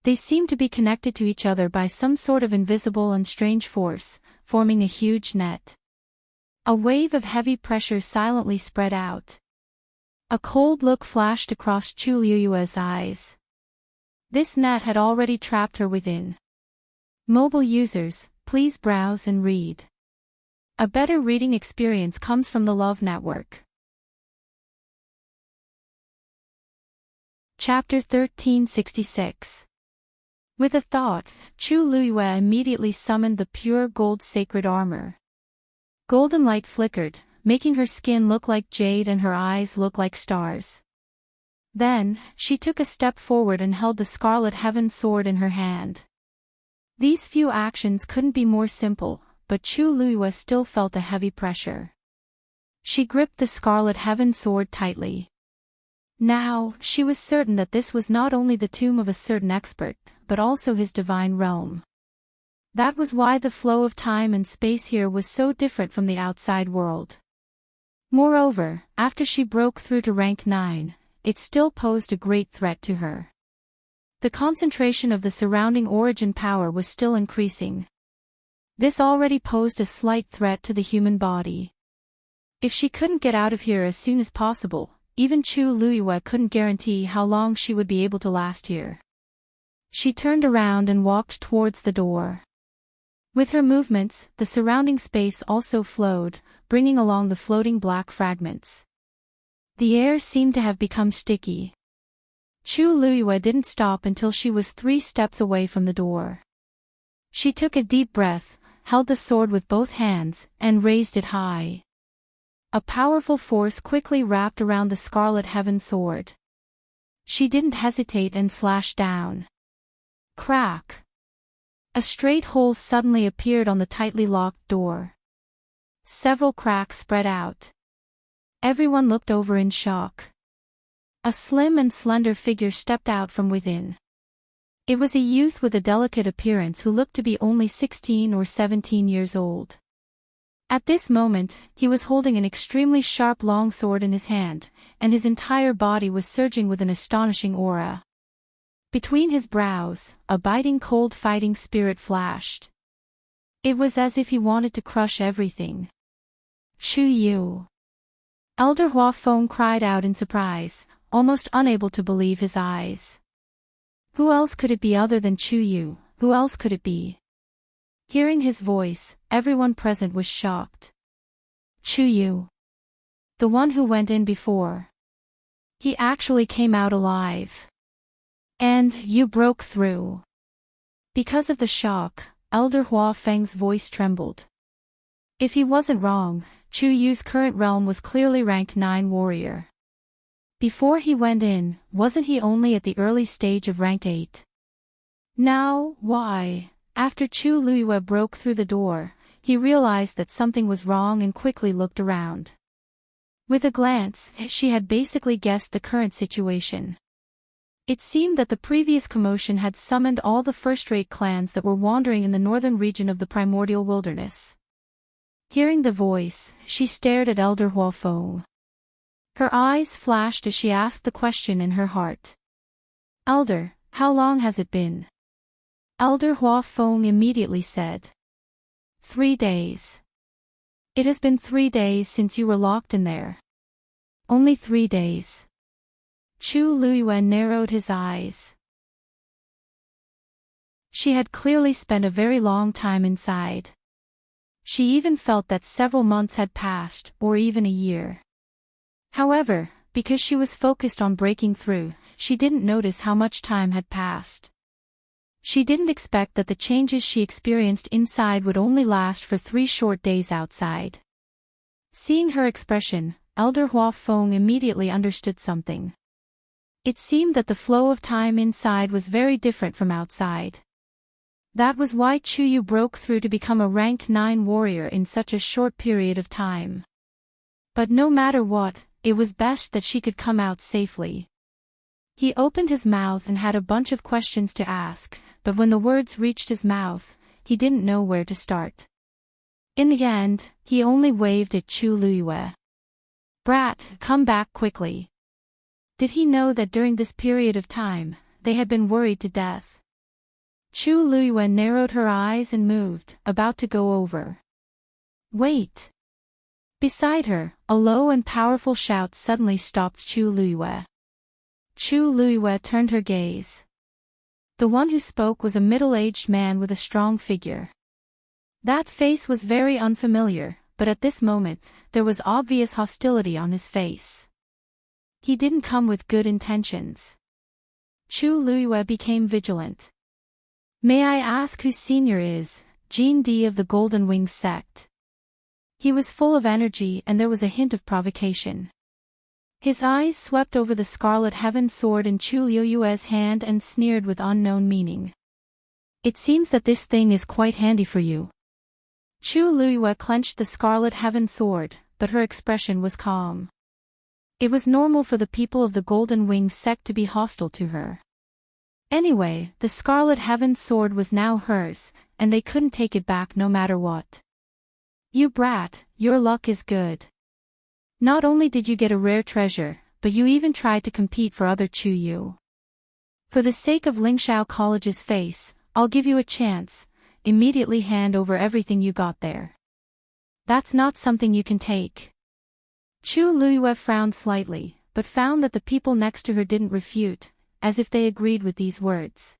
They seemed to be connected to each other by some sort of invisible and strange force, forming a huge net. A wave of heavy pressure silently spread out. A cold look flashed across Chu Luiyue's eyes. This net had already trapped her within. Mobile users, please browse and read. A better reading experience comes from the Love Network. Chapter 1366. With a thought, Chu Luiyue immediately summoned the pure gold sacred armor. Golden light flickered, making her skin look like jade and her eyes look like stars. Then, she took a step forward and held the Scarlet Heaven sword in her hand. These few actions couldn't be more simple, but Chu Luiyue still felt a heavy pressure. She gripped the Scarlet Heaven sword tightly. Now, she was certain that this was not only the tomb of a certain expert, but also his divine realm. That was why the flow of time and space here was so different from the outside world. Moreover, after she broke through to rank 9, it still posed a great threat to her. The concentration of the surrounding origin power was still increasing. This already posed a slight threat to the human body. If she couldn't get out of here as soon as possible, even Chu Luiyue couldn't guarantee how long she would be able to last here. She turned around and walked towards the door. With her movements, the surrounding space also flowed, bringing along the floating black fragments. The air seemed to have become sticky. Chu Luiyue didn't stop until she was 3 steps away from the door. She took a deep breath, held the sword with both hands, and raised it high. A powerful force quickly wrapped around the Scarlet Heaven sword. She didn't hesitate and slashed down. Crack! A straight hole suddenly appeared on the tightly locked door. Several cracks spread out. Everyone looked over in shock. A slim and slender figure stepped out from within. It was a youth with a delicate appearance who looked to be only 16 or 17 years old. At this moment, he was holding an extremely sharp long sword in his hand, and his entire body was surging with an astonishing aura. Between his brows, a biting cold fighting spirit flashed. It was as if he wanted to crush everything. Chu Yu! Elder Huafeng cried out in surprise, almost unable to believe his eyes. Who else could it be other than Chu Yu? Who else could it be? Hearing his voice, everyone present was shocked. Chu Yu. The one who went in before. He actually came out alive. And you broke through. Because of the shock, Elder Huafeng's voice trembled. If he wasn't wrong, Chu Yu's current realm was clearly rank 9 warrior. Before he went in, wasn't he only at the early stage of rank 8? Now, why? After Chu Luiyue broke through the door, he realized that something was wrong and quickly looked around. With a glance, she had basically guessed the current situation. It seemed that the previous commotion had summoned all the first-rate clans that were wandering in the northern region of the primordial wilderness. Hearing the voice, she stared at Elder Huafeng. Her eyes flashed as she asked the question in her heart. "Elder, how long has it been?" Elder Huafeng immediately said. 3 days. It has been 3 days since you were locked in there. Only 3 days. Chu Luiyue narrowed his eyes. She had clearly spent a very long time inside. She even felt that several months had passed, or even a year. However, because she was focused on breaking through, she didn't notice how much time had passed. She didn't expect that the changes she experienced inside would only last for 3 short days outside. Seeing her expression, Elder Huafeng immediately understood something. It seemed that the flow of time inside was very different from outside. That was why Chu Yu broke through to become a rank 9 warrior in such a short period of time. But no matter what, it was best that she could come out safely. He opened his mouth and had a bunch of questions to ask, but when the words reached his mouth, he didn't know where to start. In the end, he only waved at Chu Luiyue. "Brat, come back quickly." Did he know that during this period of time, they had been worried to death? Chu Luiyue narrowed her eyes and moved, about to go over. "Wait." Beside her, a low and powerful shout suddenly stopped Chu Luiyue. Chu Luiyue turned her gaze. The one who spoke was a middle-aged man with a strong figure. That face was very unfamiliar, but at this moment, there was obvious hostility on his face. He didn't come with good intentions. Chu Luiyue became vigilant. "May I ask who senior is?" Jean D of the Golden Wing sect. He was full of energy and there was a hint of provocation. His eyes swept over the scarlet heaven sword in Chu Luiyue's hand and sneered with unknown meaning. "It seems that this thing is quite handy for you." Chu Luiyue clenched the scarlet heaven sword, but her expression was calm. It was normal for the people of the Golden Wing sect to be hostile to her. Anyway, the Scarlet Heaven sword was now hers, and they couldn't take it back no matter what. "You brat, your luck is good. Not only did you get a rare treasure, but you even tried to compete for other Chu Yu. For the sake of Lingshao College's face, I'll give you a chance, immediately hand over everything you got there. That's not something you can take." Chu Luiyue frowned slightly, but found that the people next to her didn't refute, as if they agreed with these words.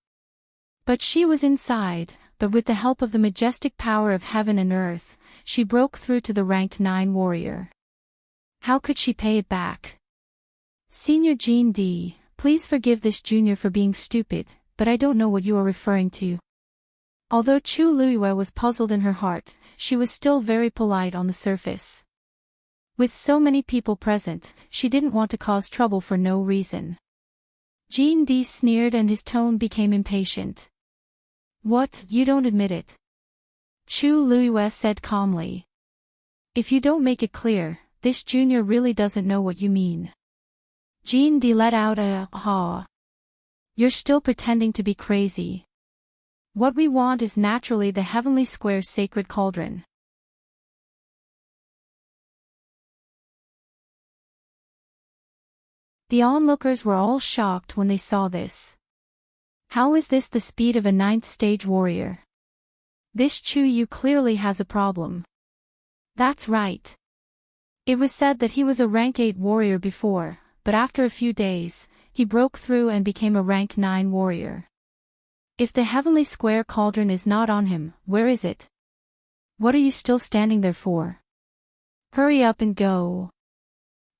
But she was inside, but with the help of the majestic power of heaven and earth, she broke through to the rank 9 warrior. How could she pay it back? "Senior Jean D, please forgive this junior for being stupid, but I don't know what you are referring to." Although Chu Luiyue was puzzled in her heart, she was still very polite on the surface. With so many people present, she didn't want to cause trouble for no reason. Jean D sneered and his tone became impatient. "What, you don't admit it?" Chu Luiyue said calmly. "If you don't make it clear, this junior really doesn't know what you mean." Jean D let out a "ha." "You're still pretending to be crazy. What we want is naturally the Heavenly Square's sacred cauldron." The onlookers were all shocked when they saw this. How is this the speed of a 9th stage warrior? This Chu Yu clearly has a problem. That's right. It was said that he was a rank 8 warrior before, but after a few days, he broke through and became a rank 9 warrior. If the Heavenly Square cauldron is not on him, where is it? What are you still standing there for? Hurry up and go.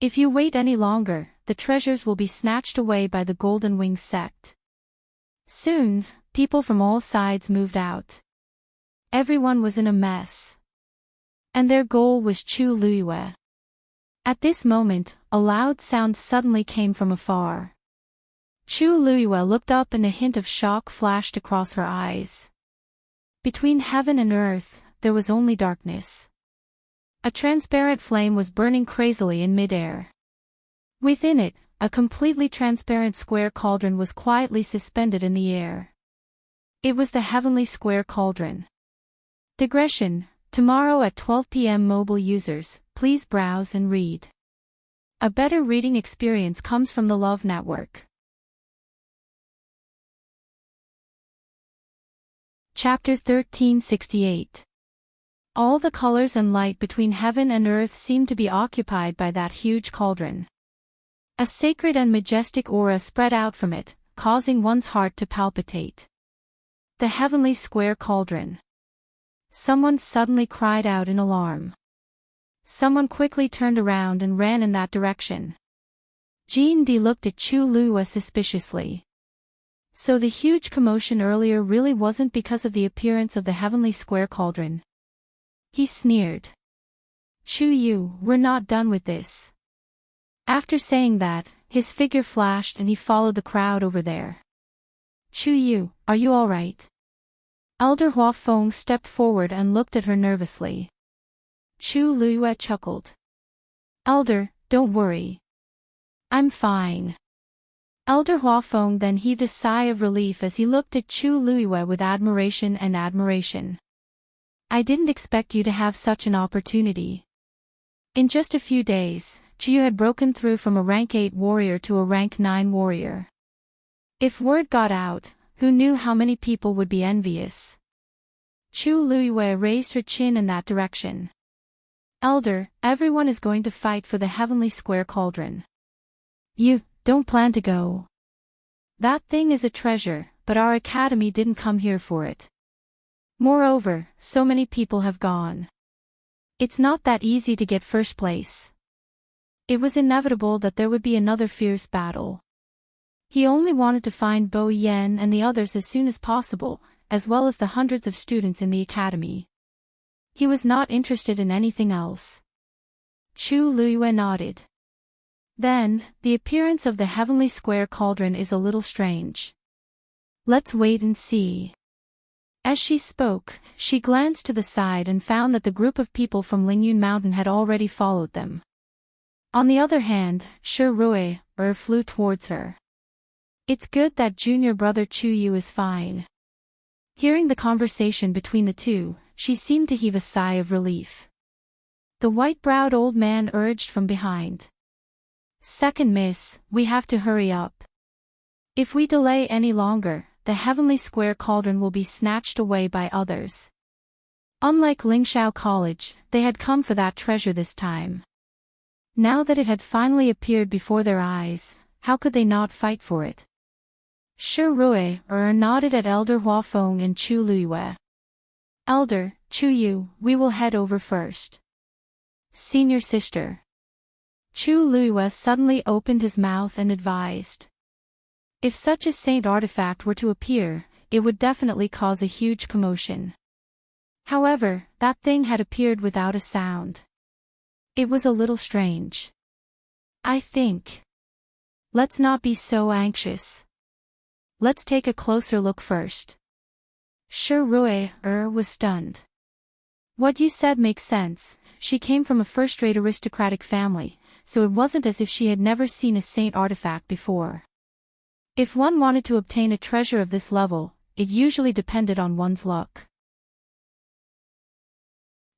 If you wait any longer, the treasures will be snatched away by the Golden Wing sect. Soon, people from all sides moved out. Everyone was in a mess. And their goal was Chu Luiyue. At this moment, a loud sound suddenly came from afar. Chu Luiyue looked up and a hint of shock flashed across her eyes. Between heaven and earth, there was only darkness. A transparent flame was burning crazily in midair. Within it, a completely transparent square cauldron was quietly suspended in the air. It was the heavenly square cauldron. Digression: tomorrow at 12 p.m. Mobile users, please browse and read. A better reading experience comes from the Love Network. Chapter 1368. All the colors and light between heaven and earth seemed to be occupied by that huge cauldron. A sacred and majestic aura spread out from it, causing one's heart to palpitate. The heavenly square cauldron. Someone suddenly cried out in alarm. Someone quickly turned around and ran in that direction. Jean D looked at Chu Luiyue suspiciously. So the huge commotion earlier really wasn't because of the appearance of the heavenly square cauldron. He sneered. Chu Yu, we're not done with this. After saying that, his figure flashed and he followed the crowd over there. Chu Yu, are you alright? Elder Hua Feng stepped forward and looked at her nervously. Chu Luiyue chuckled. Elder, don't worry. I'm fine. Elder Hua Feng then heaved a sigh of relief as he looked at Chu Luiyue with admiration. I didn't expect you to have such an opportunity. In just a few days, Chu had broken through from a rank 8 warrior to a rank 9 warrior. If word got out, who knew how many people would be envious? Chu Luiyue raised her chin in that direction. Elder, everyone is going to fight for the heavenly square cauldron. You don't plan to go. That thing is a treasure, but our academy didn't come here for it. Moreover, so many people have gone. It's not that easy to get first place. It was inevitable that there would be another fierce battle. He only wanted to find Bo Yan and the others as soon as possible, as well as the hundreds of students in the academy. He was not interested in anything else. Chu Luiyue nodded. Then, the appearance of the heavenly square cauldron is a little strange. Let's wait and see. As she spoke, she glanced to the side and found that the group of people from Lingyun Mountain had already followed them. On the other hand, Shi Rui flew towards her. It's good that junior brother Chu Yu is fine. Hearing the conversation between the two, she seemed to heave a sigh of relief. The white-browed old man urged from behind. Second miss, we have to hurry up. If we delay any longer, the heavenly square cauldron will be snatched away by others. Unlike Lingshao College, they had come for that treasure this time. Now that it had finally appeared before their eyes, how could they not fight for it? Shi Rui nodded at Elder Hua Feng and Chu Luiyue. Elder, Chu Yu, we will head over first. Senior sister. Chu Luiyue suddenly opened his mouth and advised. If such a saint artifact were to appear, it would definitely cause a huge commotion. However, that thing had appeared without a sound. It was a little strange. I think. Let's not be so anxious. Let's take a closer look first. Shi Rui was stunned. What you said makes sense. She came from a first-rate aristocratic family, so it wasn't as if she had never seen a saint artifact before. If one wanted to obtain a treasure of this level, it usually depended on one's luck.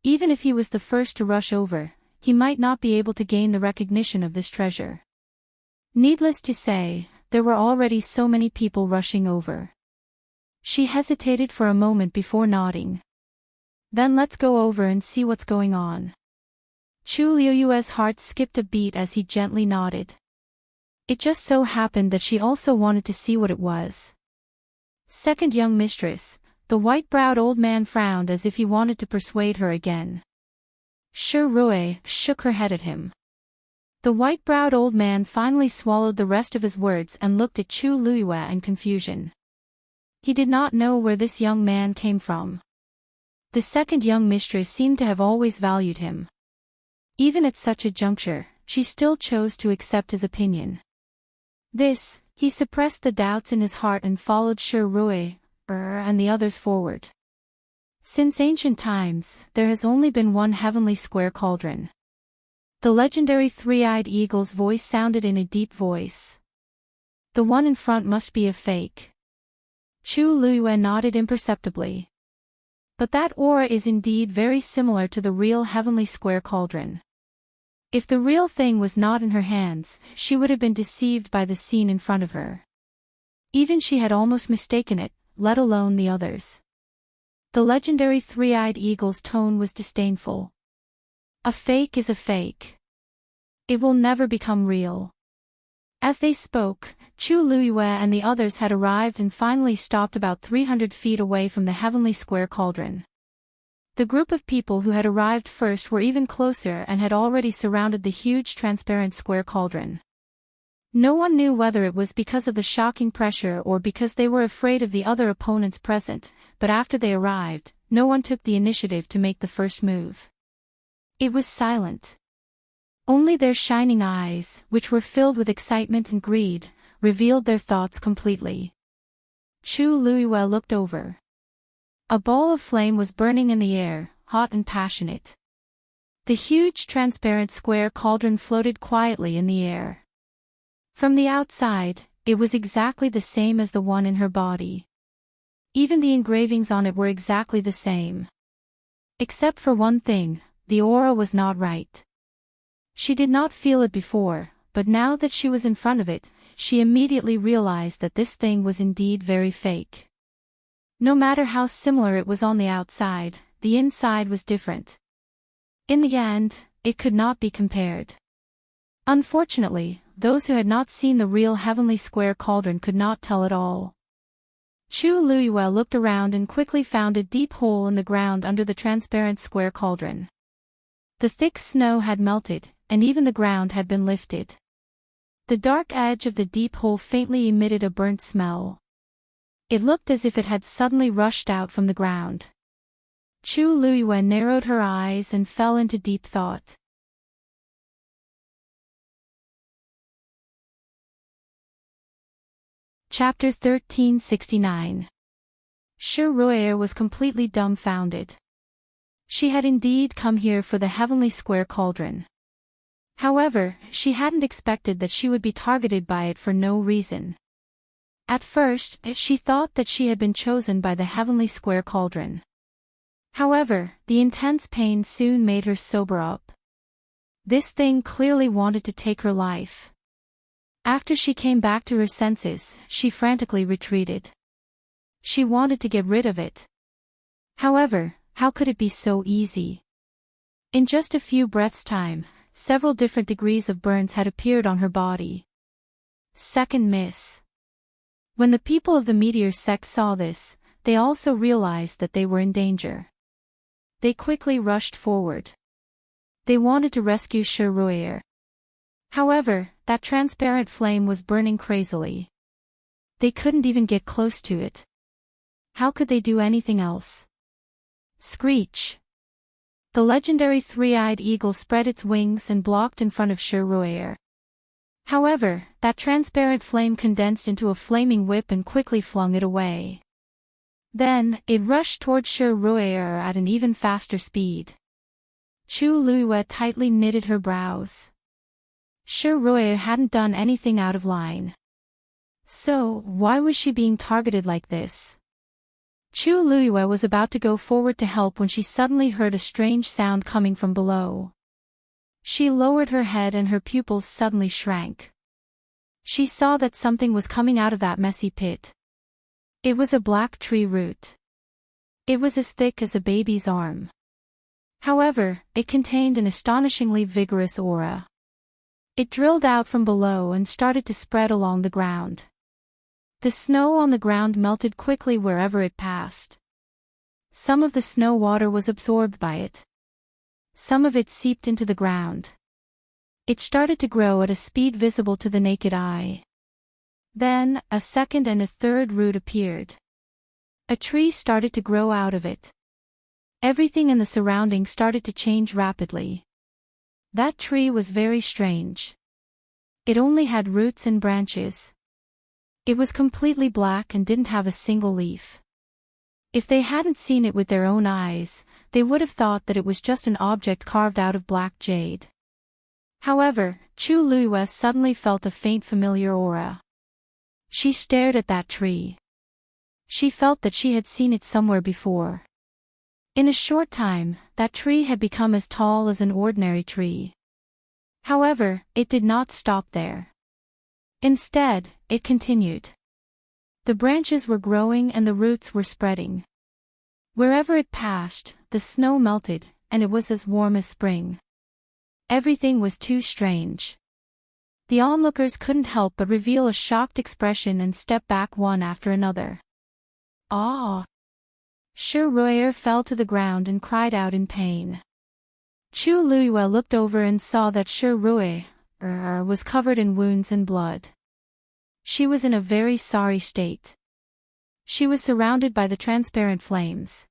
Even if he was the first to rush over, he might not be able to gain the recognition of this treasure. Needless to say, there were already so many people rushing over. She hesitated for a moment before nodding. Then let's go over and see what's going on. Chu Luiyue's heart skipped a beat as he gently nodded. It just so happened that she also wanted to see what it was. Second young mistress, the white-browed old man frowned as if he wanted to persuade her again. Shi Rui shook her head at him. The white-browed old man finally swallowed the rest of his words and looked at Chu Luiyue in confusion. He did not know where this young man came from. The second young mistress seemed to have always valued him. Even at such a juncture, she still chose to accept his opinion. This, He suppressed the doubts in his heart and followed Shirui and the others forward. Since ancient times, there has only been one heavenly square cauldron. The legendary three-eyed eagle's voice sounded in a deep voice. The one in front must be a fake. Chu Luiyue nodded imperceptibly. But that aura is indeed very similar to the real heavenly square cauldron. If the real thing was not in her hands, she would have been deceived by the scene in front of her. Even she had almost mistaken it, let alone the others. The legendary three-eyed eagle's tone was disdainful. A fake is a fake. It will never become real. As they spoke, Chu Luiyue and the others had arrived and finally stopped about 300 feet away from the heavenly square cauldron. The group of people who had arrived first were even closer and had already surrounded the huge transparent square cauldron. No one knew whether it was because of the shocking pressure or because they were afraid of the other opponents present, but after they arrived, no one took the initiative to make the first move. It was silent. Only their shining eyes, which were filled with excitement and greed, revealed their thoughts completely. Chu Luiyue looked over. A ball of flame was burning in the air, hot and passionate. The huge transparent square cauldron floated quietly in the air. From the outside, it was exactly the same as the one in her body. Even the engravings on it were exactly the same. Except for one thing, the aura was not right. She did not feel it before, but now that she was in front of it, she immediately realized that this thing was indeed very fake. No matter how similar it was on the outside, the inside was different. In the end, it could not be compared. Unfortunately, those who had not seen the real heavenly square cauldron could not tell at all. Chu Luiyue looked around and quickly found a deep hole in the ground under the transparent square cauldron. The thick snow had melted, and even the ground had been lifted. The dark edge of the deep hole faintly emitted a burnt smell. It looked as if it had suddenly rushed out from the ground. Chu Luiyue narrowed her eyes and fell into deep thought. Chapter 1369. Shirui was completely dumbfounded. She had indeed come here for the heavenly square cauldron. However, she hadn't expected that she would be targeted by it for no reason. At first, she thought that she had been chosen by the heavenly square cauldron. However, the intense pain soon made her sober up. This thing clearly wanted to take her life. After she came back to her senses, she frantically retreated. She wanted to get rid of it. However, how could it be so easy? In just a few breaths' time, several different degrees of burns had appeared on her body. Second miss. When the people of the meteor sect saw this, they also realized that they were in danger. They quickly rushed forward. They wanted to rescue Shirui. However, that transparent flame was burning crazily. They couldn't even get close to it. How could they do anything else? Screech! The legendary three-eyed eagle spread its wings and blocked in front of Shirui. However, that transparent flame condensed into a flaming whip and quickly flung it away. Then, it rushed toward Shirui at an even faster speed. Chu Luiyue tightly knitted her brows. Shirui hadn't done anything out of line. So, why was she being targeted like this? Chu Luiyue was about to go forward to help when she suddenly heard a strange sound coming from below. She lowered her head and her pupils suddenly shrank. She saw that something was coming out of that messy pit. It was a black tree root. It was as thick as a baby's arm. However, it contained an astonishingly vigorous aura. It drilled out from below and started to spread along the ground. The snow on the ground melted quickly wherever it passed. Some of the snow water was absorbed by it. Some of it seeped into the ground. It started to grow at a speed visible to the naked eye. Then, a second and a third root appeared. A tree started to grow out of it. Everything in the surroundings started to change rapidly. That tree was very strange. It only had roots and branches. It was completely black and didn't have a single leaf. If they hadn't seen it with their own eyes, they would have thought that it was just an object carved out of black jade. However, Chu Luiyue suddenly felt a faint familiar aura. She stared at that tree. She felt that she had seen it somewhere before. In a short time, that tree had become as tall as an ordinary tree. However, it did not stop there. Instead, it continued. The branches were growing and the roots were spreading. Wherever it passed, the snow melted, and it was as warm as spring. Everything was too strange. The onlookers couldn't help but reveal a shocked expression and step back one after another. Ah! Shi Ruier fell to the ground and cried out in pain. Chu Luiyue looked over and saw that Shi Ruier was covered in wounds and blood. She was in a very sorry state. She was surrounded by the transparent flames.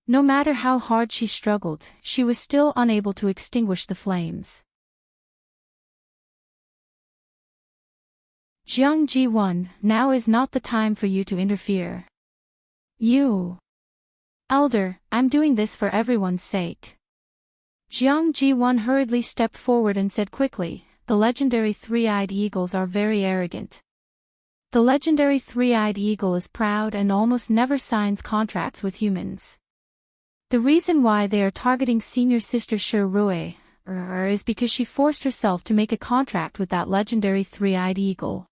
No matter how hard she struggled, she was still unable to extinguish the flames. Jiang Ji1, now is not the time for you to interfere. You. Elder, I'm doing this for everyone's sake. Jiang Ji1 hurriedly stepped forward and said quickly, the legendary three-eyed eagles are very arrogant. The legendary three-eyed eagle is proud and almost never signs contracts with humans. The reason why they are targeting senior sister Shi Ruier is because she forced herself to make a contract with that legendary three-eyed eagle.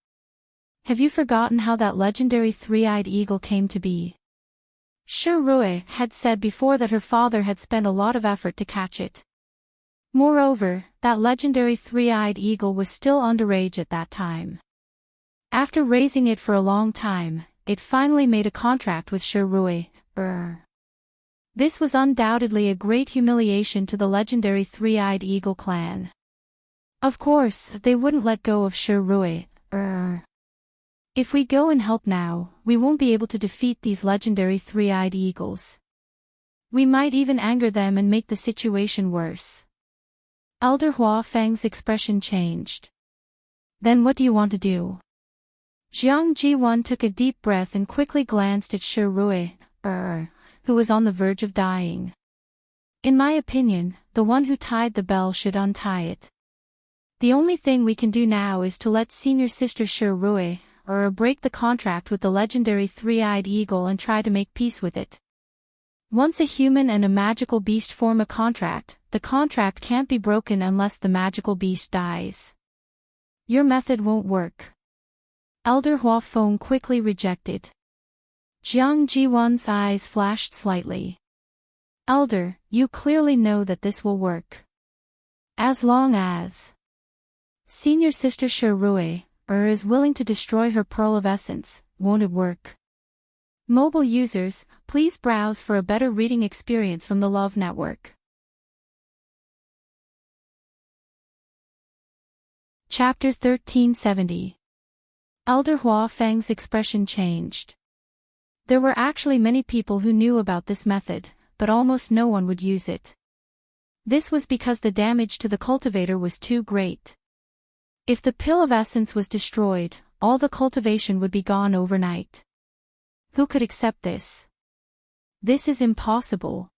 Have you forgotten how that legendary three-eyed eagle came to be? Shi Ruier had said before that her father had spent a lot of effort to catch it. Moreover, that legendary three-eyed eagle was still underage at that time. After raising it for a long time, it finally made a contract with Shi Ruier. This was undoubtedly a great humiliation to the legendary three-eyed eagle clan. Of course, they wouldn't let go of Shi Ruier. If we go and help now, we won't be able to defeat these legendary three-eyed eagles. We might even anger them and make the situation worse. Elder Hua Feng's expression changed. Then what do you want to do? Jiang Ji1 took a deep breath and quickly glanced at Shi Ruier, who was on the verge of dying. In my opinion, the one who tied the bell should untie it. The only thing we can do now is to let senior sister Shi Ruier break the contract with the legendary three-eyed eagle and try to make peace with it. Once a human and a magical beast form a contract, the contract can't be broken unless the magical beast dies. Your method won't work. Elder Hua Feng quickly rejected. Jiang Ji1's eyes flashed slightly. Elder, you clearly know that this will work. As long as senior sister Shi Ruier is willing to destroy her pearl of essence, won't it work? Mobile users, please browse for a better reading experience from the Love Network. Chapter 1370. Elder Hua Feng's expression changed. There were actually many people who knew about this method, but almost no one would use it. This was because the damage to the cultivator was too great. If the pill of essence was destroyed, all the cultivation would be gone overnight. Who could accept this? This is impossible.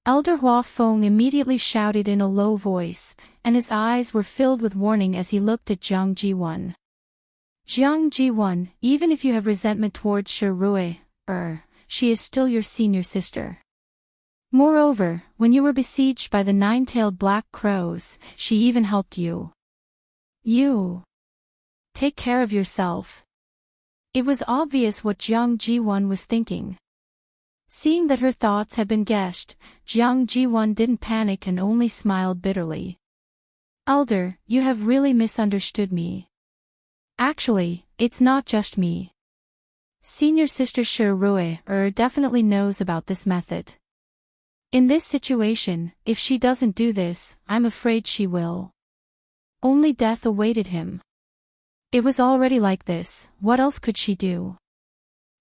Elder Hua Feng immediately shouted in a low voice, and his eyes were filled with warning as he looked at Jiang Ji1. Jiang Ji1, even if you have resentment towards Shi Ruier, she is still your senior sister. Moreover, when you were besieged by the nine-tailed black crows, she even helped you. You. Take care of yourself. It was obvious what Jiang Ji1 was thinking. Seeing that her thoughts had been guessed, Jiang Ji1 didn't panic and only smiled bitterly. Elder, you have really misunderstood me. Actually, it's not just me. Senior sister Shi Ruier definitely knows about this method. In this situation, if she doesn't do this, I'm afraid she will. Only death awaited him. It was already like this, what else could she do?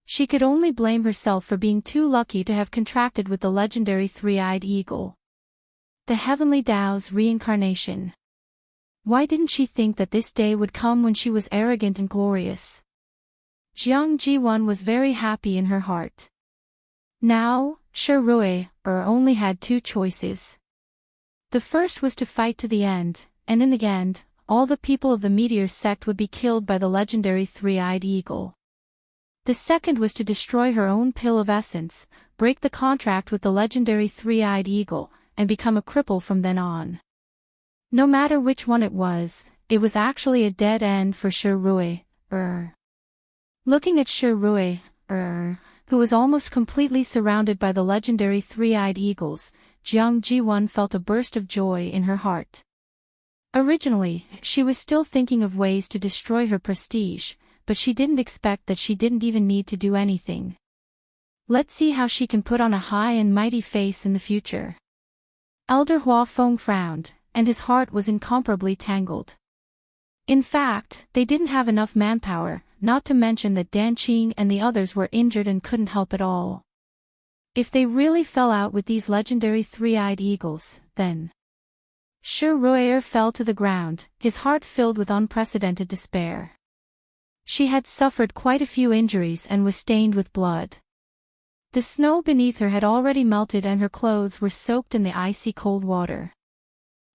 She could only blame herself for being too lucky to have contracted with the legendary three-eyed eagle. The heavenly Tao's reincarnation. Why didn't she think that this day would come when she was arrogant and glorious? Jiang Ji-won was very happy in her heart. Now, Shi Rui only had two choices. The first was to fight to the end, and in the end, all the people of the meteor sect would be killed by the legendary three-eyed eagle. The second was to destroy her own pill of essence, break the contract with the legendary three-eyed eagle, and become a cripple from then on. No matter which one it was actually a dead end for Shi Rui. Looking at Shi Rui, who was almost completely surrounded by the legendary three-eyed eagles, Jiang Ji-won felt a burst of joy in her heart. Originally, she was still thinking of ways to destroy her prestige, but she didn't expect that she didn't even need to do anything. Let's see how she can put on a high and mighty face in the future. Elder Hua Feng frowned, and his heart was incomparably tangled. In fact, they didn't have enough manpower, not to mention that Dan Qing and the others were injured and couldn't help at all. If they really fell out with these legendary three-eyed eagles, then Shi Rui fell to the ground, his heart filled with unprecedented despair. She had suffered quite a few injuries and was stained with blood. The snow beneath her had already melted and her clothes were soaked in the icy cold water.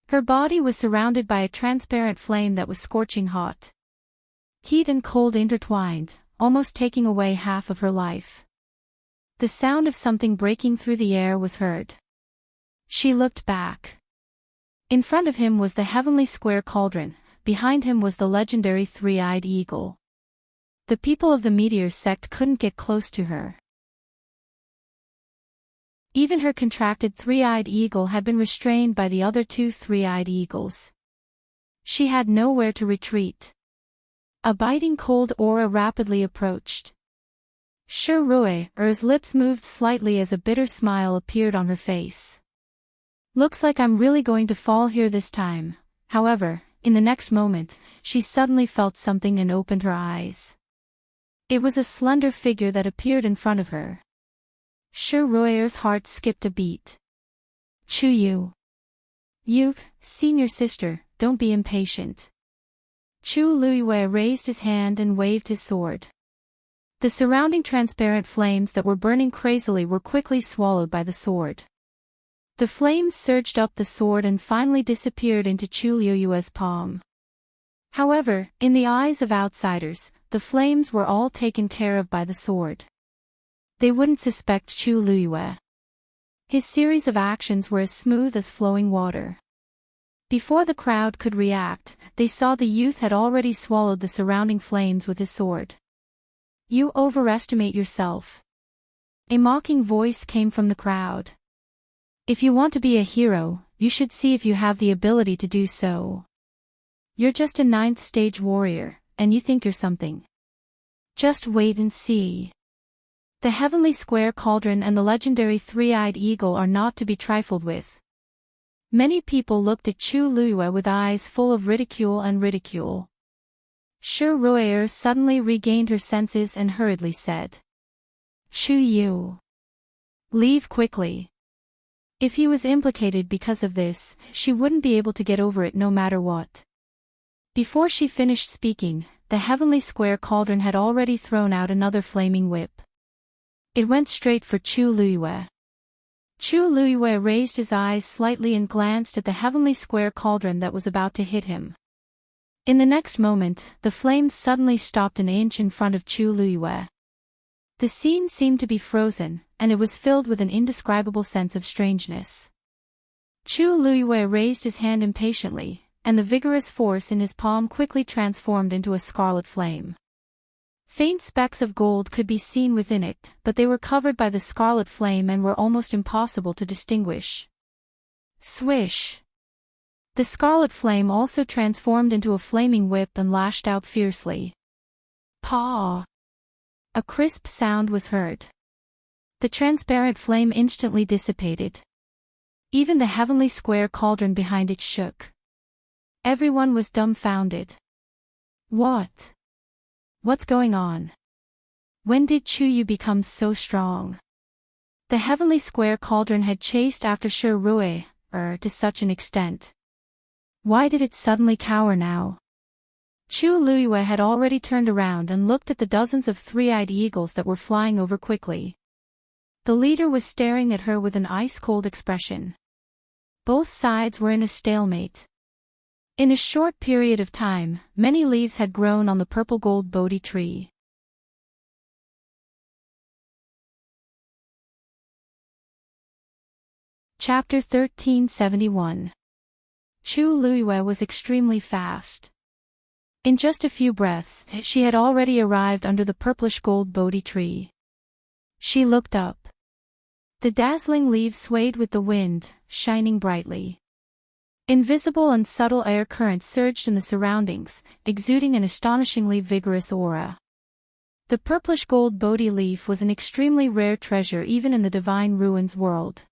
Her body was surrounded by a transparent flame that was scorching hot. Heat and cold intertwined, almost taking away half of her life. The sound of something breaking through the air was heard. She looked back. In front of him was the heavenly square cauldron, behind him was the legendary three-eyed eagle. The people of the meteor sect couldn't get close to her. Even her contracted three-eyed eagle had been restrained by the other two three-eyed eagles. She had nowhere to retreat. A biting cold aura rapidly approached. Shi Rui's lips moved slightly as a bitter smile appeared on her face. Looks like I'm really going to fall here this time. However, in the next moment, she suddenly felt something and opened her eyes. It was a slender figure that appeared in front of her. Shi Rui's heart skipped a beat. Chu Yu. You've seen your sister, don't be impatient. Chu Luiyue raised his hand and waved his sword. The surrounding transparent flames that were burning crazily were quickly swallowed by the sword. The flames surged up the sword and finally disappeared into Chu Luiyue's palm. However, in the eyes of outsiders, the flames were all taken care of by the sword. They wouldn't suspect Chu Luiyue. His series of actions were as smooth as flowing water. Before the crowd could react, they saw the youth had already swallowed the surrounding flames with his sword. You overestimate yourself. A mocking voice came from the crowd. If you want to be a hero, you should see if you have the ability to do so. You're just a 9th stage warrior, and you think you're something. Just wait and see. The heavenly square cauldron and the legendary three-eyed eagle are not to be trifled with. Many people looked at Chu Luiyue with eyes full of ridicule. Shi Rui suddenly regained her senses and hurriedly said, Chu Yu. Leave quickly. If he was implicated because of this, she wouldn't be able to get over it no matter what. Before she finished speaking, the heavenly square cauldron had already thrown out another flaming whip. It went straight for Chu Luiyue. Chu Luiyue raised his eyes slightly and glanced at the heavenly square cauldron that was about to hit him. In the next moment, the flames suddenly stopped an inch in front of Chu Luiyue. The scene seemed to be frozen, and it was filled with an indescribable sense of strangeness. Chu Luiyue raised his hand impatiently, and the vigorous force in his palm quickly transformed into a scarlet flame. Faint specks of gold could be seen within it, but they were covered by the scarlet flame and were almost impossible to distinguish. Swish! The scarlet flame also transformed into a flaming whip and lashed out fiercely. Paw! A crisp sound was heard. The transparent flame instantly dissipated. Even the heavenly square cauldron behind it shook. Everyone was dumbfounded. What? What's going on? When did Chu Yu become so strong? The heavenly square cauldron had chased after Shi Rui to such an extent. Why did it suddenly cower now? Chu Luiyue had already turned around and looked at the dozens of three-eyed eagles that were flying over quickly. The leader was staring at her with an ice-cold expression. Both sides were in a stalemate. In a short period of time, many leaves had grown on the purple gold Bodhi tree. Chapter 1371. Chu Luiyue was extremely fast. In just a few breaths, she had already arrived under the purplish gold Bodhi tree. She looked up. The dazzling leaves swayed with the wind, shining brightly. Invisible and subtle air currents surged in the surroundings, exuding an astonishingly vigorous aura. The purplish gold Bodhi leaf was an extremely rare treasure even in the divine ruins world.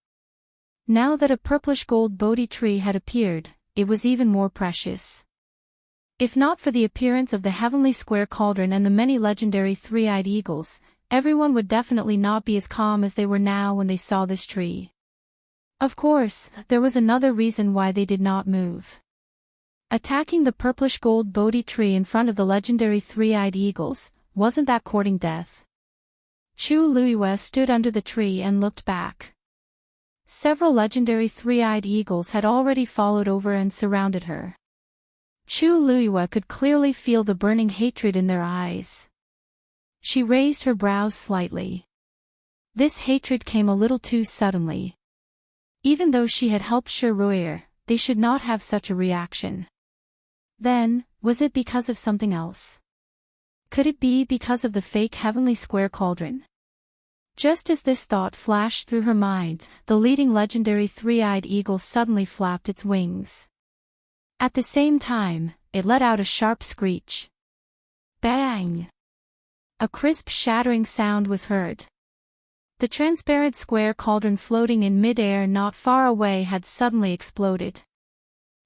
Now that a purplish gold Bodhi tree had appeared, it was even more precious. If not for the appearance of the heavenly square cauldron and the many legendary three-eyed eagles, everyone would definitely not be as calm as they were now when they saw this tree. Of course, there was another reason why they did not move. Attacking the purplish gold Bodhi tree in front of the legendary three-eyed eagles, wasn't that courting death? Chu Luiyue stood under the tree and looked back. Several legendary three-eyed eagles had already followed over and surrounded her. Chu Luiyue could clearly feel the burning hatred in their eyes. She raised her brows slightly. This hatred came a little too suddenly. Even though she had helped Shiruir, they should not have such a reaction. Then, was it because of something else? Could it be because of the fake heavenly square cauldron? Just as this thought flashed through her mind, the leading legendary three-eyed eagle suddenly flapped its wings. At the same time, it let out a sharp screech. Bang! A crisp shattering sound was heard. The transparent square cauldron floating in mid-air not far away had suddenly exploded.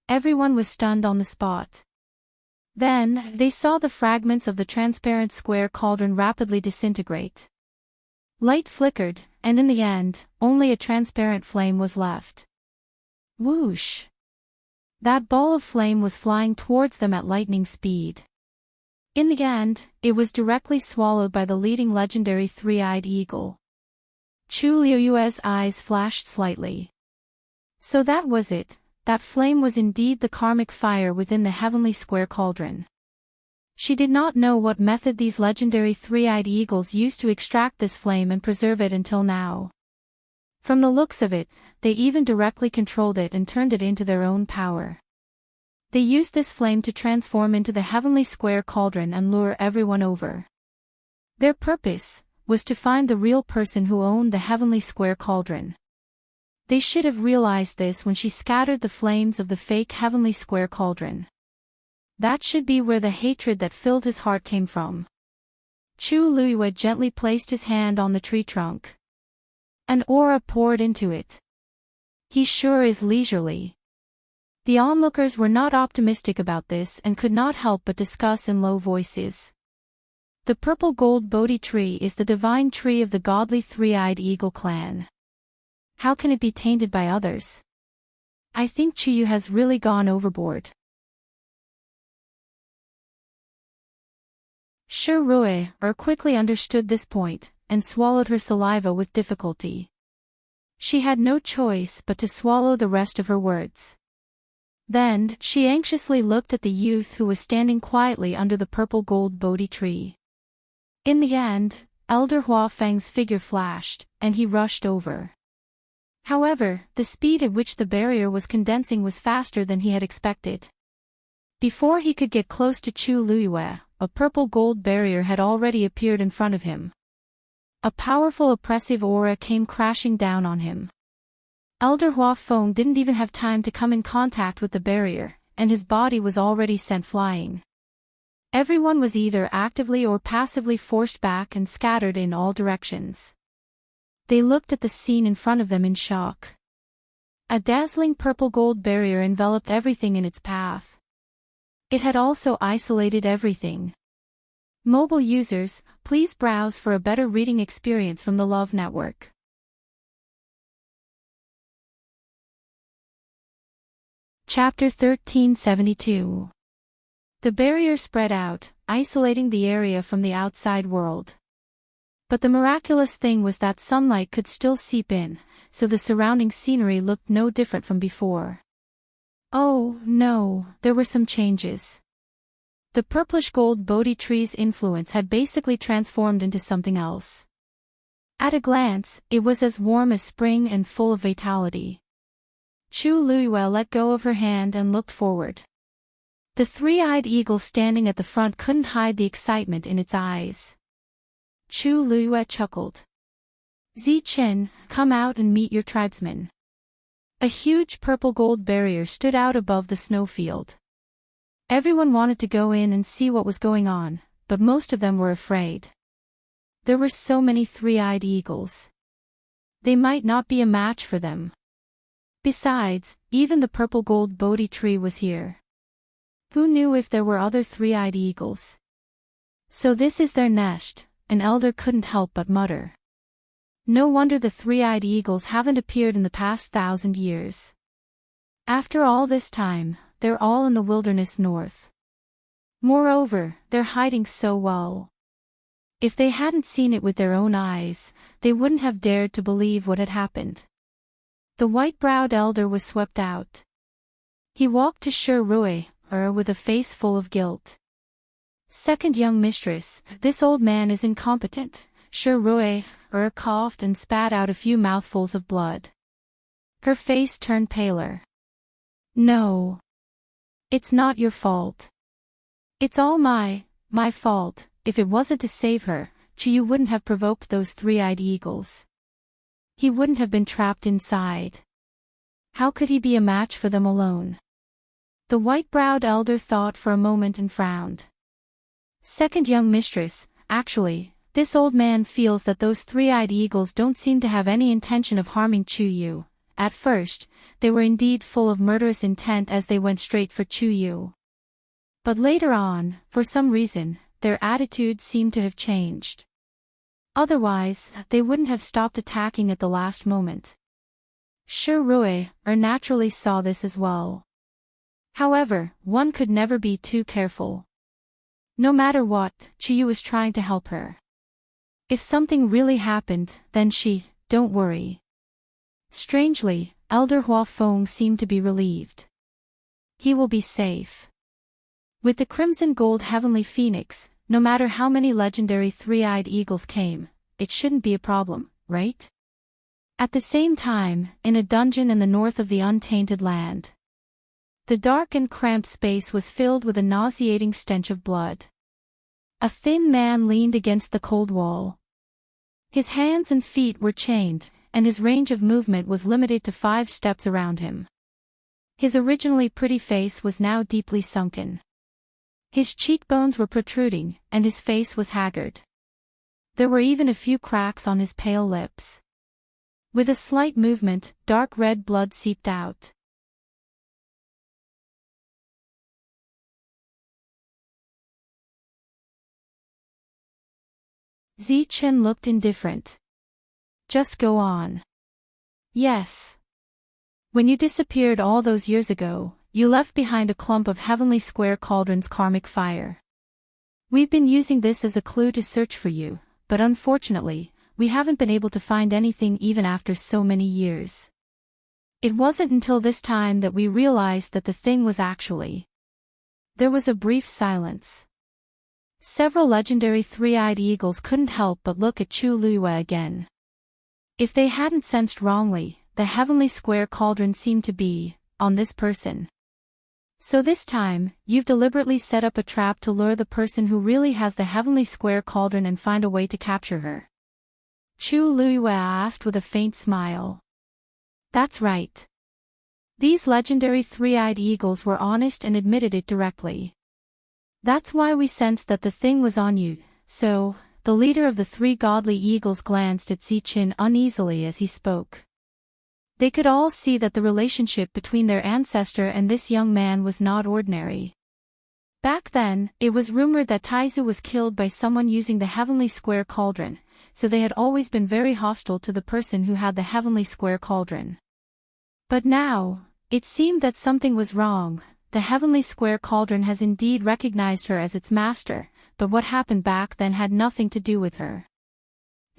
Everyone was stunned on the spot. Then, they saw the fragments of the transparent square cauldron rapidly disintegrate. Light flickered, and in the end, only a transparent flame was left. Whoosh! That ball of flame was flying towards them at lightning speed. In the end, it was directly swallowed by the leading legendary three-eyed eagle. Chu Luiyue's eyes flashed slightly. So that was it, that flame was indeed the karmic fire within the heavenly square cauldron. She did not know what method these legendary three-eyed eagles used to extract this flame and preserve it until now. From the looks of it, they even directly controlled it and turned it into their own power. They used this flame to transform into the heavenly square cauldron and lure everyone over. Their purpose was to find the real person who owned the heavenly square cauldron. They should have realized this when she scattered the flames of the fake heavenly square cauldron. That should be where the hatred that filled his heart came from. Chu Luiyue gently placed his hand on the tree trunk. An aura poured into it. He sure is leisurely. The onlookers were not optimistic about this and could not help but discuss in low voices. The purple gold Bodhi tree is the divine tree of the godly three-eyed eagle clan. How can it be tainted by others? I think Chuyu has really gone overboard. Shiruir quickly understood this point, and swallowed her saliva with difficulty. She had no choice but to swallow the rest of her words. Then, she anxiously looked at the youth who was standing quietly under the purple gold Bodhi tree. In the end, Elder Huafeng's figure flashed, and he rushed over. However, the speed at which the barrier was condensing was faster than he had expected. Before he could get close to Chu Luiyue, a purple gold barrier had already appeared in front of him. A powerful oppressive aura came crashing down on him. Elder Huafeng didn't even have time to come in contact with the barrier, and his body was already sent flying. Everyone was either actively or passively forced back and scattered in all directions. They looked at the scene in front of them in shock. A dazzling purple gold barrier enveloped everything in its path. It had also isolated everything. Mobile users, please browse for a better reading experience from the Love Network. Chapter 1372. The barrier spread out, isolating the area from the outside world. But the miraculous thing was that sunlight could still seep in, so the surrounding scenery looked no different from before. Oh, no, there were some changes. The purplish-gold Bodhi tree's influence had basically transformed into something else. At a glance, it was as warm as spring and full of vitality. Chu Luiyue let go of her hand and looked forward. The three-eyed eagle standing at the front couldn't hide the excitement in its eyes. Chu Luiyue chuckled. Zichen, come out and meet your tribesmen. A huge purple-gold barrier stood out above the snowfield. Everyone wanted to go in and see what was going on, but most of them were afraid. There were so many three-eyed eagles. They might not be a match for them. Besides, even the purple-gold Bodhi tree was here. Who knew if there were other three-eyed eagles? So this is their nest, an elder couldn't help but mutter. No wonder the three-eyed eagles haven't appeared in the past 1,000 years. After all this time, they're all in the wilderness north. Moreover, they're hiding so well. If they hadn't seen it with their own eyes, they wouldn't have dared to believe what had happened. The white-browed elder was swept out. He walked to Shi Rui, with a face full of guilt. Second young mistress, this old man is incompetent. Shi Rui, coughed and spat out a few mouthfuls of blood. Her face turned paler. No. It's not your fault. It's all my fault. If it wasn't to save her, Chiyu wouldn't have provoked those three-eyed eagles. He wouldn't have been trapped inside. How could he be a match for them alone? The white-browed elder thought for a moment and frowned. Second young mistress, actually, this old man feels that those three-eyed eagles don't seem to have any intention of harming Chuyu. At first, they were indeed full of murderous intent as they went straight for Chuyu. But later on, for some reason, their attitude seemed to have changed. Otherwise, they wouldn't have stopped attacking at the last moment. Shi Rui, naturally saw this as well. However, one could never be too careful. No matter what, Chiyu was trying to help her. If something really happened, then don't worry. Strangely, Elder Hua Feng seemed to be relieved. He will be safe. With the crimson gold heavenly phoenix, no matter how many legendary three-eyed eagles came, it shouldn't be a problem, right? At the same time, in a dungeon in the north of the untainted land, the dark and cramped space was filled with a nauseating stench of blood. A thin man leaned against the cold wall. His hands and feet were chained, and his range of movement was limited to 5 steps around him. His originally pretty face was now deeply sunken. His cheekbones were protruding, and his face was haggard. There were even a few cracks on his pale lips. With a slight movement, dark red blood seeped out. Zichen looked indifferent. Just go on. Yes. When you disappeared all those years ago, you left behind a clump of heavenly square cauldrons karmic fire. We've been using this as a clue to search for you, but unfortunately, we haven't been able to find anything even after so many years. It wasn't until this time that we realized that the thing was actually... There was a brief silence. Several legendary three-eyed eagles couldn't help but look at Chu Luiyue again. If they hadn't sensed wrongly, the heavenly square cauldron seemed to be on this person. So this time, you've deliberately set up a trap to lure the person who really has the heavenly square cauldron and find a way to capture her. Chu Luiyue asked with a faint smile. That's right. These legendary three-eyed eagles were honest and admitted it directly. That's why we sensed that the thing was on you, so... The leader of the 3 godly eagles glanced at Zichen uneasily as he spoke. They could all see that the relationship between their ancestor and this young man was not ordinary. Back then, it was rumored that Taizu was killed by someone using the heavenly square cauldron, so they had always been very hostile to the person who had the heavenly square cauldron. But now, it seemed that something was wrong, the heavenly square cauldron has indeed recognized her as its master, but what happened back then had nothing to do with her.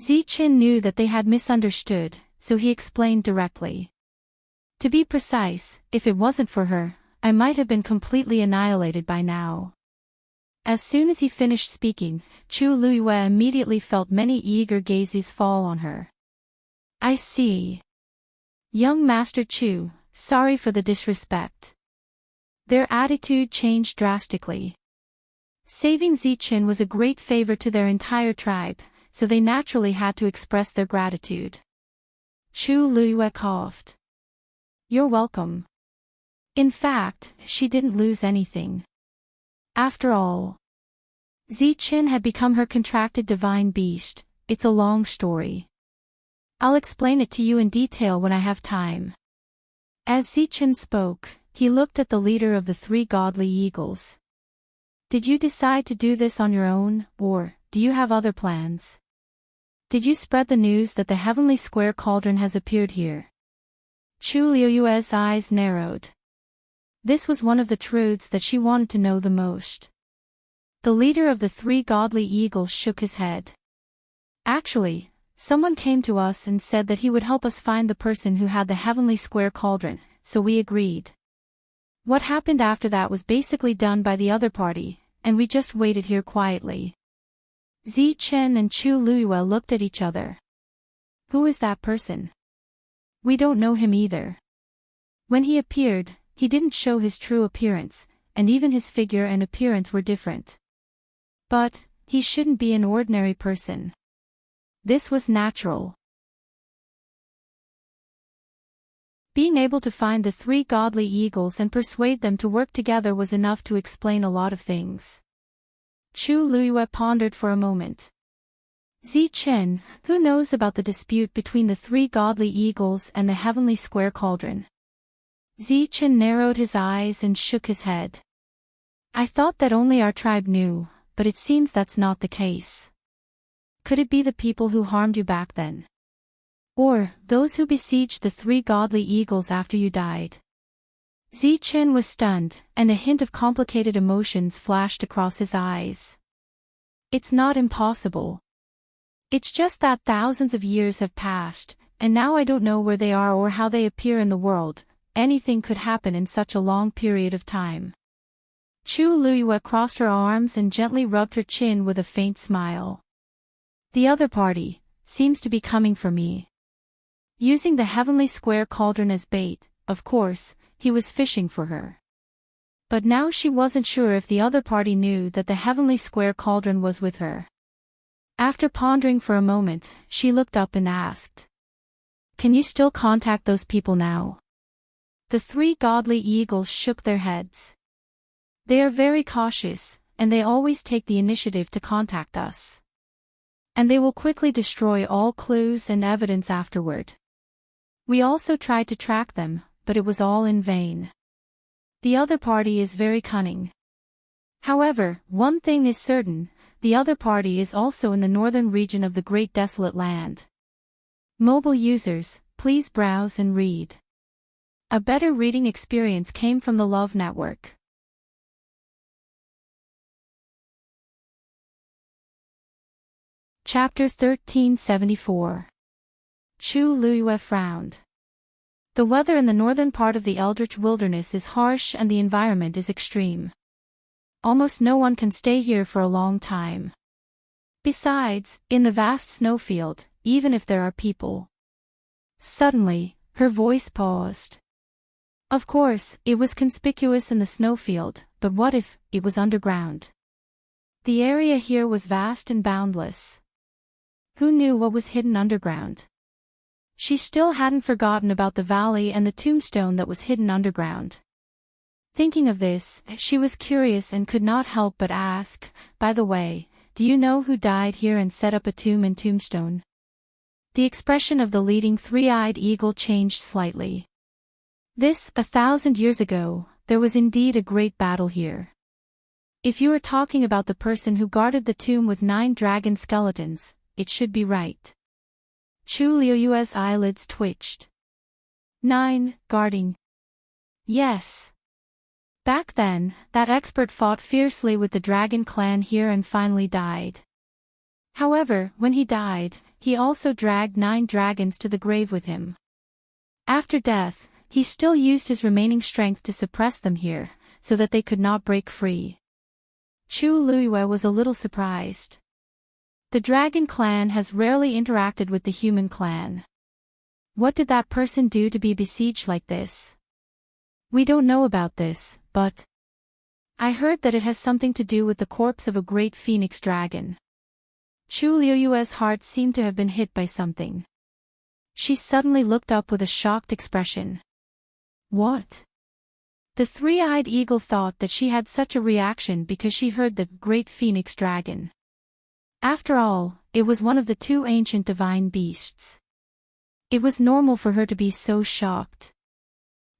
Ziqin knew that they had misunderstood, so he explained directly. To be precise, if it wasn't for her, I might have been completely annihilated by now. As soon as he finished speaking, Chu Luiyue immediately felt many eager gazes fall on her. I see. Young Master Chu, sorry for the disrespect. Their attitude changed drastically. Saving Ziqin was a great favor to their entire tribe, so they naturally had to express their gratitude. Chu Luiyue coughed. You're welcome. In fact, she didn't lose anything. After all, Ziqin had become her contracted divine beast. It's a long story. I'll explain it to you in detail when I have time. As Ziqin spoke, he looked at the leader of the three godly eagles. Did you decide to do this on your own, or do you have other plans? Did you spread the news that the heavenly square cauldron has appeared here? Chu Luiyue's eyes narrowed. This was one of the truths that she wanted to know the most. The leader of the three godly eagles shook his head. Actually, someone came to us and said that he would help us find the person who had the heavenly square cauldron, so we agreed. What happened after that was basically done by the other party, and we just waited here quietly. Ziqin and Chu Luiyue looked at each other. Who is that person? We don't know him either. When he appeared, he didn't show his true appearance, and even his figure and appearance were different. But he shouldn't be an ordinary person. This was natural. Being able to find the three godly eagles and persuade them to work together was enough to explain a lot of things. Chu Luiyue pondered for a moment. Ziqin, who knows about the dispute between the three godly eagles and the heavenly square cauldron? Ziqin narrowed his eyes and shook his head. I thought that only our tribe knew, but it seems that's not the case. Could it be the people who harmed you back then? Or those who besieged the three godly eagles after you died? Ziqin was stunned, and a hint of complicated emotions flashed across his eyes. It's not impossible. It's just that thousands of years have passed, and now I don't know where they are or how they appear in the world. Anything could happen in such a long period of time. Chu Luiyue crossed her arms and gently rubbed her chin with a faint smile. The other party seems to be coming for me. Using the heavenly square cauldron as bait, of course, he was fishing for her. But now she wasn't sure if the other party knew that the heavenly square cauldron was with her. After pondering for a moment, she looked up and asked, Can you still contact those people now? The three godly eagles shook their heads. They are very cautious, and they always take the initiative to contact us. And they will quickly destroy all clues and evidence afterward. We also tried to track them, but it was all in vain. The other party is very cunning. However, one thing is certain, the other party is also in the northern region of the Great Desolate Land. Mobile users, please browse and read. A better reading experience came from the Love Network. Chapter 1374. Chu Luiyue frowned. The weather in the northern part of the Eldritch Wilderness is harsh and the environment is extreme. Almost no one can stay here for a long time. Besides, in the vast snowfield, even if there are people. Suddenly, her voice paused. Of course, it was conspicuous in the snowfield, but what if it was underground? The area here was vast and boundless. Who knew what was hidden underground? She still hadn't forgotten about the valley and the tombstone that was hidden underground. Thinking of this, she was curious and could not help but ask, by the way, do you know who died here and set up a tomb and tombstone? The expression of the leading three-eyed eagle changed slightly. 1,000 years ago, there was indeed a great battle here. If you are talking about the person who guarded the tomb with 9 dragon skeletons, it should be right. Chu Luiyue's eyelids twitched. 9, guarding. Yes. Back then, that expert fought fiercely with the dragon clan here and finally died. However, when he died, he also dragged 9 dragons to the grave with him. After death, he still used his remaining strength to suppress them here, so that they could not break free. Chu Luiyue was a little surprised. The dragon clan has rarely interacted with the human clan. What did that person do to be besieged like this? We don't know about this, but I heard that it has something to do with the corpse of a great phoenix dragon. Chu Luiyue's heart seemed to have been hit by something. She suddenly looked up with a shocked expression. What? The three-eyed eagle thought that she had such a reaction because she heard the great phoenix dragon. After all, it was one of the 2 ancient divine beasts. It was normal for her to be so shocked.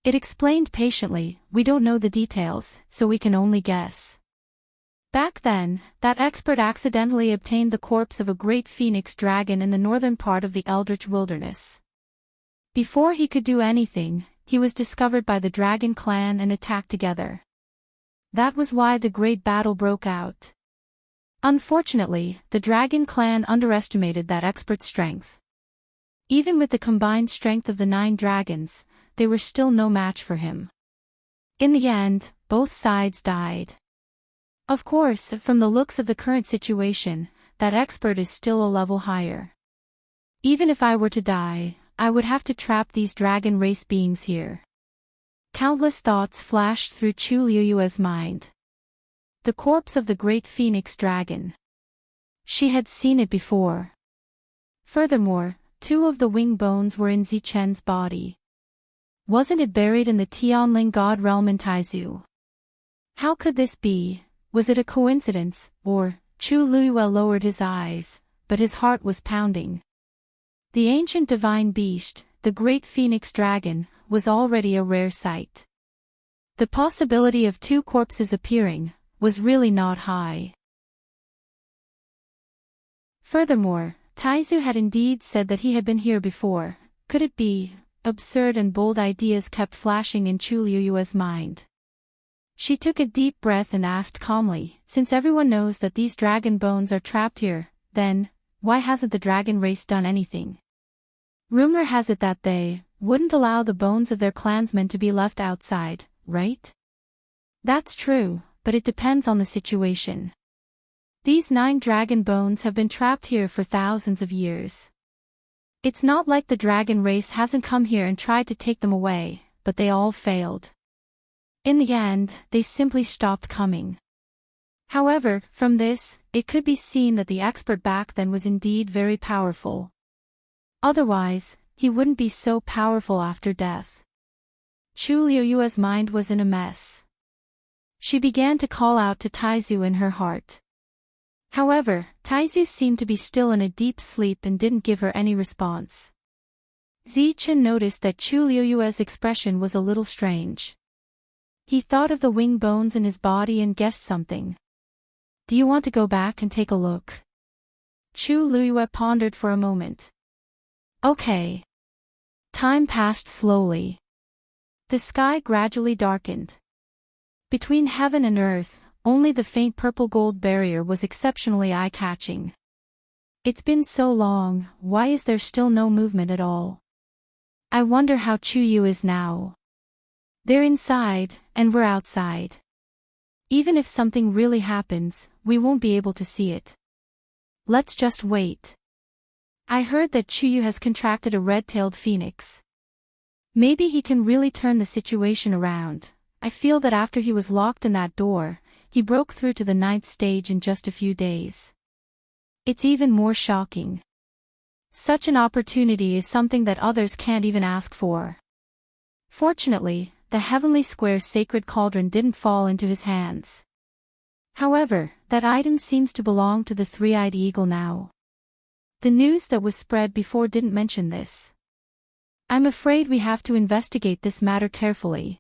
It explained patiently, we don't know the details, so we can only guess. Back then, that expert accidentally obtained the corpse of a great phoenix dragon in the northern part of the Eldritch Wilderness. Before he could do anything, he was discovered by the dragon clan and attacked together. That was why the great battle broke out. Unfortunately, the dragon clan underestimated that expert's strength. Even with the combined strength of the 9 dragons, they were still no match for him. In the end, both sides died. Of course, from the looks of the current situation, that expert is still a level higher. Even if I were to die, I would have to trap these dragon race beings here. Countless thoughts flashed through Chu Luiyue's mind. The corpse of the great phoenix dragon. She had seen it before. Furthermore, 2 of the wing bones were in Zichen's body. Wasn't it buried in the Tianling god realm in Taizu? How could this be? Was it a coincidence, or? Chu Luiyue lowered his eyes, but his heart was pounding. The ancient divine beast, the great phoenix dragon, was already a rare sight. The possibility of 2 corpses appearing was really not high. Furthermore, Taizu had indeed said that he had been here before. Could it be? Absurd and bold ideas kept flashing in Chu Luiyue's mind. She took a deep breath and asked calmly, since everyone knows that these dragon bones are trapped here, then, why hasn't the dragon race done anything? Rumor has it that they wouldn't allow the bones of their clansmen to be left outside, right? That's true, but it depends on the situation. These 9 dragon bones have been trapped here for thousands of years. It's not like the dragon race hasn't come here and tried to take them away, but they all failed. In the end, they simply stopped coming. However, from this, it could be seen that the expert back then was indeed very powerful. Otherwise, he wouldn't be so powerful after death. Chu Luiyue's mind was in a mess. She began to call out to Taizu in her heart. However, Taizu seemed to be still in a deep sleep and didn't give her any response. Zichen noticed that Chu Luiyue's expression was a little strange. He thought of the wing bones in his body and guessed something. Do you want to go back and take a look? Chu Luiyue pondered for a moment. Okay. Time passed slowly. The sky gradually darkened. Between heaven and earth, only the faint purple-gold barrier was exceptionally eye-catching. It's been so long, why is there still no movement at all? I wonder how Chu Yu is now. They're inside, and we're outside. Even if something really happens, we won't be able to see it. Let's just wait. I heard that Chu Yu has contracted a red-tailed phoenix. Maybe he can really turn the situation around. I feel that after he was locked in that door, he broke through to the 9th stage in just a few days. It's even more shocking. Such an opportunity is something that others can't even ask for. Fortunately, the heavenly square sacred cauldron didn't fall into his hands. However, that item seems to belong to the three-eyed eagle now. The news that was spread before didn't mention this. I'm afraid we have to investigate this matter carefully.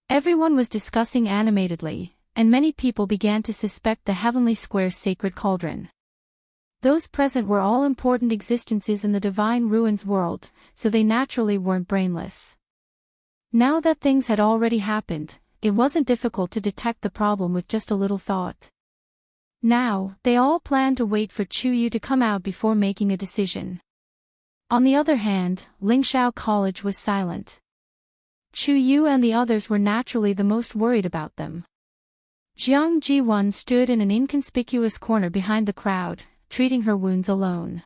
Everyone was discussing animatedly, and many people began to suspect the heavenly square sacred cauldron. Those present were all important existences in the divine ruins world, so they naturally weren't brainless. Now that things had already happened, it wasn't difficult to detect the problem with just a little thought. Now, they all planned to wait for Chu Yu to come out before making a decision. On the other hand, Lingxiao College was silent. Chu Yu and the others were naturally the most worried about them. Jiang Jiwan stood in an inconspicuous corner behind the crowd, treating her wounds alone.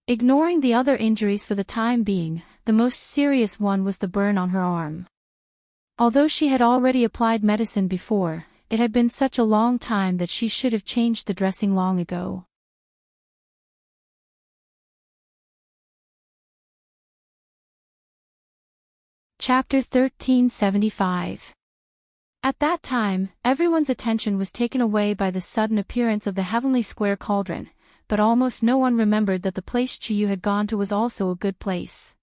Ignoring the other injuries for the time being, the most serious one was the burn on her arm. Although she had already applied medicine before, it had been such a long time that she should have changed the dressing long ago. Chapter 1375. At that time, everyone's attention was taken away by the sudden appearance of the heavenly square cauldron, but almost no one remembered that the place Chu Yu had gone to was also a good place.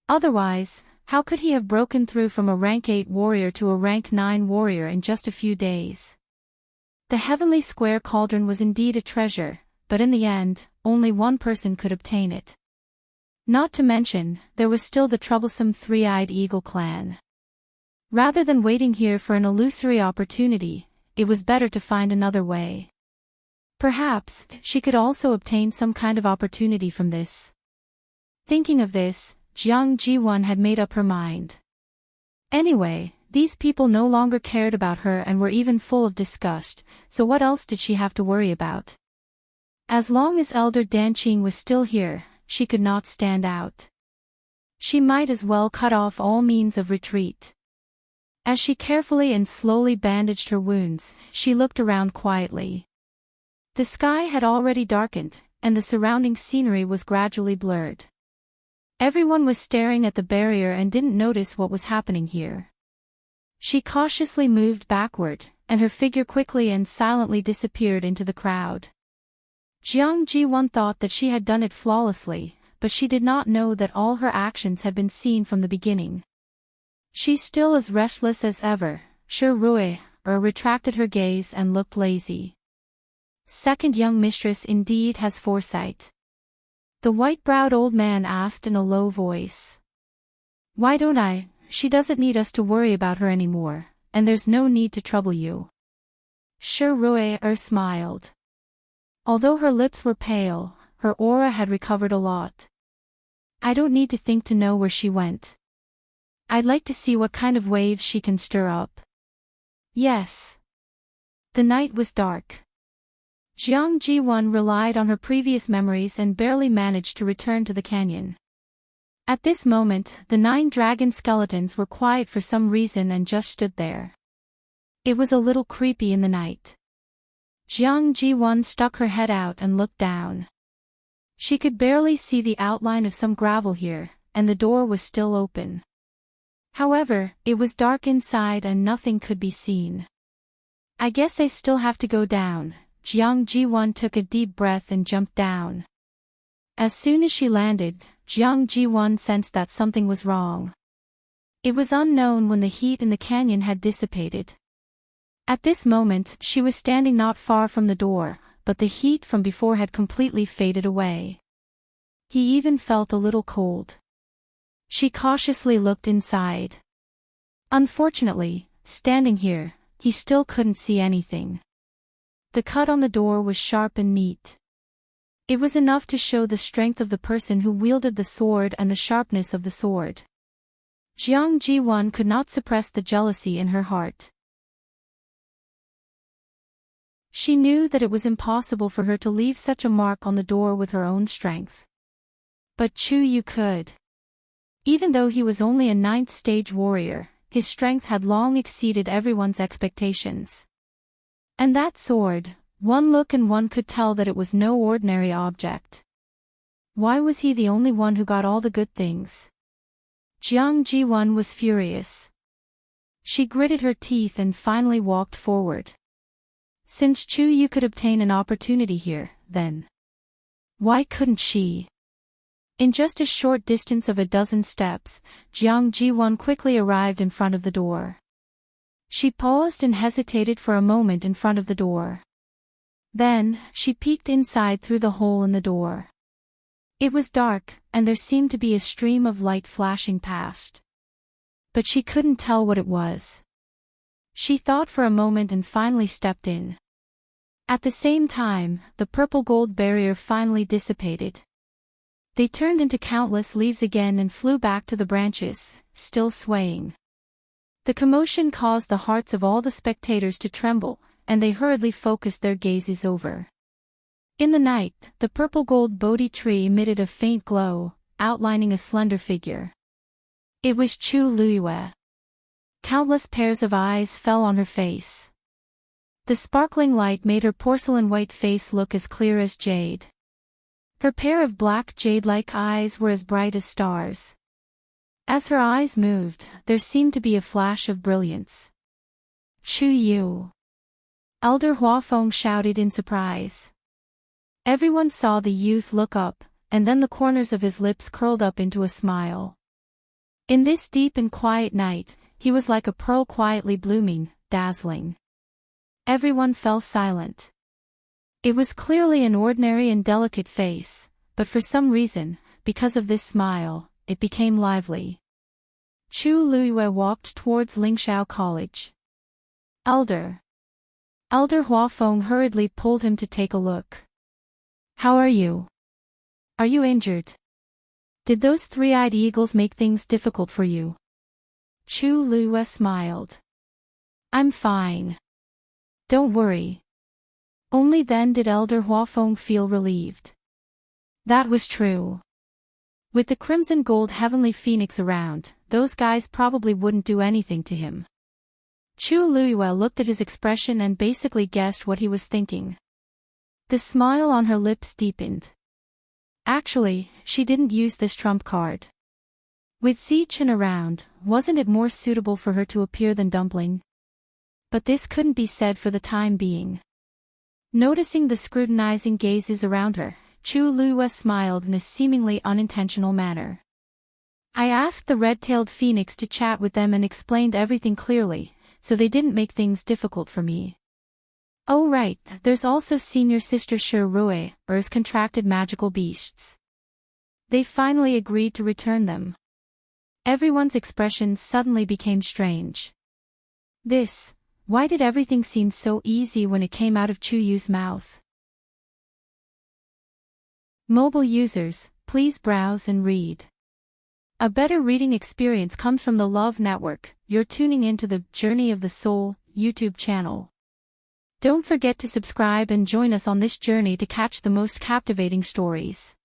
Otherwise, how could he have broken through from a rank 8 warrior to a rank 9 warrior in just a few days? The heavenly square cauldron was indeed a treasure, but in the end, only one person could obtain it. Not to mention, there was still the troublesome three-eyed eagle clan. Rather than waiting here for an illusory opportunity, it was better to find another way. Perhaps, she could also obtain some kind of opportunity from this. Thinking of this, Jiang Jiwan had made up her mind. Anyway, these people no longer cared about her and were even full of disgust, so what else did she have to worry about? As long as Elder Danqing was still here, she could not stand out. She might as well cut off all means of retreat. As she carefully and slowly bandaged her wounds, she looked around quietly. The sky had already darkened, and the surrounding scenery was gradually blurred. Everyone was staring at the barrier and didn't notice what was happening here. She cautiously moved backward, and her figure quickly and silently disappeared into the crowd. Jiang Jiwan thought that she had done it flawlessly, but she did not know that all her actions had been seen from the beginning. She's still as restless as ever, Shi Rui retracted her gaze and looked lazy. Second young mistress indeed has foresight. The white-browed old man asked in a low voice. Why don't I? She doesn't need us to worry about her anymore, and there's no need to trouble you. Shi Rui smiled. Although her lips were pale, her aura had recovered a lot. I don't need to think to know where she went. I'd like to see what kind of waves she can stir up. Yes. The night was dark. Jiang Jiwan relied on her previous memories and barely managed to return to the canyon. At this moment, the 9 dragon skeletons were quiet for some reason and just stood there. It was a little creepy in the night. Jiang Jiwan stuck her head out and looked down. She could barely see the outline of some gravel here, and the door was still open. However, it was dark inside and nothing could be seen. I guess I still have to go down. Jiang Jiwan took a deep breath and jumped down. As soon as she landed, Jiang Jiwan sensed that something was wrong. It was unknown when the heat in the canyon had dissipated. At this moment, she was standing not far from the door, but the heat from before had completely faded away. He even felt a little cold. She cautiously looked inside. Unfortunately, standing here, he still couldn't see anything. The cut on the door was sharp and neat. It was enough to show the strength of the person who wielded the sword and the sharpness of the sword. Jiang Jiwan could not suppress the jealousy in her heart. She knew that it was impossible for her to leave such a mark on the door with her own strength. But Chu Yu could. Even though he was only a 9th stage warrior, his strength had long exceeded everyone's expectations. And that sword, one look and one could tell that it was no ordinary object. Why was he the only one who got all the good things? Jiang Jiwan was furious. She gritted her teeth and finally walked forward. Since Chu Yu could obtain an opportunity here, then why couldn't she? In just a short distance of a dozen steps, Jiang Jiwan quickly arrived in front of the door. She paused and hesitated for a moment in front of the door. Then, she peeked inside through the hole in the door. It was dark, and there seemed to be a stream of light flashing past. But she couldn't tell what it was. She thought for a moment and finally stepped in. At the same time, the purple-gold barrier finally dissipated. They turned into countless leaves again and flew back to the branches, still swaying. The commotion caused the hearts of all the spectators to tremble, and they hurriedly focused their gazes over. In the night, the purple-gold Bodhi tree emitted a faint glow, outlining a slender figure. It was Chu Luiyue. Countless pairs of eyes fell on her face. The sparkling light made her porcelain-white face look as clear as jade. Her pair of black jade-like eyes were as bright as stars. As her eyes moved, there seemed to be a flash of brilliance. Chu Yu! Elder Huafeng shouted in surprise. Everyone saw the youth look up, and then the corners of his lips curled up into a smile. In this deep and quiet night, he was like a pearl quietly blooming, dazzling. Everyone fell silent. It was clearly an ordinary and delicate face, but for some reason, because of this smile, it became lively. Chu Luiyue walked towards Lingshao College. Elder Huafeng hurriedly pulled him to take a look. How are you? Are you injured? Did those three-eyed eagles make things difficult for you? Chu Luiyue smiled. I'm fine. Don't worry. Only then did Elder Huafeng feel relieved. That was true. With the crimson gold heavenly phoenix around, those guys probably wouldn't do anything to him. Chu Luiyue looked at his expression and basically guessed what he was thinking. The smile on her lips deepened. Actually, she didn't use this trump card. With Zichen around, wasn't it more suitable for her to appear than Dumpling? But this couldn't be said for the time being. Noticing the scrutinizing gazes around her, Chu Luiyue smiled in a seemingly unintentional manner. I asked the red-tailed phoenix to chat with them and explained everything clearly, so they didn't make things difficult for me. Oh right, there's also senior sister Shi Rui, or his contracted magical beasts. They finally agreed to return them. Everyone's expressions suddenly became strange. Why did everything seem so easy when it came out of Chu Yu's mouth? Mobile users, please browse and read. A better reading experience comes from the Love Network. You're tuning into the Journey of the Soul YouTube channel. Don't forget to subscribe and join us on this journey to catch the most captivating stories.